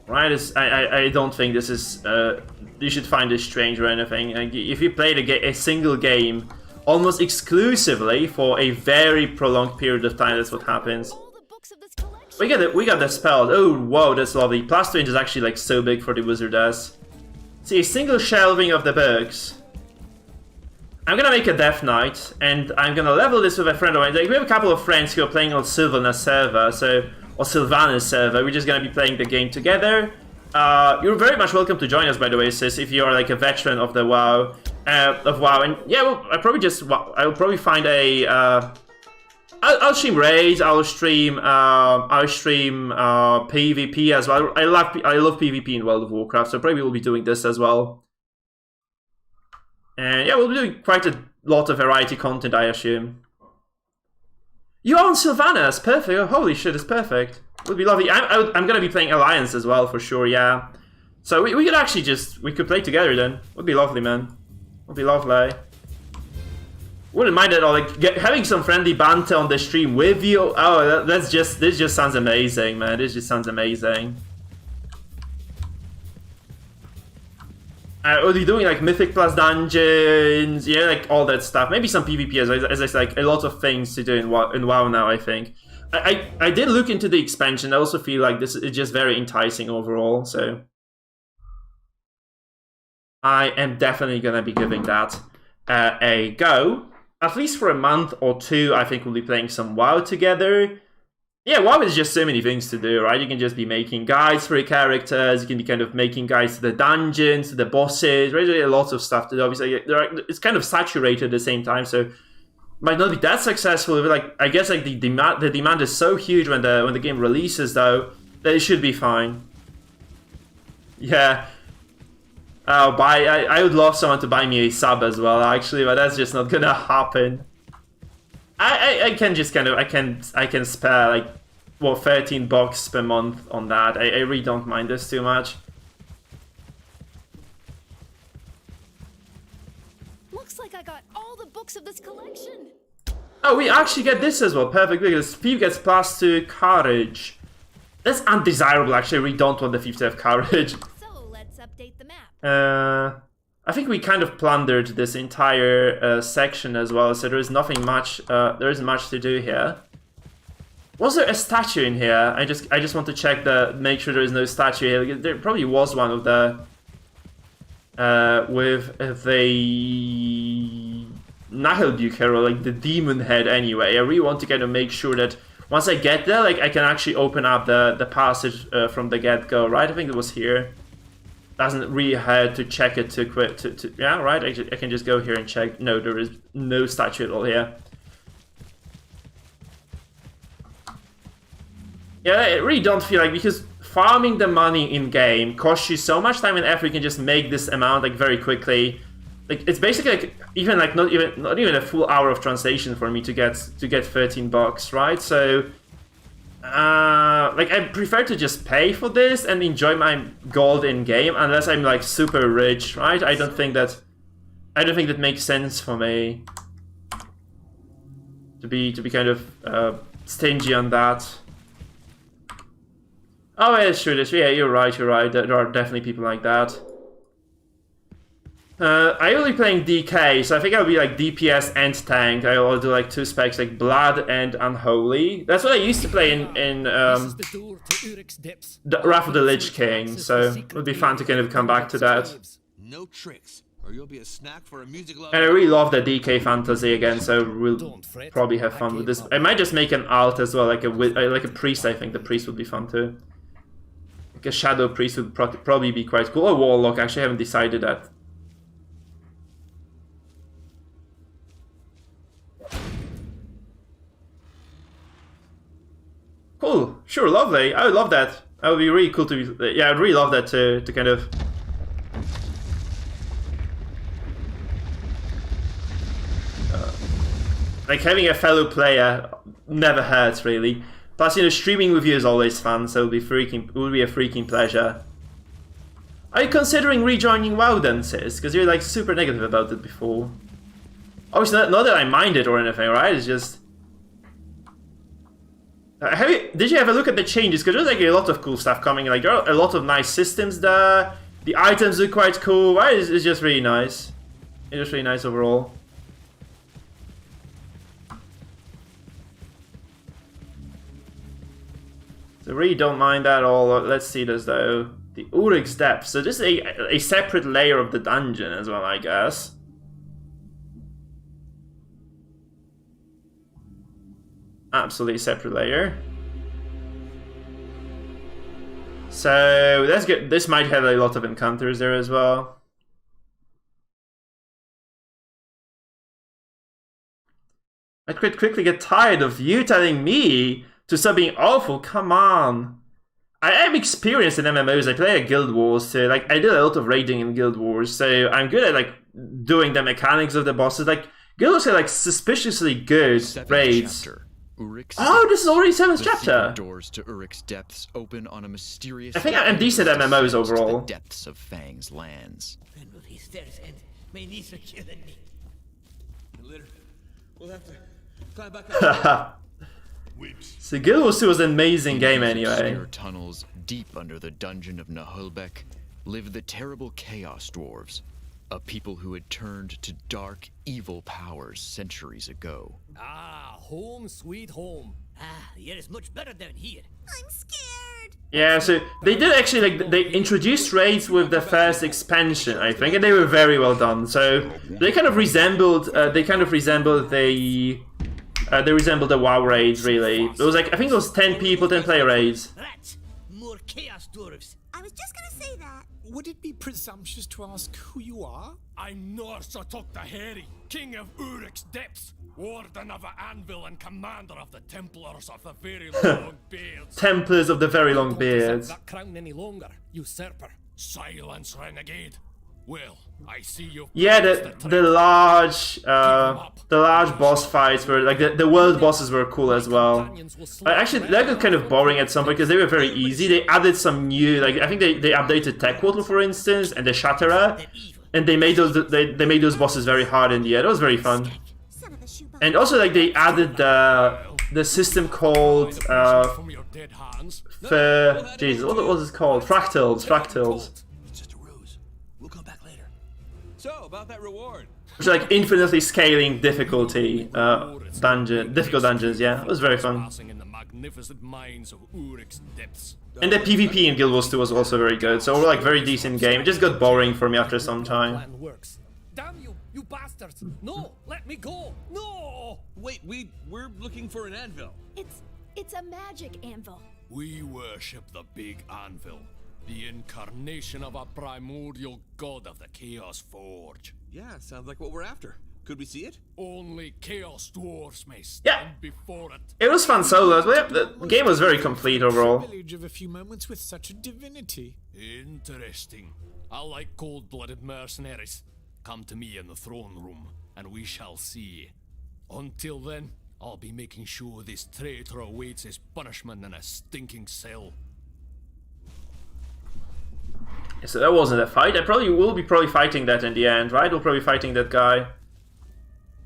Right, I don't think this is... you should find this strange or anything. Like, if you played a single game almost exclusively for a very prolonged period of time, that's what happens. We got the spell. Oh, whoa, that's lovely. Plus 2 inches is actually like so big for the wizardess. See, a single shelving of the books. I'm gonna make a Death Knight, and I'm gonna level this with a friend of mine. Like, we have a couple of friends who are playing on Sylvanas server, or Sylvanas server. We're just gonna be playing the game together. You're very much welcome to join us, by the way, sis, if you're like a veteran of the WoW, and yeah, well, I'll probably find a, I'll stream raids, I'll stream PvP as well. I love PvP in World of Warcraft, so probably we'll be doing this as well. And yeah, we'll be doing quite a lot of variety content, I assume. You are on Sylvanas, perfect. Oh, holy shit, it's perfect. Would be lovely. I'm gonna be playing Alliance as well for sure. Yeah, so we could actually we could play together then. Would be lovely, man. Would be lovely. Wouldn't mind at all. Like having some friendly banter on the stream with you. Oh, this just sounds amazing, man. This just sounds amazing. We'll be doing like Mythic Plus dungeons, yeah, like all that stuff. Maybe some PvP as I said, like a lot of things to do in WoW now, I think. I did look into the expansion. I also feel like this is just very enticing overall, so I am definitely gonna be giving that a go. At least for a month or two, I think we'll be playing some WoW together. Yeah, WoW is just so many things to do, right? You can just be making guides for your characters, you can be kind of making guides to the dungeons, to the bosses, right? There's a lot of stuff to do. Obviously, it's kind of saturated at the same time, so might not be that successful. But like, I guess like the demand is so huge when the game releases, though, that it should be fine. Yeah. Oh, I would love someone to buy me a sub as well, actually, but that's just not gonna happen. I can just kind of I can spare like what $13 per month on that. I really don't mind this too much. Looks like I got all the books of this collection. Oh, we actually get this as well. Perfect, because Thief gets +2 courage. That's undesirable. Actually, we don't want the Thief to have courage. So let's update the map. I think we kind of plundered this entire section as well, so there is nothing much. There isn't much to do here. Was there a statue in here? I just want to check make sure there is no statue here. There probably was one of the with the Naheulbeuk hero, like the demon head. Anyway, I really want to kind of make sure that once I get there, like I can actually open up the passage from the get-go. Right? I think it was here. Doesn't really hurt to check it to quit. Yeah, right. I can just go here and check. No, there is no statue at all here. Yeah, I really don't feel like, because farming the money in game costs you so much time and effort. You can just make this amount like very quickly. Like it's basically like even like not even a full hour of translation for me to get $13, right? So. Like I prefer to just pay for this and enjoy my gold in game, unless I'm like super rich, right? I don't think that makes sense for me to be kind of stingy on that. Oh yeah, sure. Yeah, you're right. There are definitely people like that. I will be playing DK, so I think I'll be like DPS and tank. I'll do like 2 specs, like Blood and Unholy. That's what I used to play in the Wrath of the Lich King, so it would be fun to kind of come back to that. No tricks, or you'll be a snack for a music lover. And I really love the DK fantasy again, so we'll probably have fun with this. I might just make an alt as well, like a priest. I think the priest would be fun too. Like a shadow priest would probably be quite cool. Or warlock. Actually, I haven't decided that. Cool, sure, lovely. I would love that. That would be really cool to be. Yeah, I'd really love that to kind of. Like having a fellow player never hurts really. Plus, you know, streaming with you is always fun, so it would be a freaking pleasure. Are you considering rejoining WoW then, sis? Because you're like super negative about it before. Obviously, not that I mind it or anything, right? It's just. Did you have a look at the changes? Because there's like a lot of cool stuff coming. Like there are a lot of nice systems there. The items look quite cool. Right? It's just really nice. It's just really nice overall. So really don't mind that at all. Let's see this though. The Urik's Depth. So this is a separate layer of the dungeon as well, I guess. Absolutely separate layer. So that's good. This might have a lot of encounters there as well. I could quickly get tired of you telling me to stop being awful. Come on. I am experienced in MMOs. I play at Guild Wars, so like I did a lot of raiding in Guild Wars, so I'm good at like doing the mechanics of the bosses. Like Guild Wars are like suspiciously good raids. Chapter. Oh, this is already 7th chapter. Doors to Urik's depths open on a mysterious. I think I'm decent at MMOs overall. The depths of Fang's lands. We'll have to climb back up. So Guild Wars 2 was an amazing game anyway. In tunnels deep under the Dungeon of Naheulbeuk lived the terrible Chaos Dwarves, a people who had turned to dark, evil powers centuries ago. Ah, home sweet home. Ah, the air is much better down here. I'm scared. Yeah, so they did actually, like, they introduced raids with the first expansion, I think, and they were very well done. So they kind of resembled, they resembled the WoW raids, really. It was like, I think it was 10 people, 10 player raids. Rats, more Chaos Dwarves. I was just gonna say that. Would it be presumptuous to ask who you are? I'm Norsatok the Hairy, King of Uruk's Depths, Warden of the Anvil and Commander of the Templars of the Very Long Beards. Templars of the Very Long Beards. That crown any longer, usurper. Silence, renegade. Well, I see you. Yeah, the large boss fights were like the world bosses were cool as well. Actually, they got kind of boring at some point because they were very easy. They added some new, like I think they updated Tech Portal, for instance, and the Shatterer, and they made those bosses very hard in the end. It was very fun. And also, like, they added the system called Jesus, what was it called? Fractals. So, about that reward. Which are like infinitely scaling difficulty difficult dungeons, yeah. It was very fun. And the PvP in Guild Wars 2 was also very good, so we're like very decent game. It just got boring for me after some time. Damn you, you bastards! No, let me go! No! Wait, we're looking for an anvil. It's a magic anvil. We worship the big anvil, the incarnation of a primordial god of the Chaos Forge. Yeah, sounds like what we're after. Could we see it? Only Chaos Dwarves may stand before it. It was fun solos, but yeah, the game was very complete overall. Privilege of a few moments with such a divinity. Interesting. I like cold-blooded mercenaries. Come to me in the throne room, and we shall see. Until then, I'll be making sure this traitor awaits his punishment in a stinking cell. So that wasn't a fight. I probably will be fighting that in the end, right? We'll probably be fighting that guy.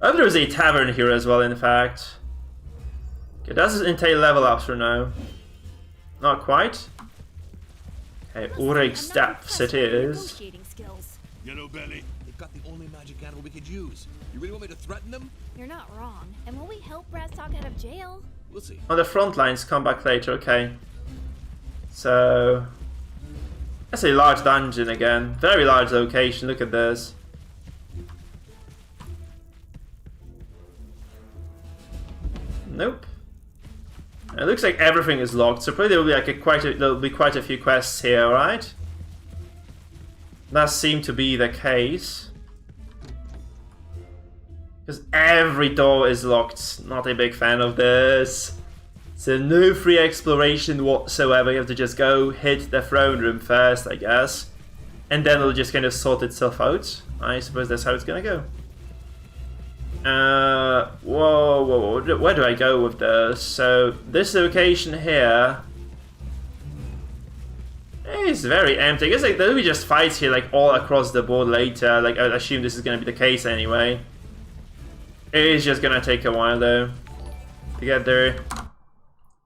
I hope there's a tavern here as well, in fact. Okay, does this entail level ups or no? Not quite. Okay, Uruk's Depths it is. Yellow belly. They've got the only magic animal we could use. You really want me to threaten them? You're not wrong. And will we help Brastock out of jail? We'll see. On the front lines, come back later, okay. So... that's a large dungeon again. Very large location, look at this. Nope. It looks like everything is locked, so probably there will be like there'll be quite a few quests here, right? That seemed to be the case. Because every door is locked. Not a big fan of this. So no free exploration whatsoever. You have to just go hit the throne room first, I guess. And then it'll just kind of sort itself out. I suppose that's how it's gonna go. Whoa, where do I go with this? So this location here is very empty. I guess like there'll be just fights here like all across the board later. Like I assume this is gonna be the case anyway. It is just gonna take a while though to get there.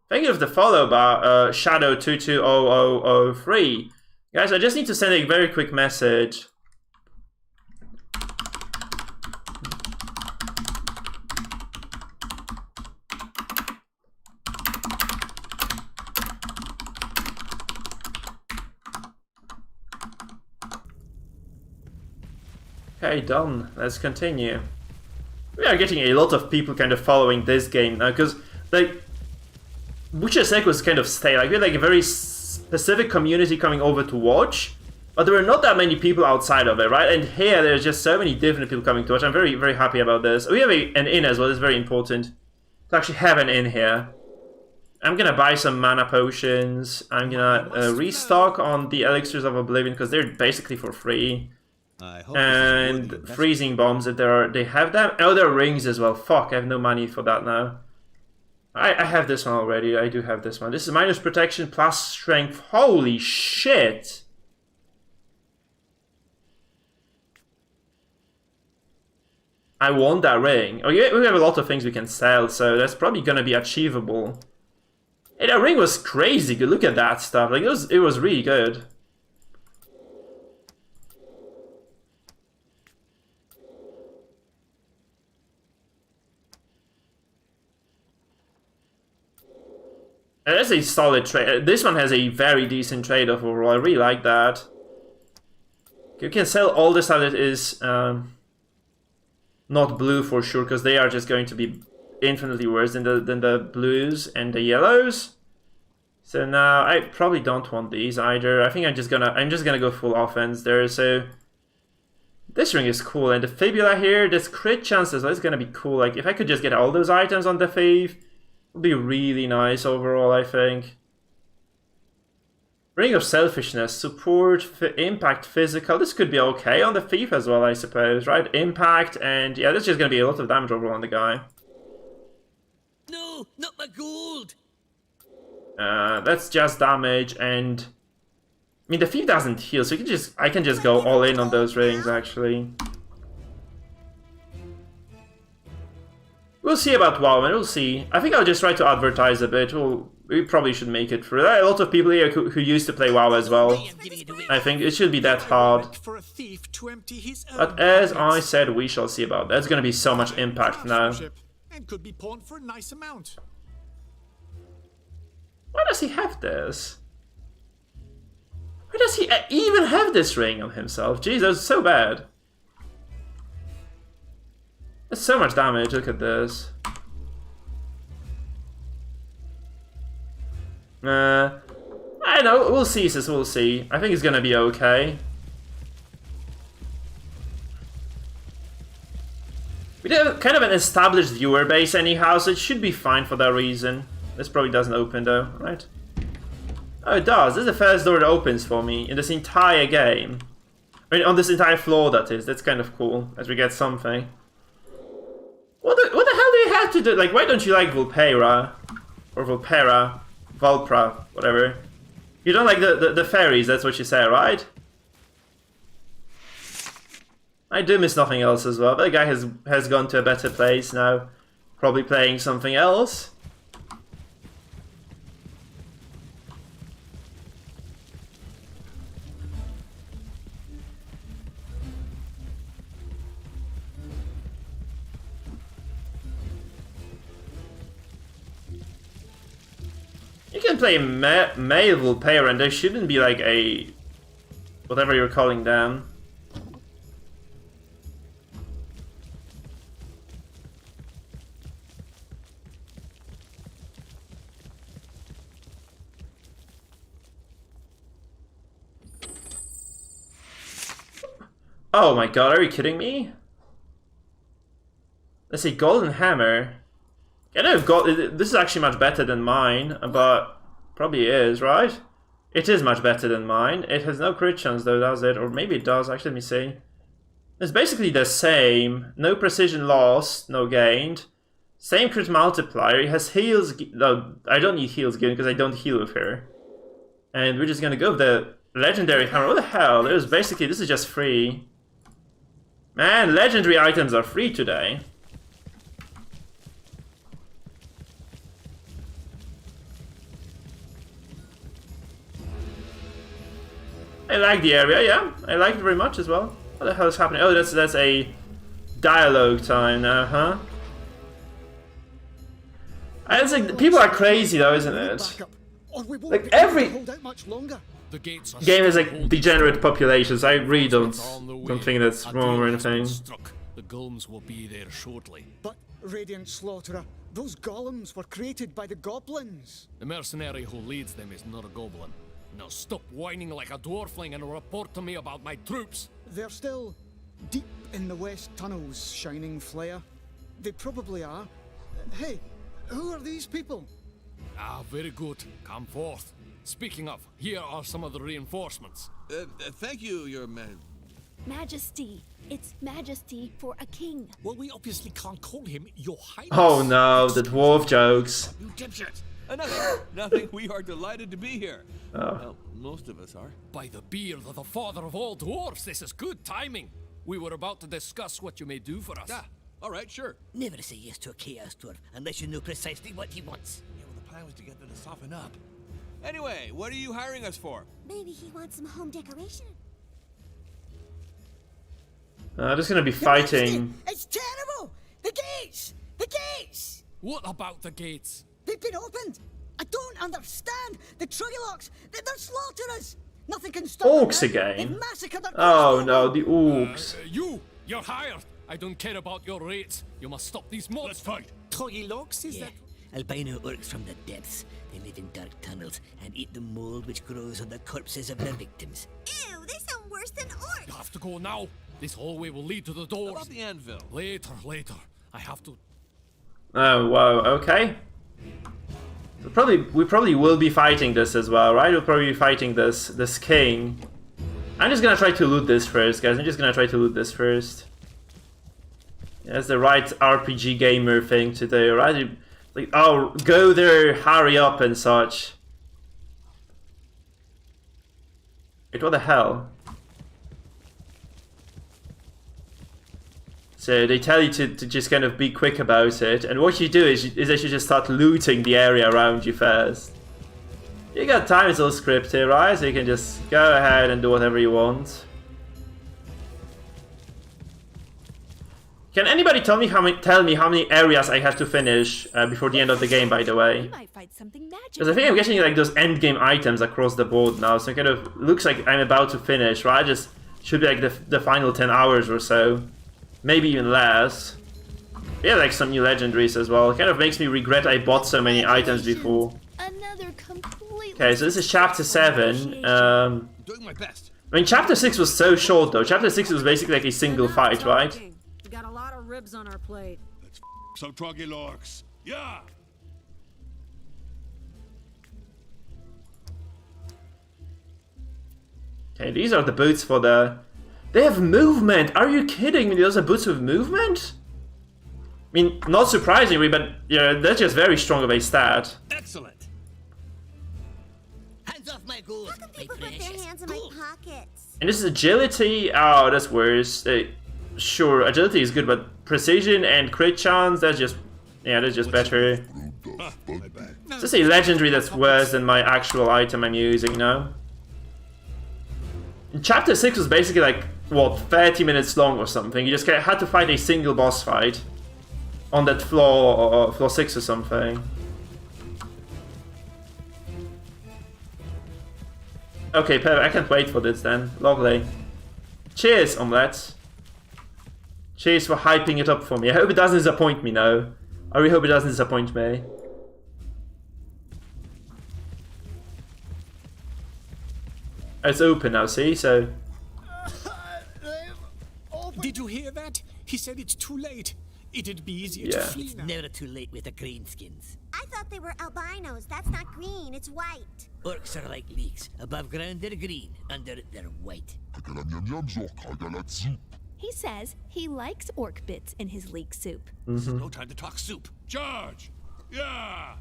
Thank you for the follow bar, Shadow220003. Guys, I just need to send a very quick message. Okay, done. Let's continue. We are getting a lot of people kind of following this game now, because, like, Butcher Sec was kind of stale. Like, we had like a very specific community coming over to watch, but there were not that many people outside of it, right? And here, there's just so many different people coming to watch. I'm very, very happy about this. We have an inn as well. It's very important to actually have an inn here. I'm gonna buy some mana potions. I'm gonna restock on the Elixirs of Oblivion, because they're basically for free. And freezing bombs if they have them. Oh, there are rings as well. Fuck, I have no money for that now. I have this one already. I do have this one. This is minus protection plus strength. Holy shit! I want that ring. Oh yeah, we have a lot of things we can sell, so that's probably gonna be achievable. Hey, that ring was crazy good. Look at that stuff. Like it was really good. And that's a solid trade. This one has a very decent trade-off overall. I really like that. You can sell all the stuff that is not blue for sure, because they are just going to be infinitely worse than the blues and the yellows. So now I probably don't want these either. I think I'm just gonna go full offense there. So this ring is cool, and the fibula here, this crit chance as well is gonna be cool. Like if I could just get all those items on the thief, it would be really nice overall, I think. Ring of Selfishness, support, impact, physical. This could be okay on the thief as well, I suppose, right? Impact, and yeah, that's just gonna be a lot of damage overall on the guy. No, not my gold. That's just damage, and I mean the thief doesn't heal, so I can just go all in on those rings actually. We'll see about WoW, and we'll see. I think I'll just try to advertise a bit. We probably should make it through. There are a lot of people here who used to play WoW as well. I think it should be that hard. But as I said, we shall see about that. There's gonna be so much impact now. And could be pawned for a nice amount. Why does he have this? Why does he even have this ring on himself? Jeez, that's so bad. That's so much damage, look at this. I don't know, we'll see, sis, we'll see. I think it's gonna be okay. We have kind of an established viewer base anyhow, so it should be fine for that reason. This probably doesn't open though, right? Oh, it does. This is the first door that opens for me in this entire game. I mean, on this entire floor, that is. That's kind of cool, as we get something. What the hell do you have to do? Like, why don't you like Vulpera? Or Vulpera? Vulpra, whatever. You don't like the fairies, that's what you say, right? I do miss nothing else as well. That guy has gone to a better place now. Probably playing something else. You can play male Vulpera and there shouldn't be like a... whatever you're calling them. Oh my god, are you kidding me? Let's see, Golden Hammer. I know this is actually much better than mine, but probably is, right? It is much better than mine. It has no crit chance though, does it? Or maybe it does, actually, let me see. It's basically the same. No precision lost, no gained. Same crit multiplier. It has heals. No, I don't need heals given because I don't heal with her. And we're just gonna go with the legendary hammer. What the hell? There's basically, this is just free. Man, legendary items are free today. I like the area, yeah. I like it very much as well. What the hell is happening? Oh, that's a dialogue time now, huh? It's like, people are crazy though, isn't it? Like every game has like degenerate populations. I really don't think that's wrong or anything. The golems will be there shortly. But, Radiant Slaughterer, those golems were created by the goblins. The mercenary who leads them is not a goblin. Now stop whining like a dwarfling and report to me about my troops. They're still deep in the west tunnels, Shining Flare. They probably are. Hey, who are these people? Ah, very good. Come forth. Speaking of, here are some of the reinforcements. Thank you, Your Majesty. It's majesty for a king. Well, we obviously can't call him Your Highness. Oh no, the dwarf jokes. You dipshit! Nothing. We are delighted to be here. Oh. Well, most of us are. By the beard of the father of all dwarfs, this is good timing. We were about to discuss what you may do for us. Alright, sure. Never say yes to a chaos dwarf unless you know precisely what he wants. Yeah, well, the plan was to get them to soften up. Anyway, what are you hiring us for? Maybe he wants some home decoration. Just gonna be fighting. It's terrible! The gates! The gates! What about the gates? They've been opened! I don't understand! The Truggy-locks! They're slaughtering us! Nothing can stop Orcs them now. again? They've massacred our Oh no, the orcs. You're hired. I don't care about your rates. You must stop these mobs. Let's fight. Truggy-locks, is Yeah. Albino orcs from the depths. They live in dark tunnels and eat the mold which grows on the corpses of their victims. Ew, they sound worse than orcs. You have to go now. This hallway will lead to the doors. About the anvil. Later. I have to. Oh wow, okay. So we probably will be fighting this as well, right? We'll probably be fighting this king. I'm just gonna try to loot this first, guys. I'm just gonna try to loot this first. Yeah, that's the right RPG gamer thing to do, right? Like, oh, go there, hurry up and such. Wait, what the hell? So they tell you to just kind of be quick about it, and what you do is that you just start looting the area around you first. You got time, it's all scripted, right? So you can just go ahead and do whatever you want. Can anybody tell me how many areas I have to finish before the end of the game, by the way? Because I think I'm getting like those endgame items across the board now, so it kind of looks like I'm about to finish, right? Just should be like the final 10 hours or so. Maybe even less. Yeah, like some new legendaries as well. It kind of makes me regret I bought so many items before. Okay, so this is chapter 7. Doing my best. I mean, chapter 6 was so short though. Chapter 6 was basically like a single fight, right? We got a lot of ribs on our plate. Let's some Troggy-locks. Yeah! Okay, these are the boots for the... They have movement! Are you kidding me? Those are boots with movement? I mean, not surprisingly, but yeah, that's just very strong of a stat. Excellent! Hands off my gold! How come people put their hands in my pockets? And this is agility? Oh, that's worse. Sure, agility is good, but precision and crit chance, that's just... Yeah, that's just better. Is this a legendary that's worse than my actual item I'm using now? Chapter 6 was basically like, what, 30 minutes long or something. You just had to fight a single boss fight on that floor, or floor 6 or something. Okay, perfect. I can't wait for this then. Lovely. Cheers, Omelette. Cheers for hyping it up for me. I hope it doesn't disappoint me now. I really hope it doesn't disappoint me. It's open now, see? So... Did you hear that? He said it's too late. It'd be easier to flee now. Never too late with the greenskins. I thought they were albinos. That's not green, it's white. Orcs are like leeks. Above ground they're green, under it they're white. He says he likes orc bits in his leek soup. No time to talk soup. Charge! Yeah!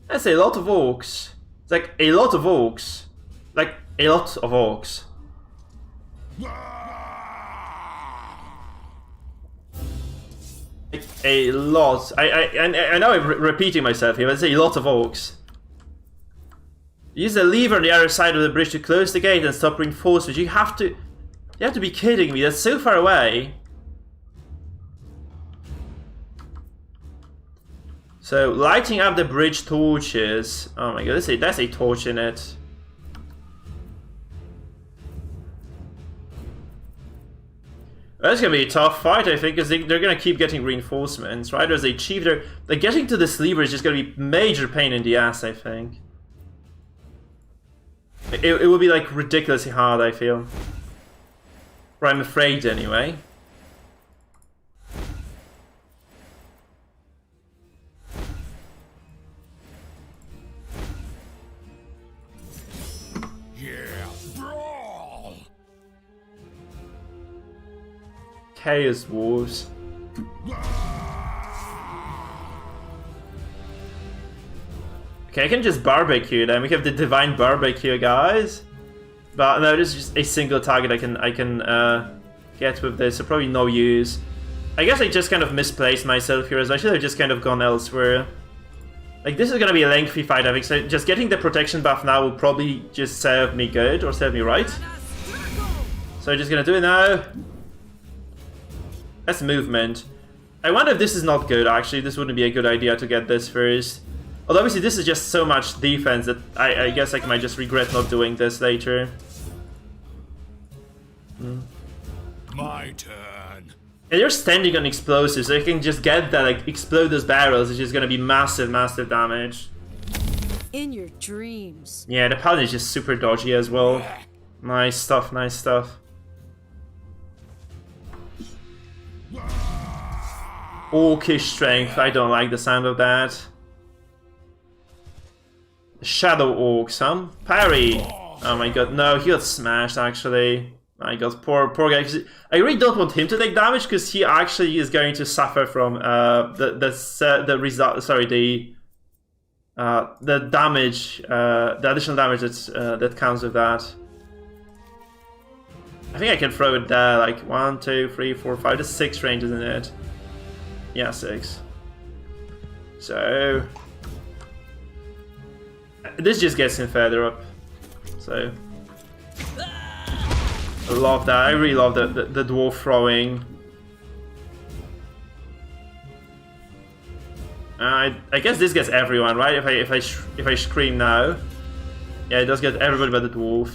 That's a lot of orcs. It's like a lot of orcs. Like a lot of orcs. Like a lot. I know I'm repeating myself here, but it's a lot of orcs. Use the lever on the other side of the bridge to close the gate and stop reinforcements. You have to be kidding me. That's so far away. So lighting up the bridge torches. Oh my god, that's a torch in it. That's gonna be a tough fight, I think, because they're gonna keep getting reinforcements, right? As they achieve they're getting to this lever is just gonna be major pain in the ass, I think. It will be like ridiculously hard, I feel. Or I'm afraid anyway. Chaos Wolves. Okay, I can just barbecue them. We have the divine barbecue, guys. But no, this is just a single target I can get with this, so probably no use. I guess I just kind of misplaced myself here, as I should have just kind of gone elsewhere. Like, this is gonna be a lengthy fight, I think, so just getting the protection buff now will probably just serve me good, or serve me right. So I'm just gonna do it now. That's movement. I wonder if this is not good, actually. This wouldn't be a good idea to get this first. Although obviously this is just so much defense that I guess I might just regret not doing this later. My turn. And you're standing on explosives, so you can just get that, like, explode those barrels, which is gonna be massive, massive damage. In your dreams. Yeah, the paladin is just super dodgy as well. Nice stuff, nice stuff. Orcish strength, I don't like the sound of that. Shadow orcs, huh? Parry! Oh my god, no, he got smashed actually. My god, poor guy. I really don't want him to take damage because he actually is going to suffer from the damage, the additional damage that comes with that. I think I can throw it there, like 1, 2, 3, 4, 5. There's 6 ranges in it. Yeah, 6. So this just gets him further up. So I love that. I really love the dwarf throwing. I guess this gets everyone, right? If I scream now, yeah, it does get everybody but the dwarf.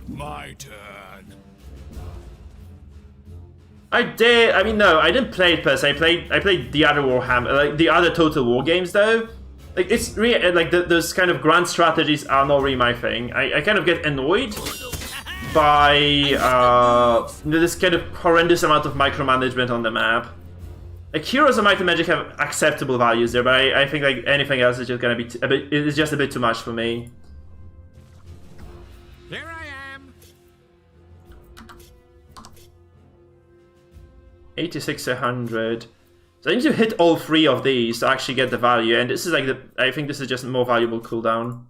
My turn. I did. I mean, no, I didn't play it per se. I played the other Warhammer, like the other Total War games, though. Like it's really like those kind of grand strategies are not really my thing. I kind of get annoyed by this kind of horrendous amount of micromanagement on the map. Like Heroes of Might and Magic have acceptable values there, but I think like anything else is just gonna be it's just a bit too much for me. Here I am. 86, 100. So I need to hit all 3 of these to actually get the value, and this is like I think this is just a more valuable cooldown.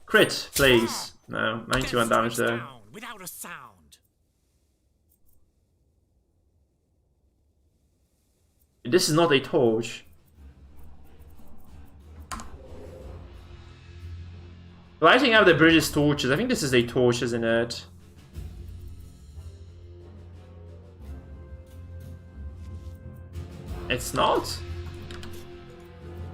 Crit, please. No, 91 damage there. Without a sound. This is not a torch. Lighting up the British torches. I think this is a torch, isn't it? It's not?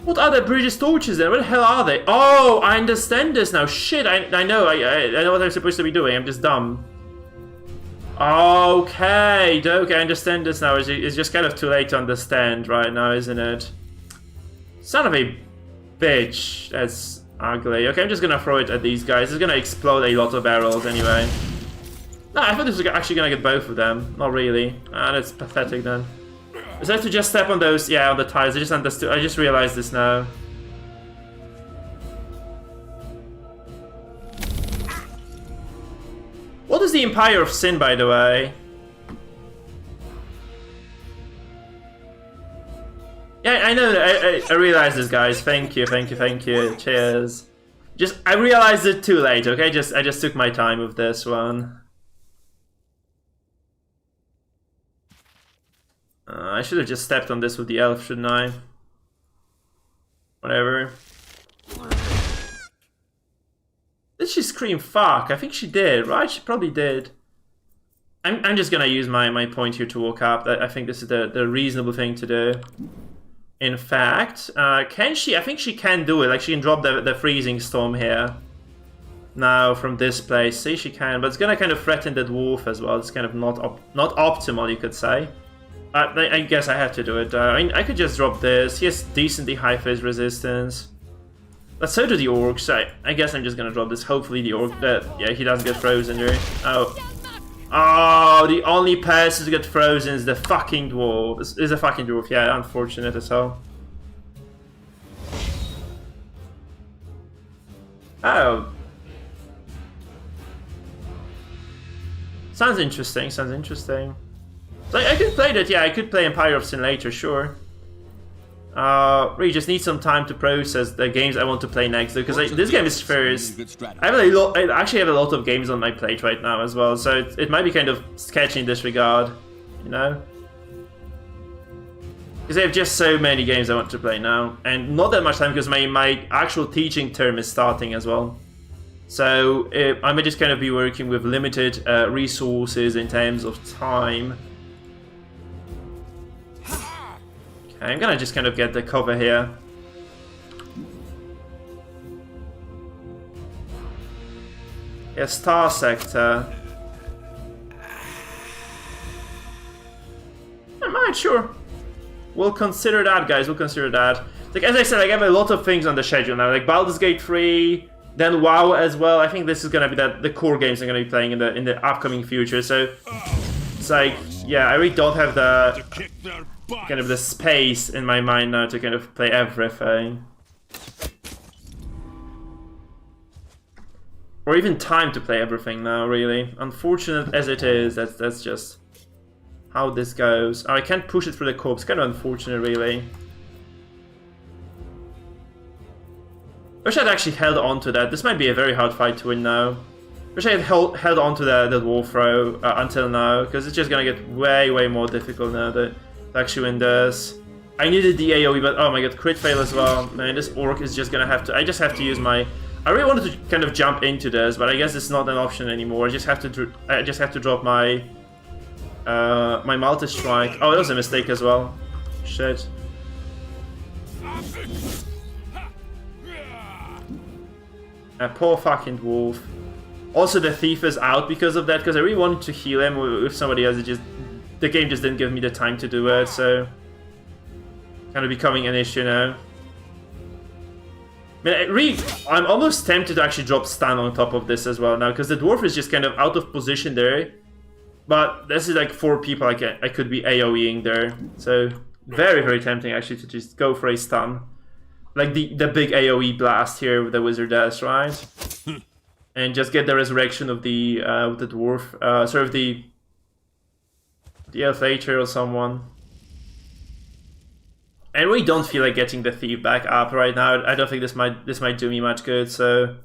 What are the British torches then? What the hell are they? Oh, I understand this now. Shit, I know. I know what I'm supposed to be doing. I'm just dumb. Okay, I understand this now. It's just kind of too late to understand right now, isn't it? Son of a bitch. That's ugly. Okay, I'm just gonna throw it at these guys. It's gonna explode a lot of barrels anyway. No, I thought this was actually gonna get both of them. Not really. Ah, that's pathetic then. So I have to just step on those, yeah, on the tiles. I just understood. I just realized this now. What is the Empire of Sin, by the way? Yeah, I know. I realized this, guys. Thank you. Cheers. I realized it too late. Okay, I just took my time with this one. I should have just stepped on this with the elf, shouldn't I? Whatever. Did she scream fuck? I think she did, right? She probably did. I'm just gonna use my point here to walk up. I think this is the reasonable thing to do. In fact, can she? I think she can do it. Like, she can drop the freezing storm here. Now from this place. See, she can. But it's gonna kind of threaten the dwarf as well. It's kind of not optimal, you could say. I guess I have to do it. I mean, I could just drop this. He has decently high phase resistance. But so do the orcs. I guess I'm just gonna drop this. Hopefully the orc... yeah, he doesn't get frozen here. Oh. Oh, the only person to get frozen is the fucking dwarf. Is a fucking dwarf. Yeah, unfortunate as hell. Oh. Sounds interesting. Sounds interesting. So I could play that, yeah, I could play Empire of Sin later, sure. Really just need some time to process the games I want to play next, because this game is first. I actually have a lot of games on my plate right now as well, so it might be kind of sketchy in this regard, you know? Because I have just so many games I want to play now, and not that much time because my actual teaching term is starting as well. So I may just kind of be working with limited resources in terms of time. I'm gonna just kind of get the cover here. Yeah, Star Sector. Alright, sure. We'll consider that, guys. We'll consider that. Like, as I said, I have a lot of things on the schedule now. Like Baldur's Gate 3, then WoW as well. I think this is gonna be the core games I'm gonna be playing in the upcoming future. So it's like, yeah, I really don't have the kind of the space in my mind now to kind of play everything. Or even time to play everything now, really. Unfortunate as it is, that's just how this goes. Oh, I can't push it through the corpse, kind of unfortunate, really. Wish I'd actually held on to that. This might be a very hard fight to win now. Wish I had held on to the dwarf throw until now, because it's just gonna get way more difficult now to actually win this. I needed the AoE, but oh my god, crit fail as well. Man, this orc is just gonna have to. I just have to use my. I really wanted to kind of jump into this, but I guess it's not an option anymore. I just have to drop my my multi strike. Oh, that was a mistake as well. Shit. A poor fucking dwarf. Also, the thief is out because of that, because I really wanted to heal him with somebody else. The game just didn't give me the time to do it, so kind of becoming an issue now. I mean, I'm almost tempted to actually drop stun on top of this as well now, because the dwarf is just kind of out of position there. But this is like 4 people I could be AoEing there, so very tempting actually to just go for a stun, like the big AoE blast here with the wizard does, right? And just get the resurrection of the dwarf, sort of the elf later or someone. I really don't feel like getting the thief back up right now. I don't think this might do me much good. So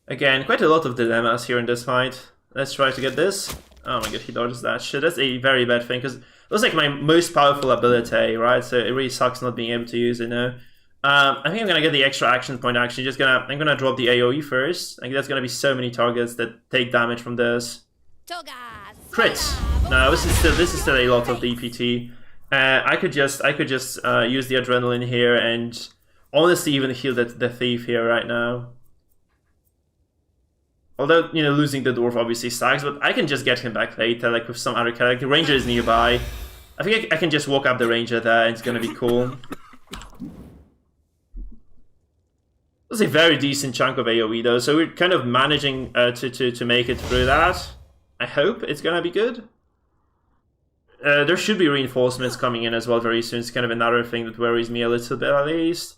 again, quite a lot of dilemmas here in this fight. Let's try to get this. Oh my god, he dodges that shit. That's a very bad thing, because it was like my most powerful ability, right? So it really sucks not being able to use it now. I think I'm gonna get the extra action point actually. I'm gonna drop the AoE first. I think there's gonna be so many targets that take damage from this. Crits! No, this is still a lot of DPT. I could just use the adrenaline here and honestly even heal the thief here right now. Although, you know, losing the dwarf obviously sucks, but I can just get him back later, like with some other character. The ranger is nearby. I think I can just walk up the ranger there and it's gonna be cool. That's a very decent chunk of AoE though, so we're kind of managing to make it through that. I hope it's gonna be good. There should be reinforcements coming in as well very soon. It's kind of another thing that worries me a little bit at least.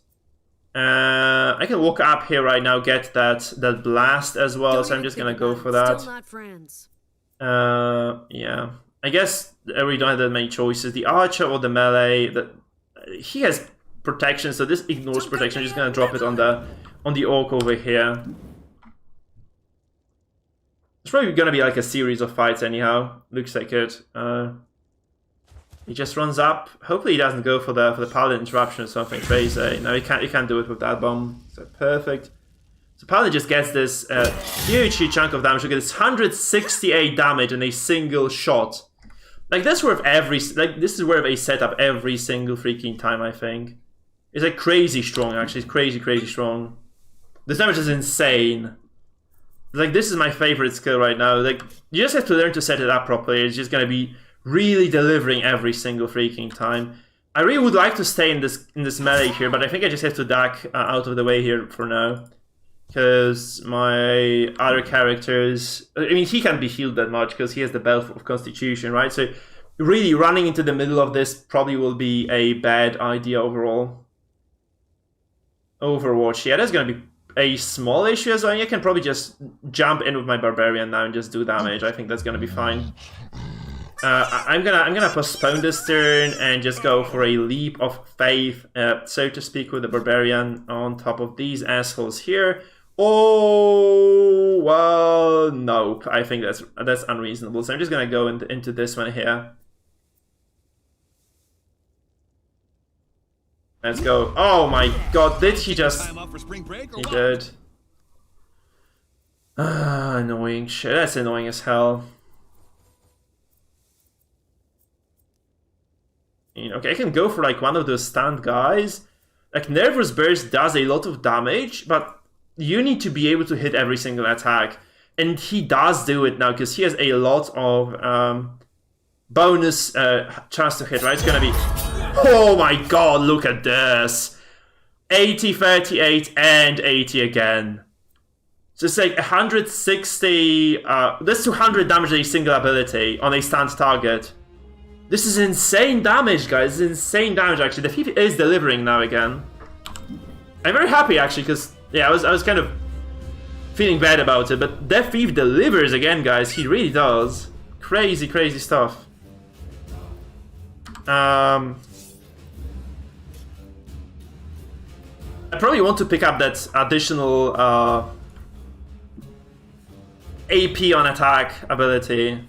I can walk up here right now, get that blast as well, so I'm just gonna go for that. Still not friends. Yeah. I guess I really don't have that many choices. The archer or the melee, he has protection, so this ignores protection. I'm just gonna drop it on the orc over here. It's probably gonna be like a series of fights anyhow. Looks like it. He just runs up. Hopefully he doesn't go for the paladin interruption or something crazy. No, he can't do it with that bomb. So perfect. So paladin just gets this huge chunk of damage. Look at this, 168 damage in a single shot. Like this is worth a setup every single freaking time, I think. It's like crazy strong actually. It's crazy strong. This damage is insane. Like this is my favorite skill right now. Like you just have to learn to set it up properly. It's just gonna be really delivering every single freaking time. I really would like to stay in this melee here, but I think I just have to duck out of the way here for now, because my other characters, I mean, he can't be healed that much because he has the Belt of Constitution, right? So really running into the middle of this probably will be a bad idea overall. Overwatch, yeah, that's gonna be a small issue as well. I can probably just jump in with my barbarian now and just do damage. I think that's gonna be fine. I'm gonna postpone this turn and just go for a leap of faith, so to speak, with the barbarian on top of these assholes here. Oh well, nope. I think that's unreasonable. So I'm just gonna go into this one here. Let's go. Oh my god, did he just... He did. Annoying shit. That's annoying as hell. Okay, I can go for like one of those stunned guys. Like Nervous Burst does a lot of damage, but you need to be able to hit every single attack. And he does do it now, because he has a lot of bonus chance to hit, right? It's gonna be... Oh my god, look at this! 80, 38, and 80 again. So it's like 160... that's 200 damage a single ability on a stunned target. This is insane damage, guys. It's insane damage, actually. The thief is delivering now again. I'm very happy, actually, because... Yeah, I was kind of feeling bad about it, but Death Thief delivers again, guys. He really does. Crazy, crazy stuff. I probably want to pick up that additional AP on attack ability.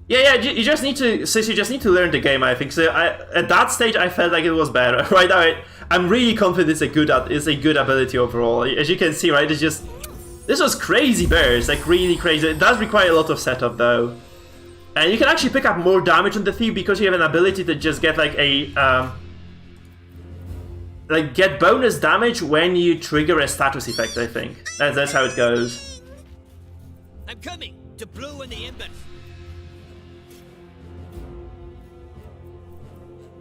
Yeah, you just need to, sis, you just need to learn the game, I think. So at that stage, I felt like it was better. Right now, I'm really confident it's a good ability overall. As you can see, right, it's just... This was crazy burst, like really crazy. It does require a lot of setup, though. And you can actually pick up more damage on the thief because you have an ability to just get like a... like, get bonus damage when you trigger a status effect, I think. That's how it goes. I'm coming to blow in the embers.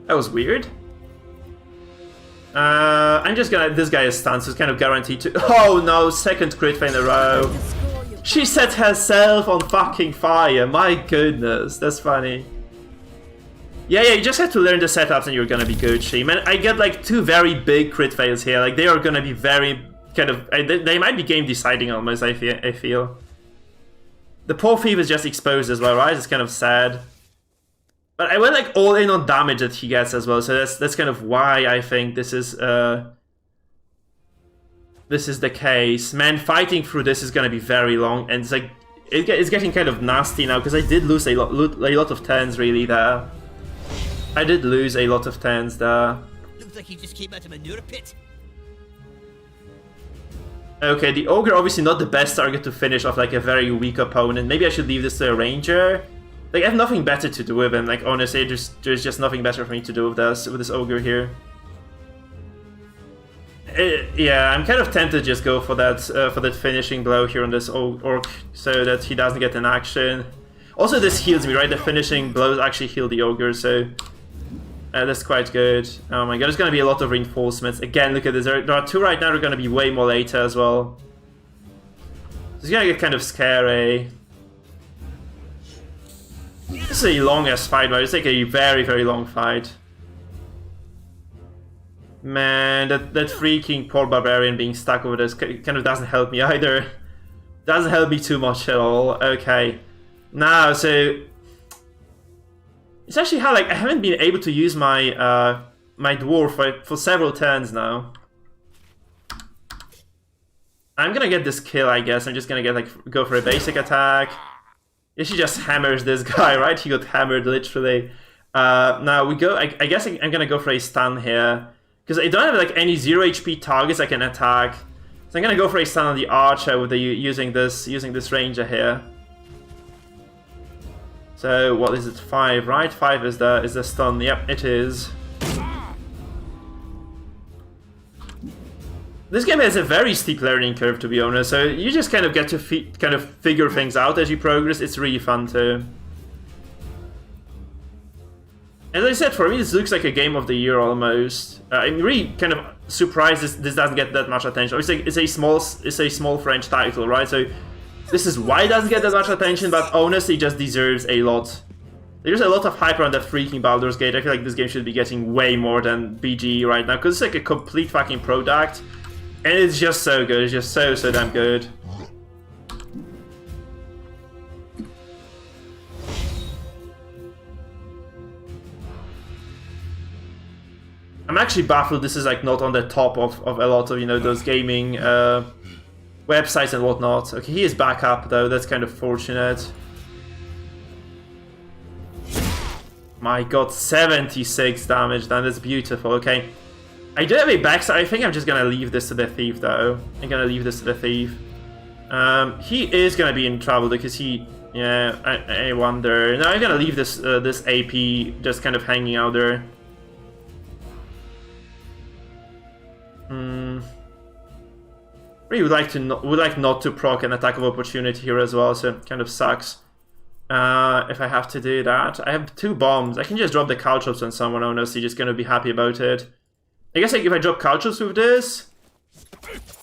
That was weird. I'm just gonna... This guy is stunned, so it's kind of guaranteed to... Oh no, second crit fail in a row. She set herself on fucking fire. My goodness, that's funny. Yeah, you just have to learn the setups and you're gonna be good, She. Man, I get like 2 very big crit fails here. Like, they are gonna be very... kind of... They might be game deciding almost, I feel. The poor thief is just exposed as well, right? It's kind of sad. But I went like all in on damage that he gets as well, so that's kind of why I think this is the case. Man, fighting through this is gonna be very long, and it's like it's getting kind of nasty now because I did lose a lot of turns really there. I did lose a lot of turns there. Looks like he just came out of a manure pit. Okay, the ogre obviously not the best target to finish off like a very weak opponent. Maybe I should leave this to a ranger. Like, I have nothing better to do with him. Like, honestly, there's just nothing better for me to do with this ogre here. Yeah, I'm kind of tempted to just go for that finishing blow here on this orc, so that he doesn't get an action. Also, this heals me, right? The finishing blows actually heal the ogre, so that's quite good. Oh my god, there's gonna be a lot of reinforcements. Again, look at this. There are 2 right now. There are gonna be way more later as well. It's gonna get kind of scary. This is a long-ass fight, but it's like a very, very long fight. Man, that freaking poor barbarian being stuck over this kind of doesn't help me either. Doesn't help me too much at all. Okay. Now, so... It's actually how, like, I haven't been able to use my my dwarf for several turns now. I'm gonna get this kill, I guess. I'm just gonna go for a basic attack. Yeah, she just hammers this guy, right? He got hammered, literally. Now we go... I guess I'm gonna go for a stun here. Because I don't have like any 0 HP targets I can attack. So I'm gonna go for a stun on the archer with using this ranger here. So what is it? 5, right? 5 is the stun. Yep, it is. This game has a very steep learning curve, to be honest, so you just kind of get to kind of figure things out as you progress. It's really fun too. As I said, for me this looks like a game of the year almost. I'm really kind of surprised this doesn't get that much attention. It's a small French title, right? So this is why it doesn't get that much attention, but honestly it just deserves a lot. There's a lot of hype around that freaking Baldur's Gate. I feel like this game should be getting way more than BG right now, because it's like a complete fucking product. And it's just so good. It's just so damn good. I'm actually baffled this is like not on the top of a lot of, you know, those gaming websites and whatnot. Okay, he is back up though, that's kind of fortunate. My god, 76 damage, then that's beautiful. Okay, I do have a backside. I think I'm just gonna leave this to the thief though. I'm gonna leave this to the thief. He is gonna be in trouble because he, yeah, I wonder. No, I'm gonna leave this this AP just kind of hanging out there. Really would like not to proc an attack of opportunity here as well, so it kind of sucks. If I have to do that. I have 2 bombs. I can just drop the caltrops on someone, honestly, just gonna be happy about it. I guess like if I drop caltrops with this,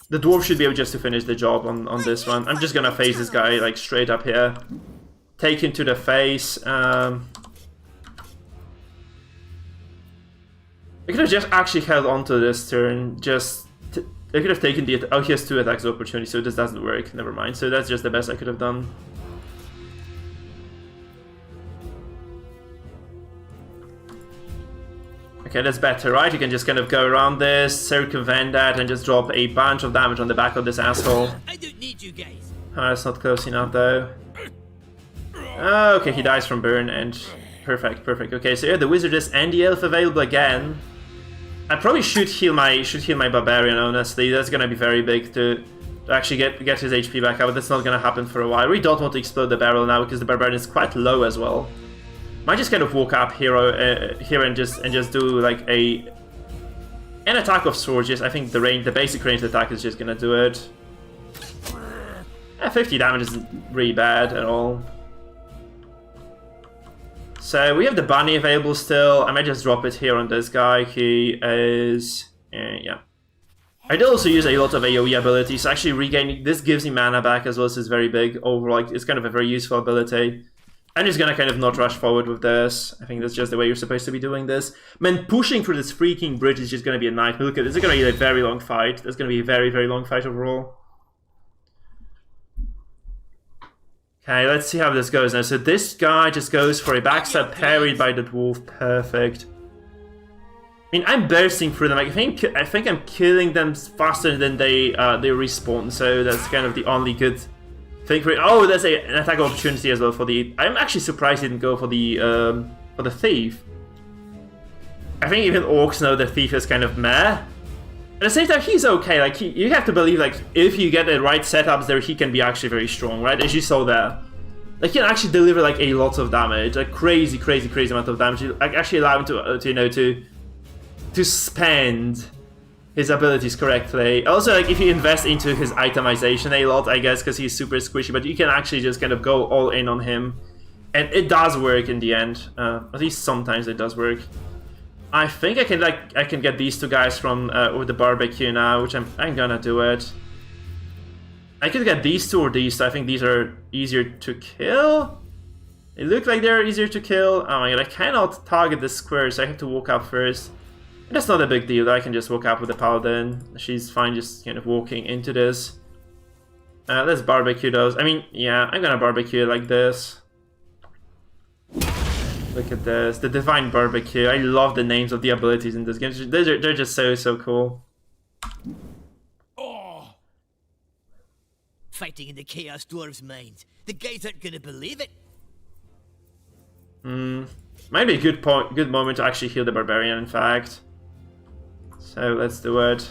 the dwarf should be able just to finish the job on this one. I'm just gonna face this guy like straight up here. Take him to the face. I could have just actually held on to this turn, I could have taken the... Oh, he has 2 attacks of opportunity, so this doesn't work. Never mind. So that's just the best I could have done. Okay, that's better, right? You can just kind of go around this, circumvent that, and just drop a bunch of damage on the back of this asshole. I don't need you guys. Oh, that's not close enough, though. Okay, he dies from burn, and... Perfect, perfect. Okay, so yeah, the wizardess and the elf available again. I probably should heal my barbarian, honestly. That's gonna be very big to actually get his HP back up, but that's not gonna happen for a while. I really don't want to explode the barrel now because the barbarian is quite low as well. Might just kind of walk up here and just do like an attack of swords. Just I think the basic ranged attack is just gonna do it. 50 damage isn't really bad at all. So we have the bunny available still. I might just drop it here on this guy. He is... yeah. I did also use a lot of AoE abilities. So actually regaining... This gives me mana back as well, so it's very big overall. Like, it's kind of a very useful ability. I'm just gonna kind of not rush forward with this. I think that's just the way you're supposed to be doing this. Man, pushing through this freaking bridge is just gonna be a nightmare. Look at this. It's gonna be a very long fight. That's gonna be a very, very long fight overall. Okay, let's see how this goes now. So this guy just goes for a backstab parried by the dwarf. Perfect. I mean, I'm bursting through them. I think I'm killing them faster than they respawn. So that's kind of the only good thing for it. Oh, there's an attack opportunity as well for the. I'm actually surprised he didn't go for the thief. I think even orcs know the thief is kind of meh. At the same time, he's okay. Like you have to believe, like if you get the right setups there, he can be actually very strong, right? As you saw there, like he can actually deliver like a lot of damage, like crazy amount of damage. Like actually allow him to spend his abilities correctly. Also, like if you invest into his itemization a lot, I guess, because he's super squishy, but you can actually just kind of go all in on him, and it does work in the end. At least sometimes it does work. I think I can get these 2 guys from with the barbecue now, which I'm gonna do it. I could get these 2 or these 2. I think these are easier to kill. They look like they're easier to kill. Oh my god, I cannot target the square, so I have to walk up first. That's not a big deal. I can just walk up with the paladin. She's fine, just kind of walking into this. Let's barbecue those. I mean, yeah, I'm gonna barbecue like this. Look at this, the Divine Barbecue. I love the names of the abilities in this game. They're just so cool. Oh. Fighting in the Chaos Dwarves' minds. The guys aren't gonna believe it. Might be a good moment to actually heal the Barbarian, in fact. So let's do it.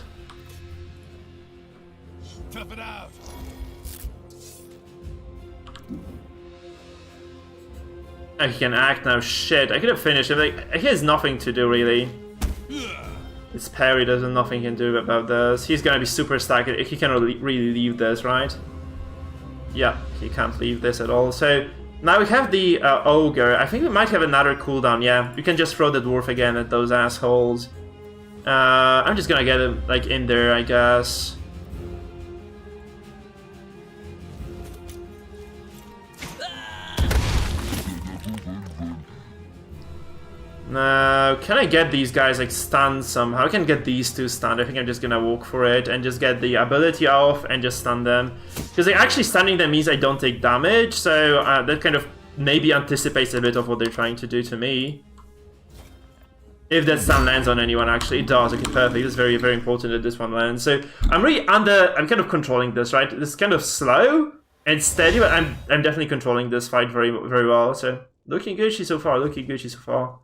Tough it out. Oh, he can act now. Shit, I could have finished him. Like, he has nothing to do, really. His parry doesn't nothing he can do about this. He's gonna be super stacked. He cannot really leave this, right? Yeah, he can't leave this at all. So now we have the ogre. I think we might have another cooldown. Yeah, we can just throw the dwarf again at those assholes. I'm just gonna get him like in there, I guess. Can I get these guys like stunned somehow? I can get these two stunned. I think I'm just gonna walk for it and just get the ability off and just stun them. Because like, actually stunning them means I don't take damage, so that kind of maybe anticipates a bit of what they're trying to do to me. If that stun lands on anyone, actually, it does. Okay, perfect. It's very, very important that this one lands. So I'm really I'm kind of controlling this, right? This is kind of slow and steady, but I'm definitely controlling this fight very, very well. So looking Gucci so far. Looking Gucci so far.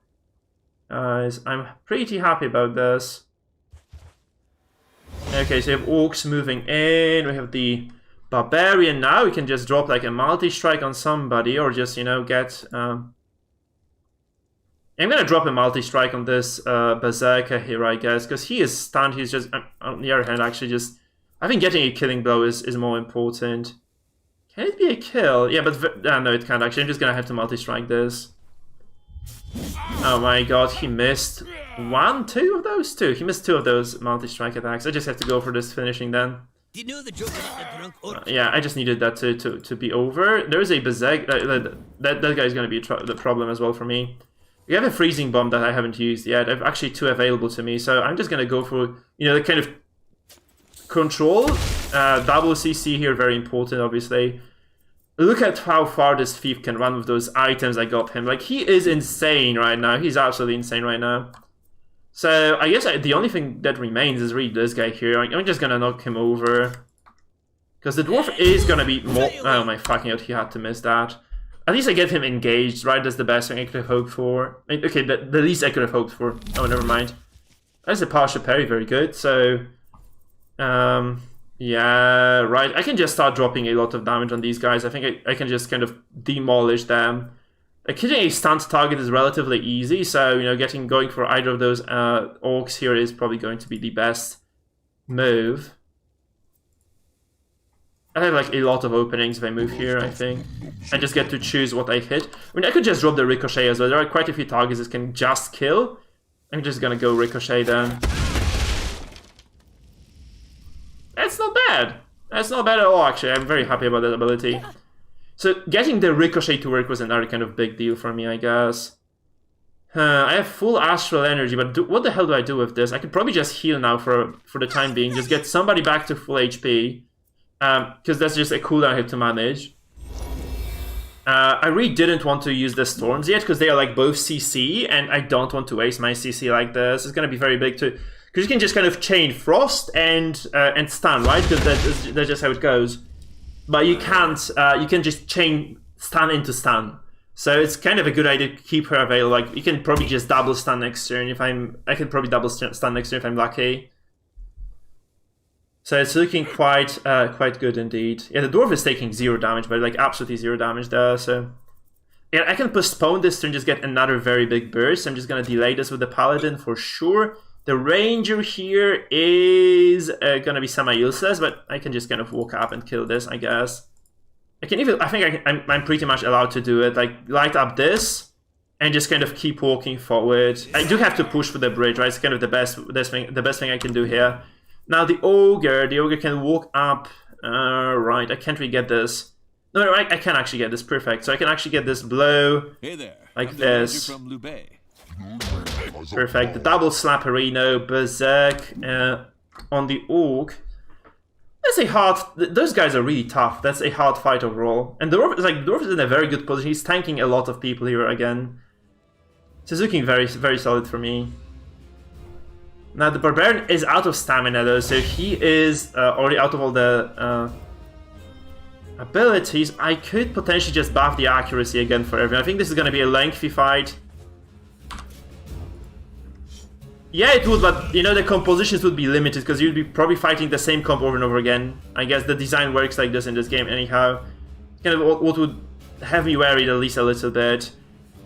Guys, I'm pretty happy about this. Okay, so you have orcs moving in. We have the barbarian now. We can just drop like a multi-strike on somebody, or just, you know, get. I'm gonna drop a multi-strike on this berserker here, I guess, because he is stunned. He's just, on the other hand, actually just, I think getting a killing blow is more important. Can it be a kill? Yeah, but no, it can't actually. I'm just gonna have to multi-strike this. Oh my god, he missed two of those two. He missed two of those multi-strike attacks. I just have to go for this finishing then. Did you know the joke about the drunk orc? Yeah, I just needed that to be over. There is a berserker. That guy's gonna be the problem as well for me. We have a freezing bomb that I haven't used yet. I've actually two available to me, so I'm just gonna go for, you know, the kind of control. Double CC here, very important, obviously. Look at how far this thief can run with those items I got him. Like, he is insane right now. He's absolutely insane right now. So I guess the only thing that remains is really this guy here. I'm just gonna knock him over, because the dwarf is gonna be more. Oh my fucking god, he had to miss that. At least I get him engaged, right? That's the best thing I could have hoped for. Okay, the least I could have hoped for. Oh, never mind. That's a partial parry, very good. So, yeah, right. I can just start dropping a lot of damage on these guys. I think I can just kind of demolish them. Like, hitting a stunned target is relatively easy, so, you know, going for either of those orcs here is probably going to be the best move. I have like a lot of openings if I move here, I think. I just get to choose what I hit. I mean, I could just drop the ricochet as well. There are quite a few targets this can just kill. I'm just gonna go ricochet then. That's not bad. That's not bad at all, actually. I'm very happy about that ability. So getting the ricochet to work was another kind of big deal for me, I guess. I have full astral energy, but what the hell do I do with this? I could probably just heal now for the time being. Just get somebody back to full HP. Because that's just a cooldown I have to manage. I really didn't want to use the storms yet, because they are like both CC, and I don't want to waste my CC like this. It's gonna be very big too, because you can just kind of chain frost and stun, right? Because that's just how it goes. But you can't. You can just chain stun into stun. So it's kind of a good idea to keep her available. Like, you can probably just double stun next turn I can probably double stun next turn if I'm lucky. So it's looking quite good indeed. Yeah, the dwarf is taking 0 damage, but like absolutely 0 damage there. So yeah, I can postpone this turn, just get another very big burst. I'm just gonna delay this with the paladin for sure. The ranger here is gonna be semi-useless, but I can just kind of walk up and kill this, I guess. I think I'm pretty much allowed to do it. Like, light up this and just kind of keep walking forward. I do have to push for the bridge, right? It's kind of the best thing I can do here. Now the ogre can walk up. Right, I can't really get this. No, right, I can actually get this. Perfect. So I can actually get this blow. Hey there. Like this. From Lubei. Perfect. The double slapperino, berserk on the orc. That's a hard. Those guys are really tough. That's a hard fight overall. And the dwarf is in a very good position. He's tanking a lot of people here again. So it's looking very, very solid for me. Now the barbarian is out of stamina though, so he is already out of all the abilities. I could potentially just buff the accuracy again for everyone. I think this is going to be a lengthy fight. Yeah, it would, but you know, the compositions would be limited because you'd be probably fighting the same comp over and over again. I guess the design works like this in this game anyhow. Kind of what would have me worried at least a little bit.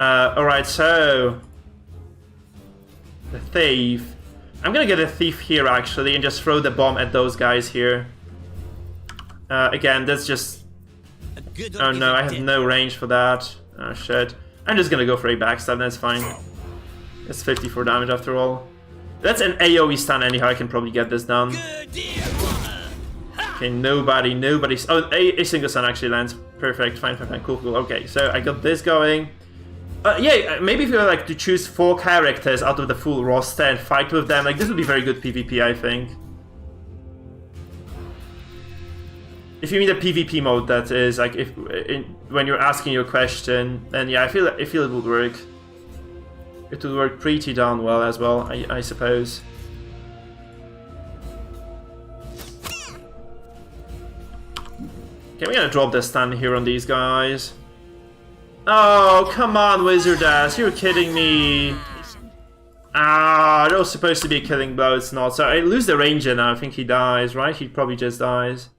Alright, so the thief. I'm gonna get a thief here actually and just throw the bomb at those guys here. Again, that's just... Oh no, I have no range for that. Oh shit. I'm just gonna go for a backstab, that's fine. It's 54 damage after all. That's an AoE stun anyhow, I can probably get this done. Okay, nobody's... Oh, a single stun actually lands. Perfect, fine, cool. Okay, so I got this going. Yeah, maybe if you were like to choose 4 characters out of the full roster and fight with them, like this would be very good PvP, I think. If you mean the PvP mode, that is, like when you're asking your question, then yeah, I feel it would work. It would work pretty darn well as well, I suppose. Okay, we're gonna drop the stun here on these guys. Oh, come on, Wizard Ass, you're kidding me. Ah, that was supposed to be a killing blow, it's not. So I lose the ranger now, I think he dies, right? He probably just dies.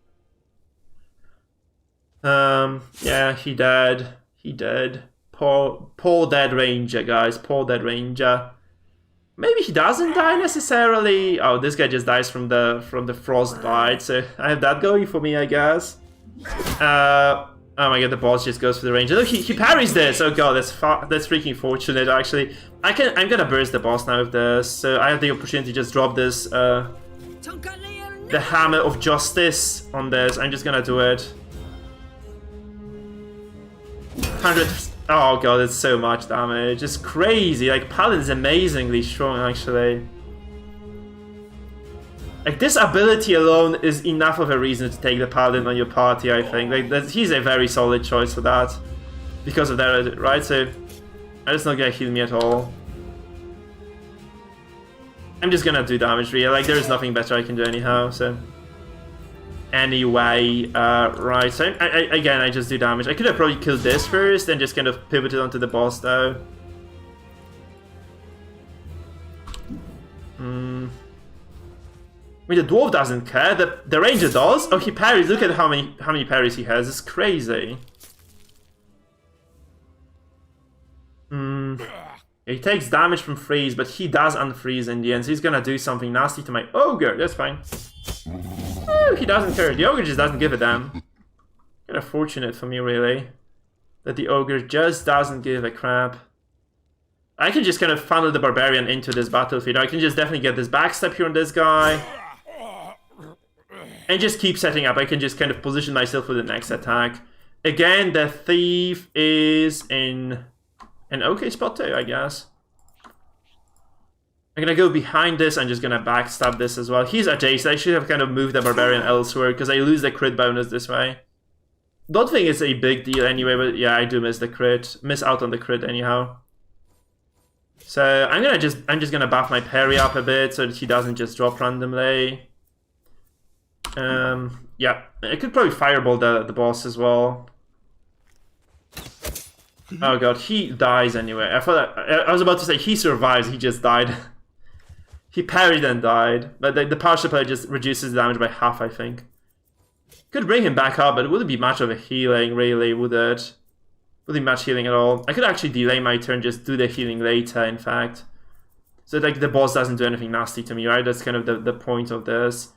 Yeah, he dead. He dead. Poor dead ranger, guys, poor dead ranger. Maybe he doesn't die necessarily. Oh, this guy just dies from the frostbite, so I have that going for me, I guess. Oh my god, the boss just goes for the ranger. Look, he parries this. Oh god, that's freaking fortunate, actually. I'm gonna burst the boss now with this, so I have the opportunity to just drop this, the hammer of justice on this. I'm just gonna do it. 100. Oh god, it's so much damage. It's crazy. Like, Paladin is amazingly strong, actually. Like, this ability alone is enough of a reason to take the Paladin on your party, I think. Like, he's a very solid choice for that. Because of that, right? So, it's not gonna heal me at all. I'm just gonna do damage, really. Like, there's nothing better I can do anyhow, so... Anyway, right, so again, I just do damage. I could have probably killed this first, and just kind of pivoted onto the boss, though. I mean, the dwarf doesn't care. The ranger does. Oh, he parries. Look at how many parries he has. It's crazy. He takes damage from freeze, but he does unfreeze in the end. So he's gonna do something nasty to my ogre. That's fine. Oh, he doesn't care. The ogre just doesn't give a damn. Kind of fortunate for me, really, that the ogre just doesn't give a crap. I can just kind of funnel the barbarian into this battlefield. I can just definitely get this backstep here on this guy. And just keep setting up. I can just kind of position myself for the next attack. Again, the thief is in an okay spot too, I guess. I'm gonna go behind this. I'm just gonna backstab this as well. He's adjacent. I should have kind of moved the barbarian elsewhere because I lose the crit bonus this way. Don't think it's a big deal anyway, but yeah, I do miss the crit. Miss out on the crit anyhow. So I'm just gonna buff my parry up a bit so that he doesn't just drop randomly. Yeah, I could probably fireball the boss as well. Oh god, he dies anyway. I was about to say he survives, he just died. He parried and died, but the partial parry just reduces the damage by half, I think. Could bring him back up, but it wouldn't be much of a healing, really, would it? Wouldn't be much healing at all. I could actually delay my turn, just do the healing later, in fact. So like the boss doesn't do anything nasty to me, right? That's kind of the point of this.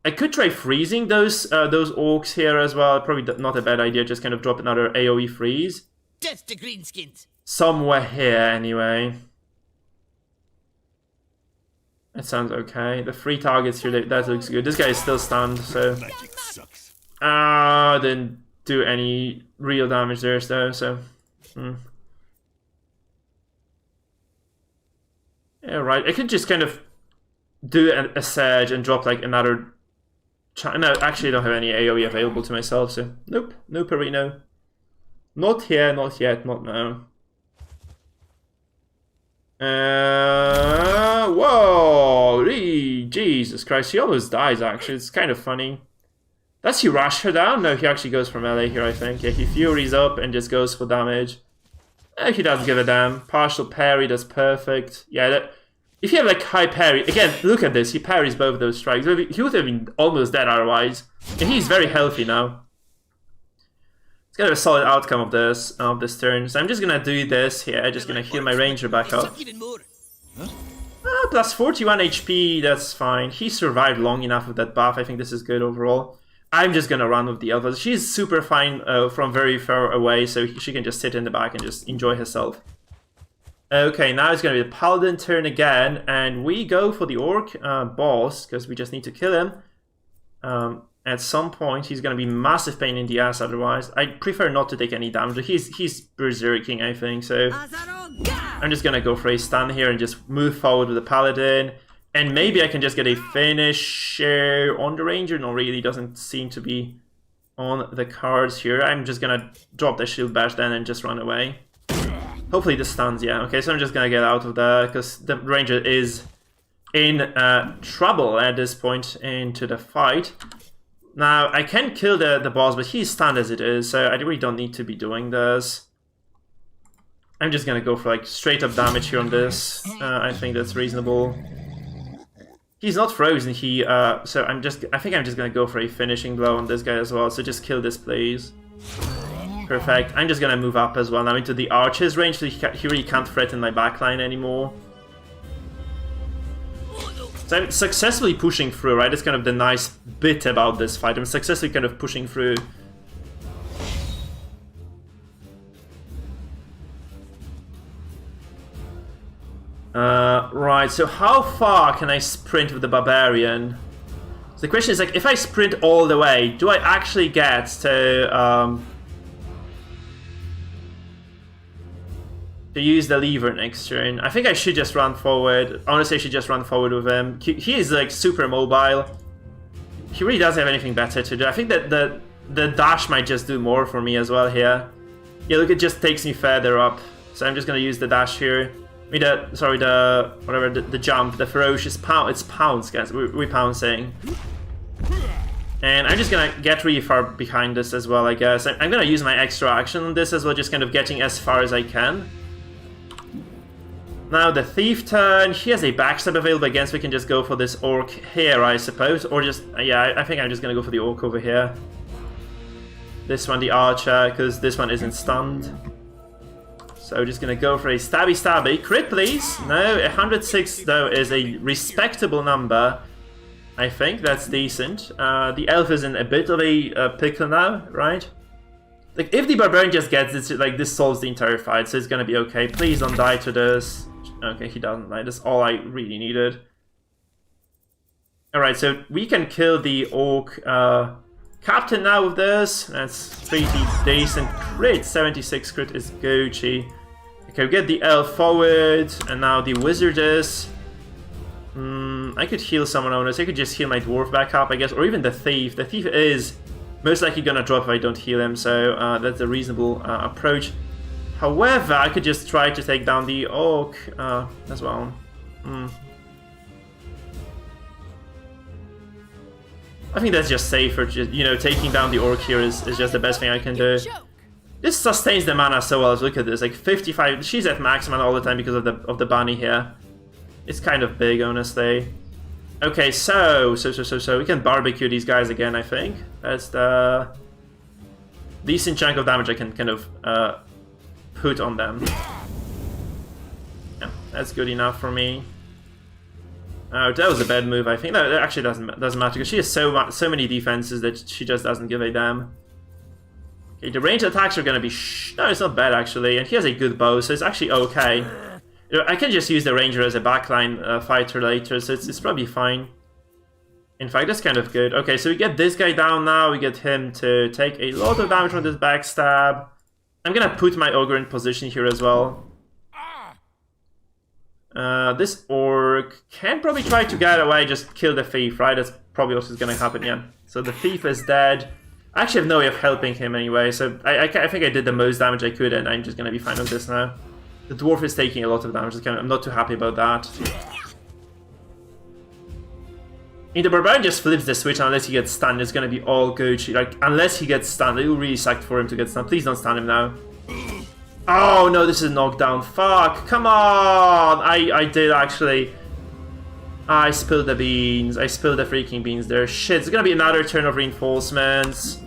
I could try freezing those orcs here as well. Probably not a bad idea. Just kind of drop another AoE freeze. Death to greenskins. Somewhere here, anyway. That sounds okay. The 3 targets here, that looks good. This guy is still stunned, so... didn't do any real damage there, though, so... Yeah, right. I could just kind of do a surge and drop, like, another... No, actually I don't have any AoE available to myself, so... Nope. No Perino. Not here, not yet, not now. Whoa! Jesus Christ, he almost dies, actually. It's kind of funny. Does he rush her down? No, he actually goes for melee here, I think. Yeah, he furies up and just goes for damage. He doesn't give a damn. Partial parry, that's perfect. Yeah, if you have like high parry... Again, look at this. He parries both those strikes. He would have been almost dead otherwise. And he's very healthy now. It's kind of a solid outcome of this turn. So I'm just gonna do this here. Just gonna heal my ranger back up. Plus 41 HP, that's fine. He survived long enough with that buff. I think this is good overall. I'm just gonna run with the others. She's super fine from very far away, so she can just sit in the back and just enjoy herself. Okay, now it's gonna be the paladin turn again, and we go for the orc boss because we just need to kill him. At some point, he's gonna be massive pain in the ass otherwise. I prefer not to take any damage. He's berserking, I think, so I'm just gonna go for a stun here and just move forward with the paladin. And maybe I can just get a finish on the ranger. No, really, doesn't seem to be on the cards here. I'm just gonna drop the shield bash then and just run away. Hopefully this stuns, yeah. Okay, so I'm just gonna get out of there because the ranger is in trouble at this point into the fight. Now, I can kill the boss, but he's stunned as it is, so I really don't need to be doing this. I'm just gonna go for like straight up damage here on this. I think that's reasonable. He's not frozen, so I think I'm just gonna go for a finishing blow on this guy as well, so just kill this, please. Perfect. I'm just gonna move up as well now into the archer's range, so he really can't threaten my backline anymore. So I'm successfully pushing through, right? That's kind of the nice bit about this fight. I'm successfully kind of pushing through. Right, so how far can I sprint with the barbarian? So the question is, like, if I sprint all the way, do I actually get to use the lever next turn? I think I should just run forward. Honestly, I should just run forward with him. He is like super mobile. He really doesn't have anything better to do. I think that the dash might just do more for me as well here. Yeah, look, it just takes me further up. So I'm just gonna use the dash here. I mean, the jump, the ferocious pound. It's pounds, guys. We're pouncing. And I'm just gonna get really far behind this as well, I guess. I'm gonna use my extra action on this as well, just kind of getting as far as I can. Now the thief turn, he has a backstab available against, we can just go for this orc here, I suppose. Or just, yeah, I think I'm just gonna go for the orc over here. This one, the archer, because this one isn't stunned. So just gonna go for a stabby. Crit, please. No, 106 though is a respectable number. I think that's decent. The elf is in a bit of a pickle now, right? Like, if the barbarian just gets this, like, this solves the entire fight, so it's gonna be okay. Please don't die to this. Okay, he doesn't die. That's all I really needed. Alright, so we can kill the orc captain now with this. That's pretty decent. Crit, 76 crit is Gucci. Okay, we get the elf forward, and now the wizard is... I could heal someone on this. I could just heal my dwarf back up, I guess, or even the thief. The thief is most likely gonna drop if I don't heal him, so that's a reasonable approach. However, I could just try to take down the orc as well. I think that's just safer. Just, you know, taking down the orc here is just the best thing I can do. This sustains the mana so well. Look at this, like 55. She's at max mana all the time because of the bunny here. It's kind of big, honestly. Okay, so we can barbecue these guys again. I think that's the decent chunk of damage I can kind of put on them. Yeah, that's good enough for me. Oh, that was a bad move. I think that actually doesn't matter because she has so many defenses that she just doesn't give a damn. Okay, the range attacks are gonna be no, it's not bad actually, and he has a good bow, so it's actually okay. You know, I can just use the ranger as a backline fighter later, so it's probably fine. In fact, that's kind of good. Okay, so we get this guy down now. We get him to take a lot of damage from this backstab. I'm gonna put my ogre in position here as well. This orc can probably try to get away, just kill the thief, right? That's probably what's gonna happen, yeah. So the thief is dead. I actually have no way of helping him anyway, so I think I did the most damage I could, and I'm just gonna be fine with this now. The dwarf is taking a lot of damage, I'm not too happy about that. And the barbarian just flips the switch unless he gets stunned, it's gonna be all Gucci. Like, unless he gets stunned, it will really suck for him to get stunned. Please don't stun him now. Oh no, this is knockdown. Fuck, come on! I did actually. I spilled the beans. I spilled the freaking beans there. Shit, it's gonna be another turn of reinforcements.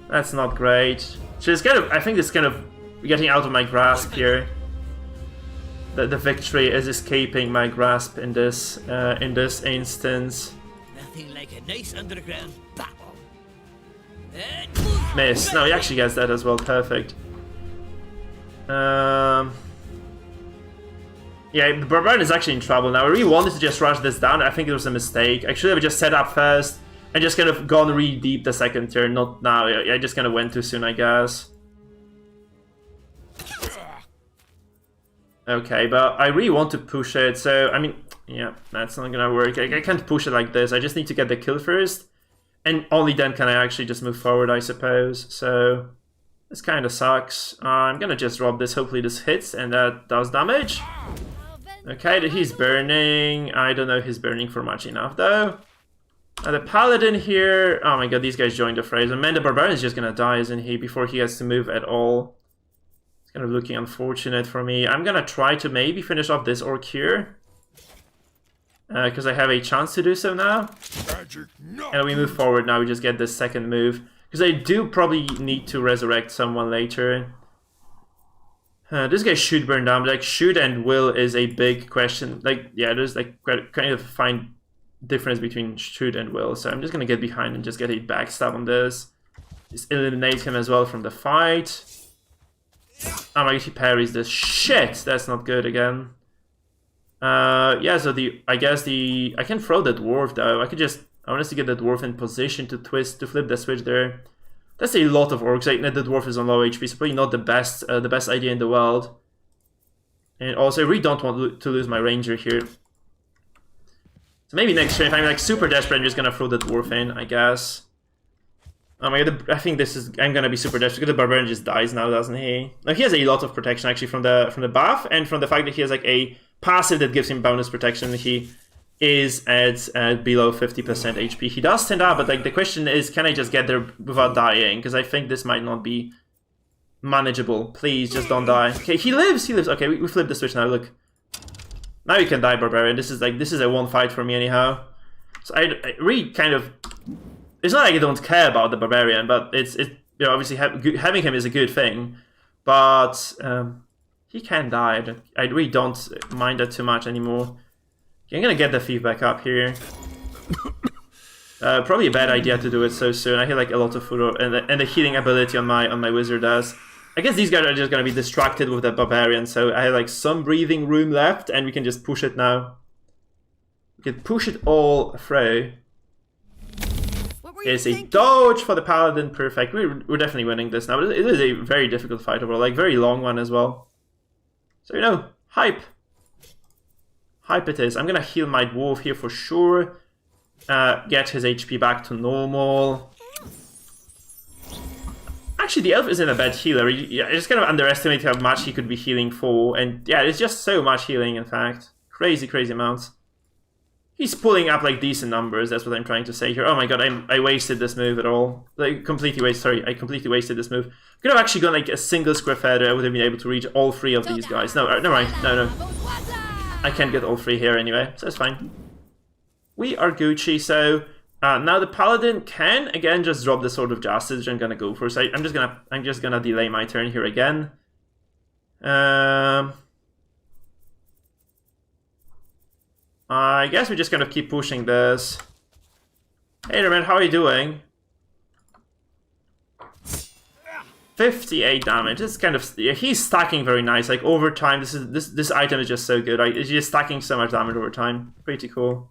That's not great. So it's kind of, I think it's kind of getting out of my grasp here. The victory is escaping my grasp in this instance. Nothing like a nice underground battle. Miss. No, he actually gets that as well. Perfect. Yeah, the barbarian is actually in trouble now. I really wanted to just rush this down. I think it was a mistake. I should have just set up first I just kind of gone really deep the second turn, not now. I just kind of went too soon, I guess. Okay, but I really want to push it, so, I mean, yeah, that's not gonna work. I can't push it like this. I just need to get the kill first, and only then can I actually just move forward, I suppose. So, this kind of sucks. I'm gonna just drop this. Hopefully this hits, and that does damage. Okay, he's burning. I don't know if he's burning for much enough, though. The Paladin here... Oh my god, these guys joined the fray. And man, the Barbarian is just gonna die, isn't he? Before he has to move at all. It's kind of looking unfortunate for me. I'm gonna try to maybe finish off this Orc here. Because I have a chance to do so now. And we move forward now, we just get this second move. Because I do probably need to resurrect someone later. This guy should burn down, but like should and will is a big question. Like, yeah, there's like kind of fine difference between should and will. So I'm just gonna get behind and just get a backstab on this. Just eliminate him as well from the fight. Oh my god, he parries this. Shit, that's not good again. Yeah, so I can throw the dwarf though. I want us to get the dwarf in position to flip the switch there. That's a lot of orcs. Like, the dwarf is on low HP, so probably not the best idea in the world. And also, I really don't want to lose my ranger here. So maybe next turn, if I'm like super desperate, I'm just gonna throw the dwarf in, I guess. Oh my god, I think I'm gonna be super desperate because the barbarian just dies now, doesn't he? Like, he has a lot of protection actually from the buff and from the fact that he has like a passive that gives him bonus protection. He is at below 50% HP. He does stand up, but like the question is, can I just get there without dying? Because I think this might not be manageable. Please, just don't die. Okay, he lives. Okay, we flip the switch now. Look, now you can die, barbarian. This is a one fight for me anyhow. So I really kind of. It's not like I don't care about the barbarian, but it's obviously having him is a good thing, but he can die. I really don't mind that too much anymore. I'm gonna get the thief back up here. Probably a bad idea to do it so soon. I have like a lot of food and the healing ability on my wizard does. I guess these guys are just gonna be distracted with the barbarian, so I have like some breathing room left, and we can just push it now. We can push it all through. It's a dodge for the paladin, perfect. We're definitely winning this now. It is a very difficult fight overall, like very long one as well. So hype. Hype it is. I'm gonna heal my dwarf here for sure. Get his HP back to normal. Actually, the elf isn't a bad healer. I just kind of underestimate how much he could be healing for. And yeah, it's just so much healing, in fact. Crazy, crazy amounts. He's pulling up like decent numbers, that's what I'm trying to say here. Oh my god, I wasted this move at all. Like, I completely wasted this move. Could have actually gone like a single square feather, I would have been able to reach all three of these guys. No, never mind, no. I can't get all three here anyway, so that's fine. We are Gucci, so now the paladin can again just drop the Sword of Justice, which I'm gonna go for. So I'm just gonna delay my turn here again. I guess we just kind of keep pushing this. Hey there, man, how are you doing? 58 damage. It's kind of, yeah, he's stacking very nice. Like over time, this item is just so good. Like, it's just stacking so much damage over time. Pretty cool.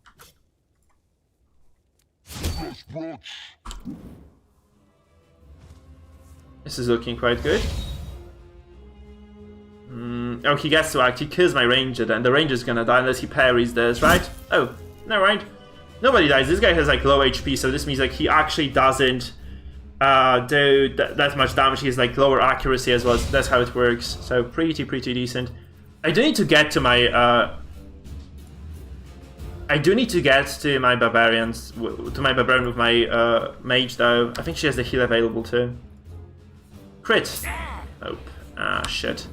This is looking quite good. Oh, he gets to act. He kills my ranger then. The ranger's gonna die unless he parries this, right? Oh, never mind. Nobody dies. This guy has like low HP, so this means like he actually doesn't do that much damage. He has like lower accuracy as well. So that's how it works. So pretty decent. I do need to get to my barbarians, to my barbarian with my mage though. I think she has the heal available too. Crit. Oh, shit.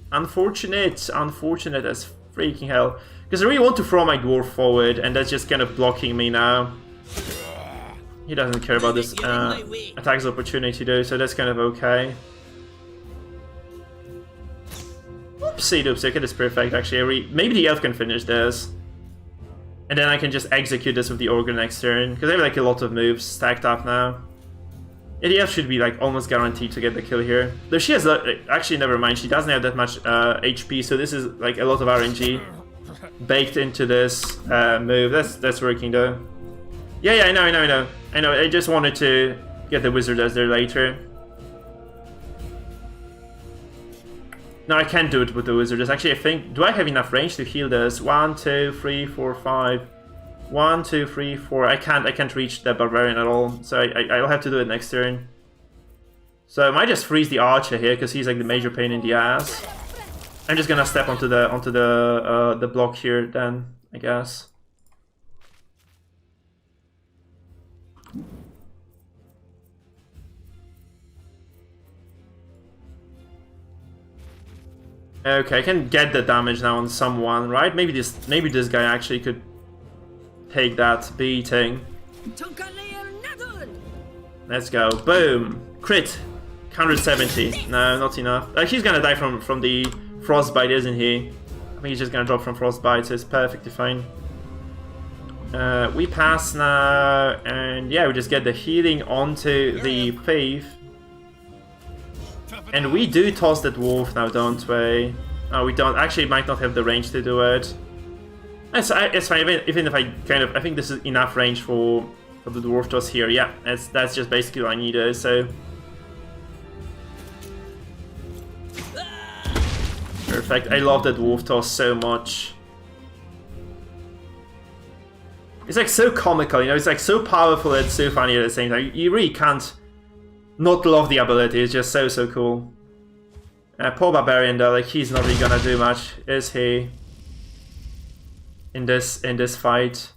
Unfortunate as freaking hell. Because I really want to throw my dwarf forward, and that's just kind of blocking me now. He doesn't care about this attacks opportunity though, so that's kind of okay. Oopsie doopsie, okay, that's perfect actually. Maybe the elf can finish this. And then I can just execute this with the ogre next turn, because I have like a lot of moves stacked up now. ADF should be like almost guaranteed to get the kill here. Though she has actually, never mind, she doesn't have that much HP, so this is like a lot of RNG baked into this move. That's working though. Yeah, I know. I just wanted to get the wizard as there later. No, I can't do it with the wizard. Actually, I think, do I have enough range to heal this? 1, 2, 3, 4, 5. 1, 2, 3, 4. I can't reach the barbarian at all, so I'll have to do it next turn. So I might just freeze the archer here because he's like the major pain in the ass. I'm just gonna step onto the block here then, I guess. Okay, I can get the damage now on someone, right? Maybe this guy actually could take that beating. Let's go. Boom. Crit. 170. No, not enough. He's gonna die from the frostbite, isn't he? I think he's just gonna drop from frostbite, so it's perfectly fine. We pass now, and yeah, we just get the healing onto the thief. And we do toss the dwarf now, don't we? Oh, we don't. Actually, it might not have the range to do it. It's fine, even if I think this is enough range for the dwarf toss here. Yeah, that's just basically what I needed, so... Perfect. I love the dwarf toss so much. It's like so comical, you know, it's like so powerful and so funny at the same time. You really can't not love the ability, it's just so cool. Poor barbarian though, like he's not really gonna do much, is he? In this fight.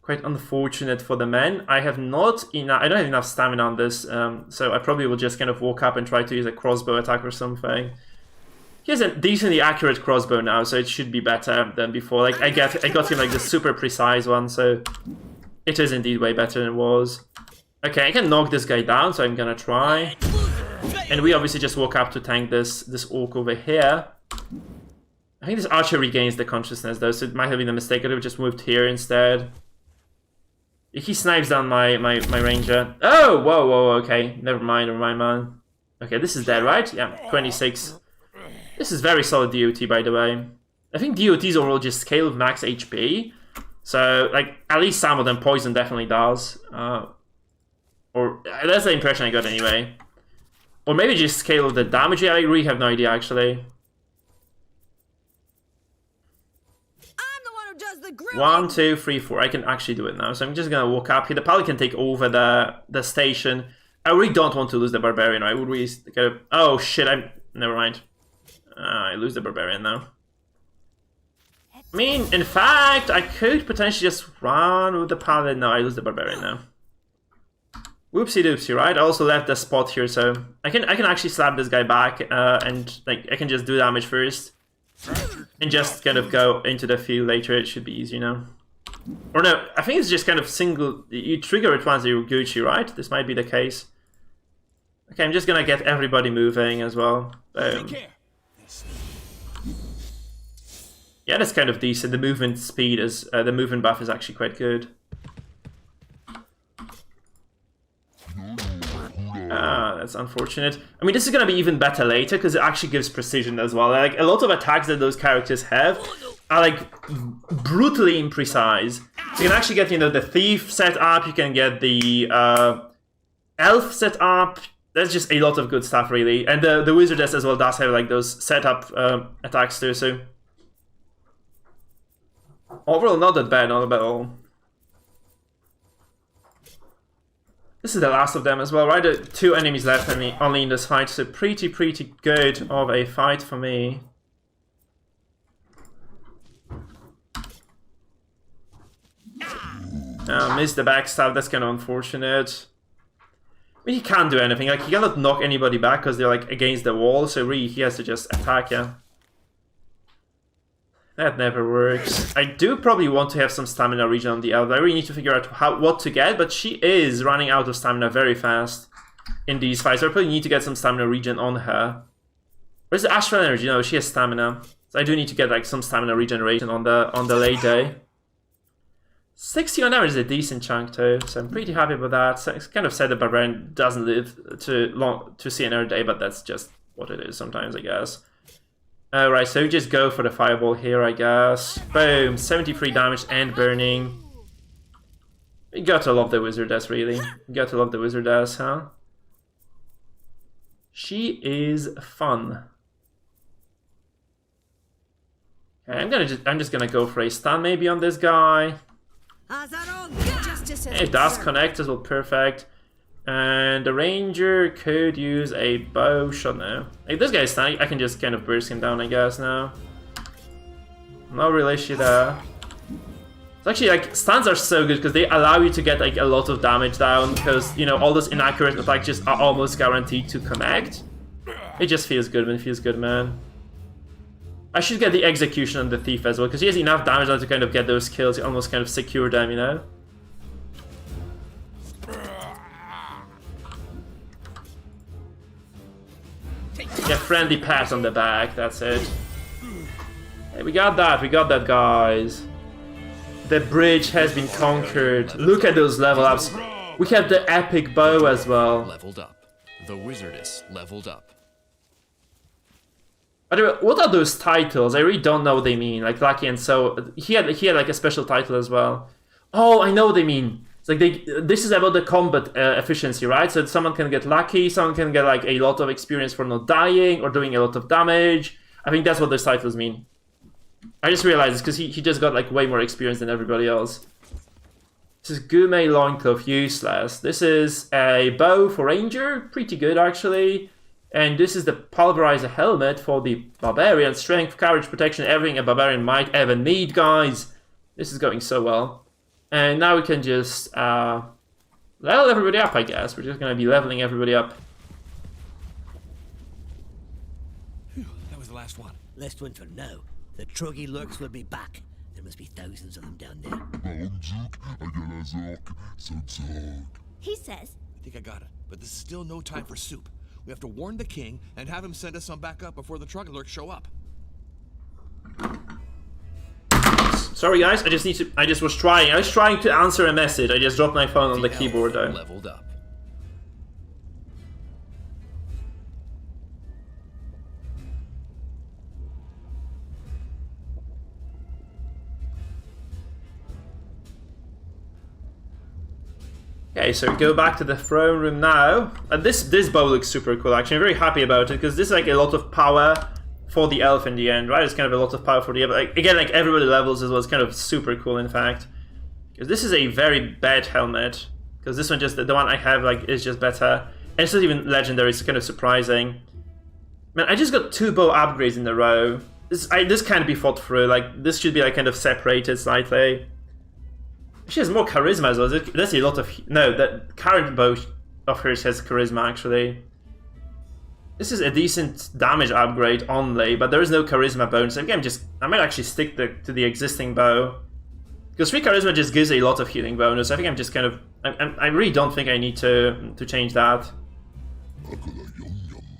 Quite unfortunate for the men. I don't have enough stamina on this, so I probably will just kind of walk up and try to use a crossbow attack or something. He has a decently accurate crossbow now, so it should be better than before. Like I got him like the super precise one, so it is indeed way better than it was. Okay, I can knock this guy down, so I'm gonna try. And we obviously just walk up to tank this orc over here. I think this archer regains the consciousness though, so it might have been a mistake. I would have just moved here instead. He snipes down my ranger. Oh, whoa, okay. Never mind, man. Okay, this is dead, right? Yeah, 26. This is very solid DOT, by the way. I think DOTs overall just scale with max HP. So, like, at least some of them poison definitely does. Or that's the impression I got anyway. Or maybe just scale with the damage. Yeah, I really have no idea, actually. 1, 2, 3, 4. I can actually do it now. So I'm just gonna walk up here. The pally can take over the station. I really don't want to lose the barbarian. I would really get a... Oh shit! Never mind. I lose the barbarian now. I mean, in fact, I could potentially just run with the paladin. No, I lose the barbarian now. Whoopsie doopsie, right? I also left the spot here, so I can actually slap this guy back, and like I can just do damage first. And just kind of go into the field later, it should be easy, you know. Or no, I think it's just kind of single... You trigger it once you're Gucci, right? This might be the case. Okay, I'm just gonna get everybody moving as well. Yeah, that's kind of decent. The movement speed is... the movement buff is actually quite good. That's unfortunate. I mean, this is gonna be even better later because it actually gives precision as well. Like a lot of attacks that those characters have are like brutally imprecise. So you can actually get, you know, the thief set up. You can get the elf set up. There's just a lot of good stuff, really. And the wizardess as well does have like those setup attacks too. So overall, not that bad, not bad at all. This is the last of them as well, right? 2 enemies left only in this fight, so pretty good of a fight for me. Missed the backstab, that's kind of unfortunate. I mean, he can't do anything, like he cannot knock anybody back because they're like against the wall, so really he has to just attack, yeah. That never works. I do probably want to have some stamina regen on the elf. I really need to figure out what to get, but she is running out of stamina very fast in these fights. So I probably need to get some stamina regen on her. Where's the astral energy? No, she has stamina. So I do need to get like some stamina regeneration on the late day. 60 damage is a decent chunk too, so I'm pretty happy with that. So it's kind of sad that Barbarian doesn't live to see another day, but that's just what it is sometimes, I guess. Alright, so we just go for the fireball here, I guess. Boom, 73 damage and burning. You gotta love the wizardess, really. You gotta love the wizardess, huh? She is fun. Okay, I'm just gonna go for a stun maybe on this guy. It does connect as well, perfect. And the ranger could use a bow shot now. Like, this guy's stunned, I can just kind of burst him down, I guess, now. No real issue there. It's actually, like, stuns are so good because they allow you to get, like, a lot of damage down because, you know, all those inaccurate attacks just are almost guaranteed to connect. It just feels good, man. It feels good, man. I should get the execution on the thief as well because he has enough damage now to kind of get those kills. You almost kind of secure them, you know? Yeah, friendly pat on the back, that's it. Hey, we got that, guys. The bridge has been conquered. Look at those level ups. We have the epic bow as well. Leveled up. The wizardess leveled up. By the way, what are those titles? I really don't know what they mean. Like Lucky and so he had like a special title as well. Oh, I know what they mean. It's like this is about the combat efficiency, right? So someone can get lucky, someone can get like a lot of experience for not dying or doing a lot of damage. I think that's what those titles mean. I just realized this because he just got like way more experience than everybody else. This is Gourmet Loincloth, useless. This is a bow for Ranger, pretty good actually. And this is the Pulverizer Helmet for the Barbarian. Strength, courage, protection, everything a Barbarian might ever need, guys. This is going so well. And now we can just level everybody up, I guess. We're just going to be leveling everybody up. Phew, that was the last one. Last one for now. The Troggy Lurks will be back. There must be thousands of them down there. He says. I think I got it, but this is still no time for soup. We have to warn the king and have him send us some backup before the Troggy Lurks show up. Sorry guys, I was trying to answer a message. I just dropped my phone on the keyboard though. Leveled up. Okay, so go back to the throne room now. This bow looks super cool actually. I'm very happy about it because this is like a lot of power for the elf in the end, right? It's kind of a lot of power for the elf. Like, again, like everybody levels as well. It's kind of super cool in fact. Because this is a very bad helmet. Because this one the one I have like is just better. And it's not even legendary, it's kind of surprising. Man, I just got 2 bow upgrades in a row. This can't be fought through, like this should be like kind of separated slightly. She has more charisma as well. That's a lot of... No, that current bow of hers has charisma, actually. This is a decent damage upgrade only, but there is no charisma bonus. I might actually stick to the existing bow. Because 3 charisma just gives a lot of healing bonus. I think I'm just kind of... I really don't think I need to change that.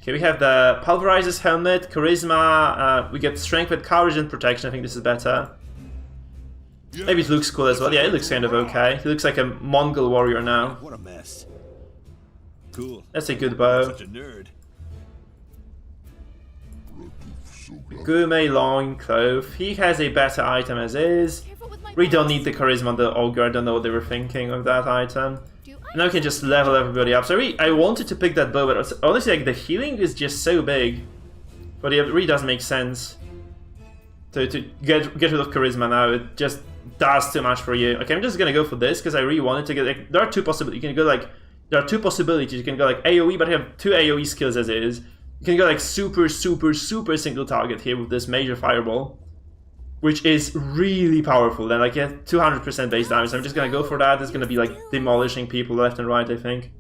Okay, we have the Pulverizer's Helmet, charisma, we get strength with courage and protection. I think this is better. Maybe it looks cool as well. Yeah, it looks kind of okay. He looks like a Mongol warrior now. What a mess. Cool. That's a good bow. Such a nerd. Gourmet Loincloth. He has a better item as is. We don't need the charisma on the ogre. I don't know what they were thinking of that item. Now we can just level everybody up. So I wanted to pick that bow, but honestly, like the healing is just so big. But it really does make sense to get rid of charisma now. It just does too much for you. Okay, I'm just gonna go for this because I really wanted to get like there are 2 possibilities. You can go like there are 2 possibilities. You can go like AoE, but I have 2 AoE skills as is. You can go like super single target here with this major fireball, which is really powerful. Then like 200% base damage. So I'm just gonna go for that. It's gonna be like demolishing people left and right, I think.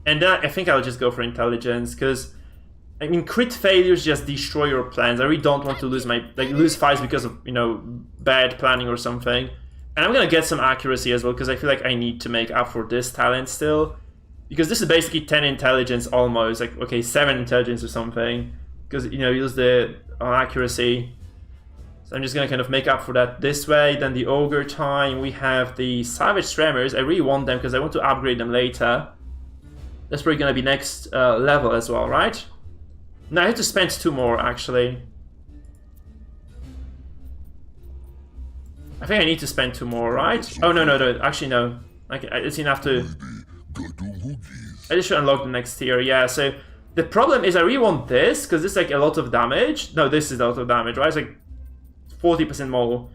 And then I think I'll just go for intelligence because I mean crit failures just destroy your plans. I really don't want to lose fights because of, you know, bad planning or something. And I'm gonna get some accuracy as well because I feel like I need to make up for this talent still. Because this is basically 10 intelligence almost, like, okay, 7 intelligence or something. Because, you know, use the accuracy. So I'm just gonna kind of make up for that this way. Then the ogre time, we have the savage tremors. I really want them because I want to upgrade them later. That's probably gonna be next level as well, right? No, I have to spend 2 more actually. I think I need to spend 2 more, right? Oh no, actually no. It's enough to. I just should unlock the next tier, yeah. So the problem is I really want this because this is like a lot of damage. No, this is a lot of damage, right? It's like 40% more.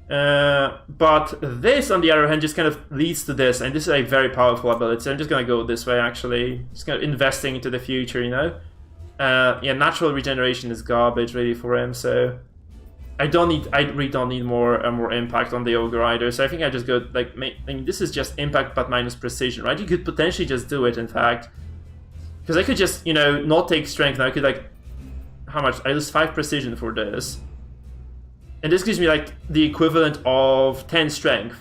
But this, on the other hand, just kind of leads to this, and this is a very powerful ability. So I'm just gonna go this way, actually. Just kind of investing into the future, you know? Yeah, natural regeneration is garbage, really, for him, so... I really don't need more impact on the ogre either, so I think I just go, like, I mean, this is just impact but minus precision, right? You could potentially just do it, in fact. Because I could just, you know, not take strength, and I could, like... How much? I lose 5 precision for this. And this gives me like the equivalent of 10 strength.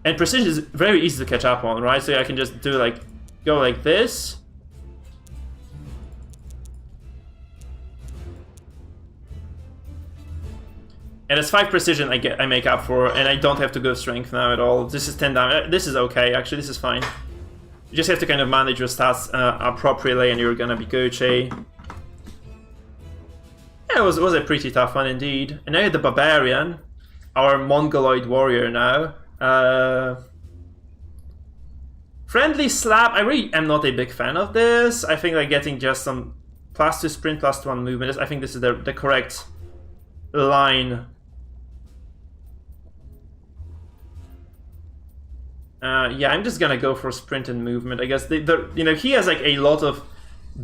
And precision is very easy to catch up on, right? So I can just do like, go like this. And it's 5 precision I make up for, and I don't have to go strength now at all. This is 10 damage. This is okay, actually, this is fine. You just have to kind of manage your stats appropriately and you're gonna be Gucci. Yeah, it was a pretty tough one indeed. And now you have the Barbarian, our Mongoloid warrior now. Friendly Slap, I really am not a big fan of this. I think like getting just some +2 sprint, +1 movement, I think this is the correct line. Yeah, I'm just gonna go for sprint and movement. I guess you know, he has like a lot of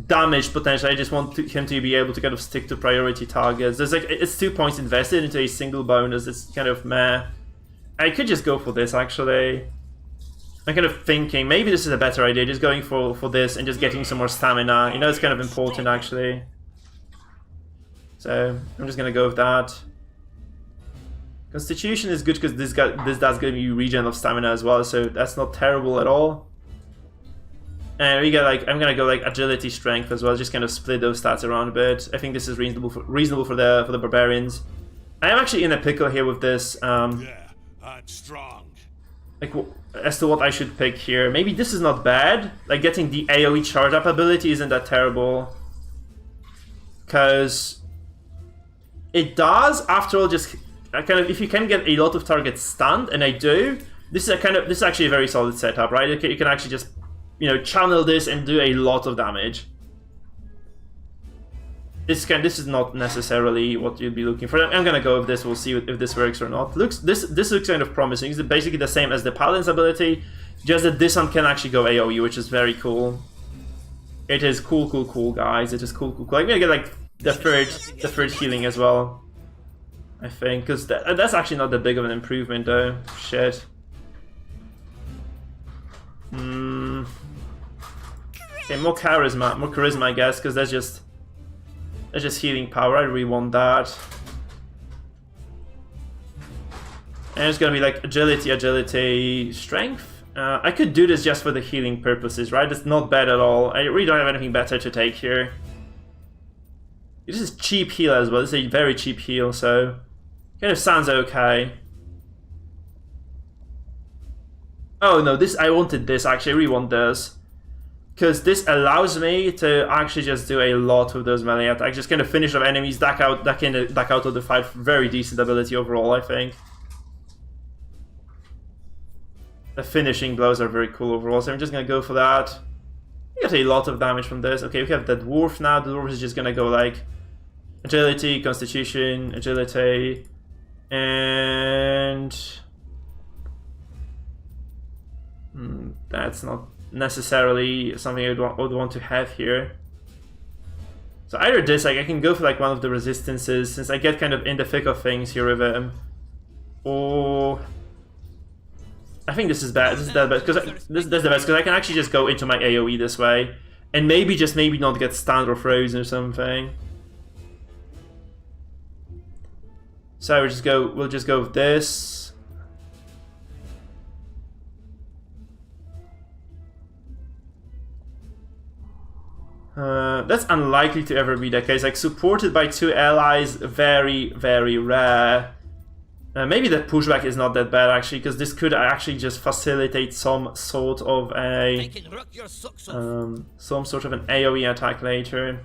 damage potential. I just want him to be able to kind of stick to priority targets. There's like, it's 2 points invested into a single bonus. It's kind of meh. I could just go for this actually. I'm kind of thinking maybe this is a better idea, just going for this and just getting some more stamina. You know, it's kind of important actually. So I'm just gonna go with that. Constitution is good because this does give you regen of stamina as well, so that's not terrible at all. And we get like, I'm gonna go like agility, strength as well, just kind of split those stats around a bit. I think this is reasonable for the barbarians. I am actually in a pickle here with this. Yeah, that's strong. Like as to what I should pick here. Maybe this is not bad. Like getting the AoE charge up ability isn't that terrible, because it does, after all, just kind of, if you can get a lot of targets stunned, and I do. This is actually a very solid setup, right? You can actually just, you know, channel this and do a lot of damage. This is not necessarily what you'd be looking for. I'm gonna go with this. We'll see if this works or not. This looks kind of promising. It's basically the same as the Paladin's ability, just that this one can actually go AoE, which is very cool. It is cool, guys. It is cool. I'm gonna get like the third healing as well, I think, because that's actually not that big of an improvement though. Shit. Okay, more charisma, I guess, because that's just healing power. I really want that. And it's gonna be like agility, strength. I could do this just for the healing purposes, right? It's not bad at all. I really don't have anything better to take here. This is cheap heal as well. This is a very cheap heal, so kind of sounds okay. Oh no, I wanted this actually. I really want this, because this allows me to actually just do a lot of those melee attacks. Just kind of finish off enemies, duck out of the fight. Very decent ability overall, I think. The finishing blows are very cool overall, so I'm just gonna go for that. We get a lot of damage from this. Okay, we have the dwarf now. The dwarf is just gonna go like agility, constitution, agility, and that's not necessarily something I would want to have here. So either this, like I can go for like one of the resistances, since I get kind of in the thick of things here with him, or I think this is bad. This is the best, because that's the best, because I can actually just go into my AoE this way, and maybe not get stunned or frozen or something. So we'll just go with this. That's unlikely to ever be the case. Like, supported by 2 allies, very, very rare. Maybe the pushback is not that bad, actually, because this could actually just facilitate some sort of a... some sort of an AoE attack later.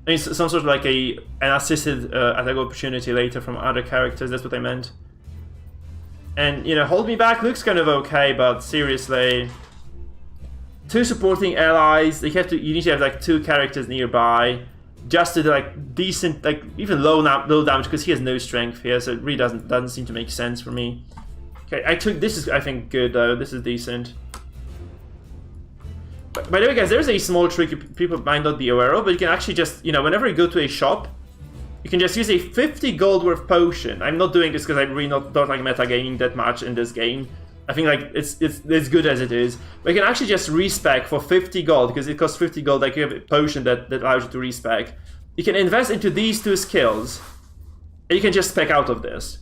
I mean, some sort of like an assisted attack opportunity later from other characters, that's what I meant. And, you know, Hold Me Back looks kind of okay, but seriously... 2 supporting allies, you need to have like 2 characters nearby, just to do like decent, like even low damage, because he has no strength here, so it really doesn't seem to make sense for me. Okay, this is, I think, good though, this is decent. By the way, guys, there's a small trick people might not be aware of, but you can actually just, you know, whenever you go to a shop, you can just use a 50 gold worth potion. I'm not doing this because I really don't like metagaming that much in this game. I think like it's good as it is. But you can actually just respec for 50 gold, because it costs 50 gold, like you have a potion that allows you to respec. You can invest into these 2 skills, and you can just spec out of this.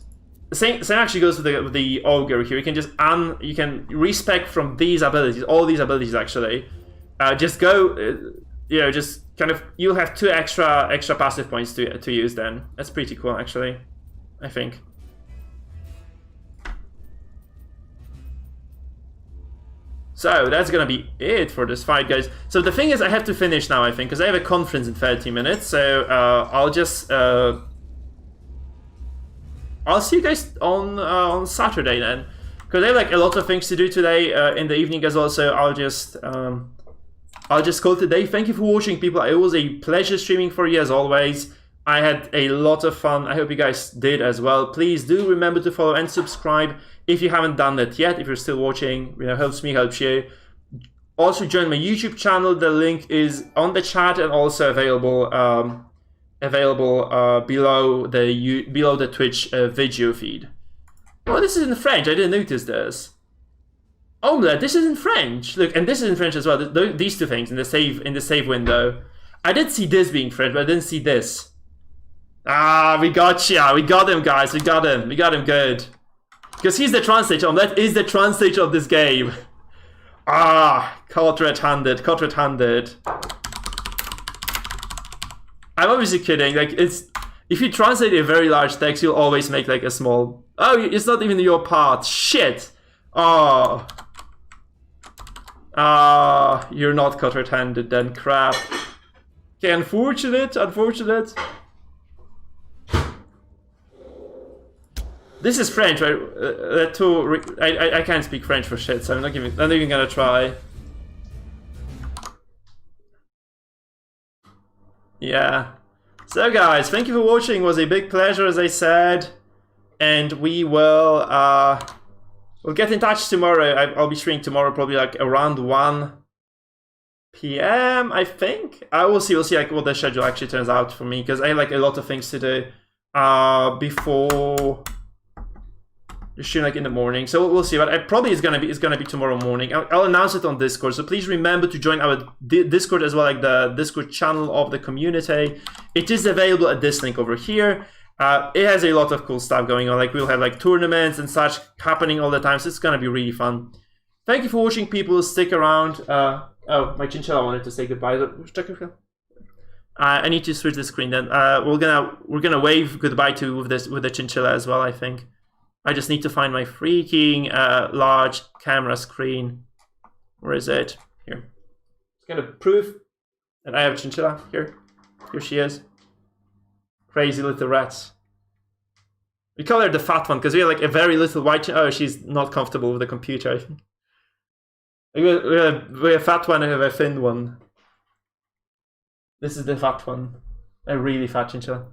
The same actually goes with the ogre here. You can just you can respec from these abilities, all these abilities actually. Just go, you know, just kind of, you'll have 2 extra passive points to use then. That's pretty cool actually, I think. So that's gonna be it for this fight, guys. So the thing is, I have to finish now, I think, because I have a conference in 30 minutes. So I'll just I'll see you guys on Saturday then, because I have like a lot of things to do today in the evening as well. So I'll just call it today. Thank you for watching, people. It was a pleasure streaming for you as always. I had a lot of fun. I hope you guys did as well. Please do remember to follow and subscribe if you haven't done that yet. If you're still watching, you know, helps me, helps you. Also join my YouTube channel. The link is on the chat and also available below the Twitch video feed. Oh, this is in French. I didn't notice this. Omelette, this is in French. Look, and this is in French as well. These 2 things in the save window. I did see this being French, but I didn't see this. Ah, we got ya. We got him, guys. We got him. We got him good. Because he's the translator. Omelette is the translator of this game. Ah, caught red-handed. Caught red-handed. I'm obviously kidding. Like, it's... If you translate a very large text, you'll always make, like, a small... Oh, it's not even your part. Shit. Oh. Ah, you're not caught red-handed then. Crap. Okay, unfortunate. This is French, right? I can't speak French for shit, so I'm not even gonna try. Yeah. So guys, thank you for watching. It was a big pleasure, as I said, and we will we'll get in touch tomorrow. I'll be streaming tomorrow, probably like around 1 PM, I think. We'll see like what the schedule actually turns out for me, because I have like a lot of things to do before stream, like in the morning. So we'll see, but it probably is gonna be tomorrow morning. I'll announce it on Discord, so please remember to join our Discord as well, like the Discord channel of the community. It is available at this link over here. It has a lot of cool stuff going on. Like, we'll have like tournaments and such happening all the time, so it's gonna be really fun. Thank you for watching, people. Stick around. Oh, my chinchilla wanted to say goodbye. I need to switch the screen then. We're gonna wave goodbye with the chinchilla as well, I think. I just need to find my freaking large camera screen. Where is it? Here. It's gonna prove that I have a chinchilla. Here she is. Crazy little rats. We call her the fat one because we have like a very little white. Oh, she's not comfortable with the computer, I think. We have a fat one and we have a thin one. This is the fat one. A really fat chinchilla.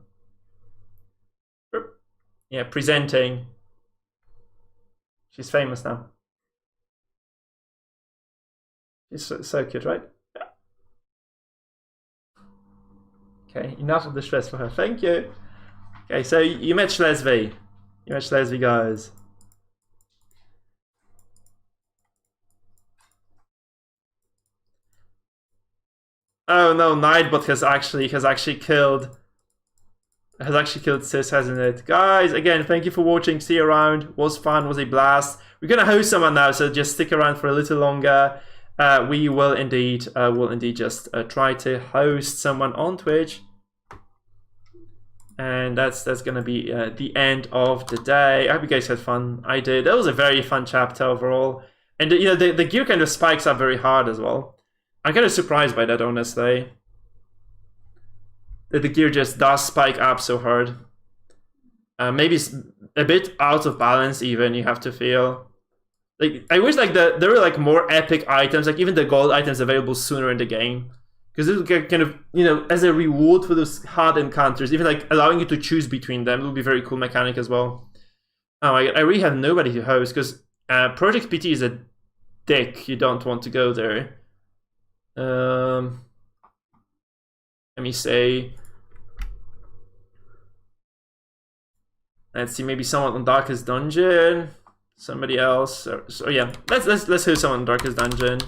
Yeah, presenting. She's famous now. She's so cute, right? Yeah. Okay, enough of the stress for her. Thank you. Okay, so you met Schleswig. You met Schleswig, guys. Oh no, Nightbot has actually killed Sis, hasn't it? Guys, again, thank you for watching. See you around. Was fun, was a blast. We're gonna host someone now, so just stick around for a little longer. we will indeed just try to host someone on Twitch. And that's gonna be the end of the day. I hope you guys had fun. I did. That was a very fun chapter overall. And you know, the gear kind of spikes up very hard as well. I'm kind of surprised by that, honestly. That the gear just does spike up so hard. Maybe it's a bit out of balance even, you have to feel. Like, I wish like there were like more epic items, like even the gold items available sooner in the game. Because it would get kind of, you know, as a reward for those hard encounters, even like allowing you to choose between them, it would be a very cool mechanic as well. Oh my god, I really have nobody to host, because Project PT is a dick. You don't want to go there. Let me say. Let's see, maybe someone on Darkest Dungeon. Somebody else. So yeah, let's host someone on Darkest Dungeon.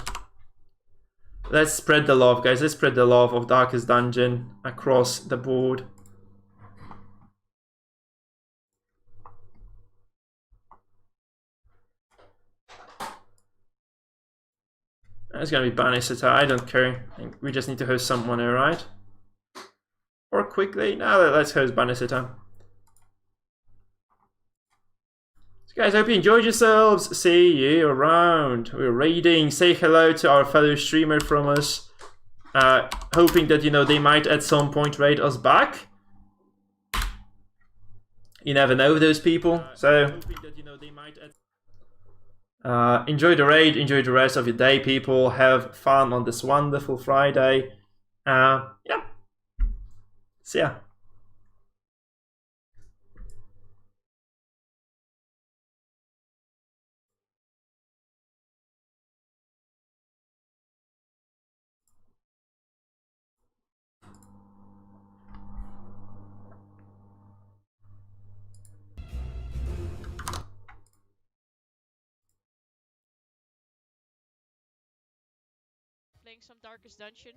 Let's spread the love, guys. Let's spread the love of Darkest Dungeon across the board. It's gonna be Bannister. I don't care. We just need to host someone, alright? Or quickly. Now let's host Bannister. Guys, I hope you enjoyed yourselves. See you around. We're raiding. Say hello to our fellow streamer from us. Hoping that, you know, they might at some point raid us back. You never know those people. So enjoy the raid. Enjoy the rest of your day, people. Have fun on this wonderful Friday. Yeah. See ya. Playing some Darkest Dungeon.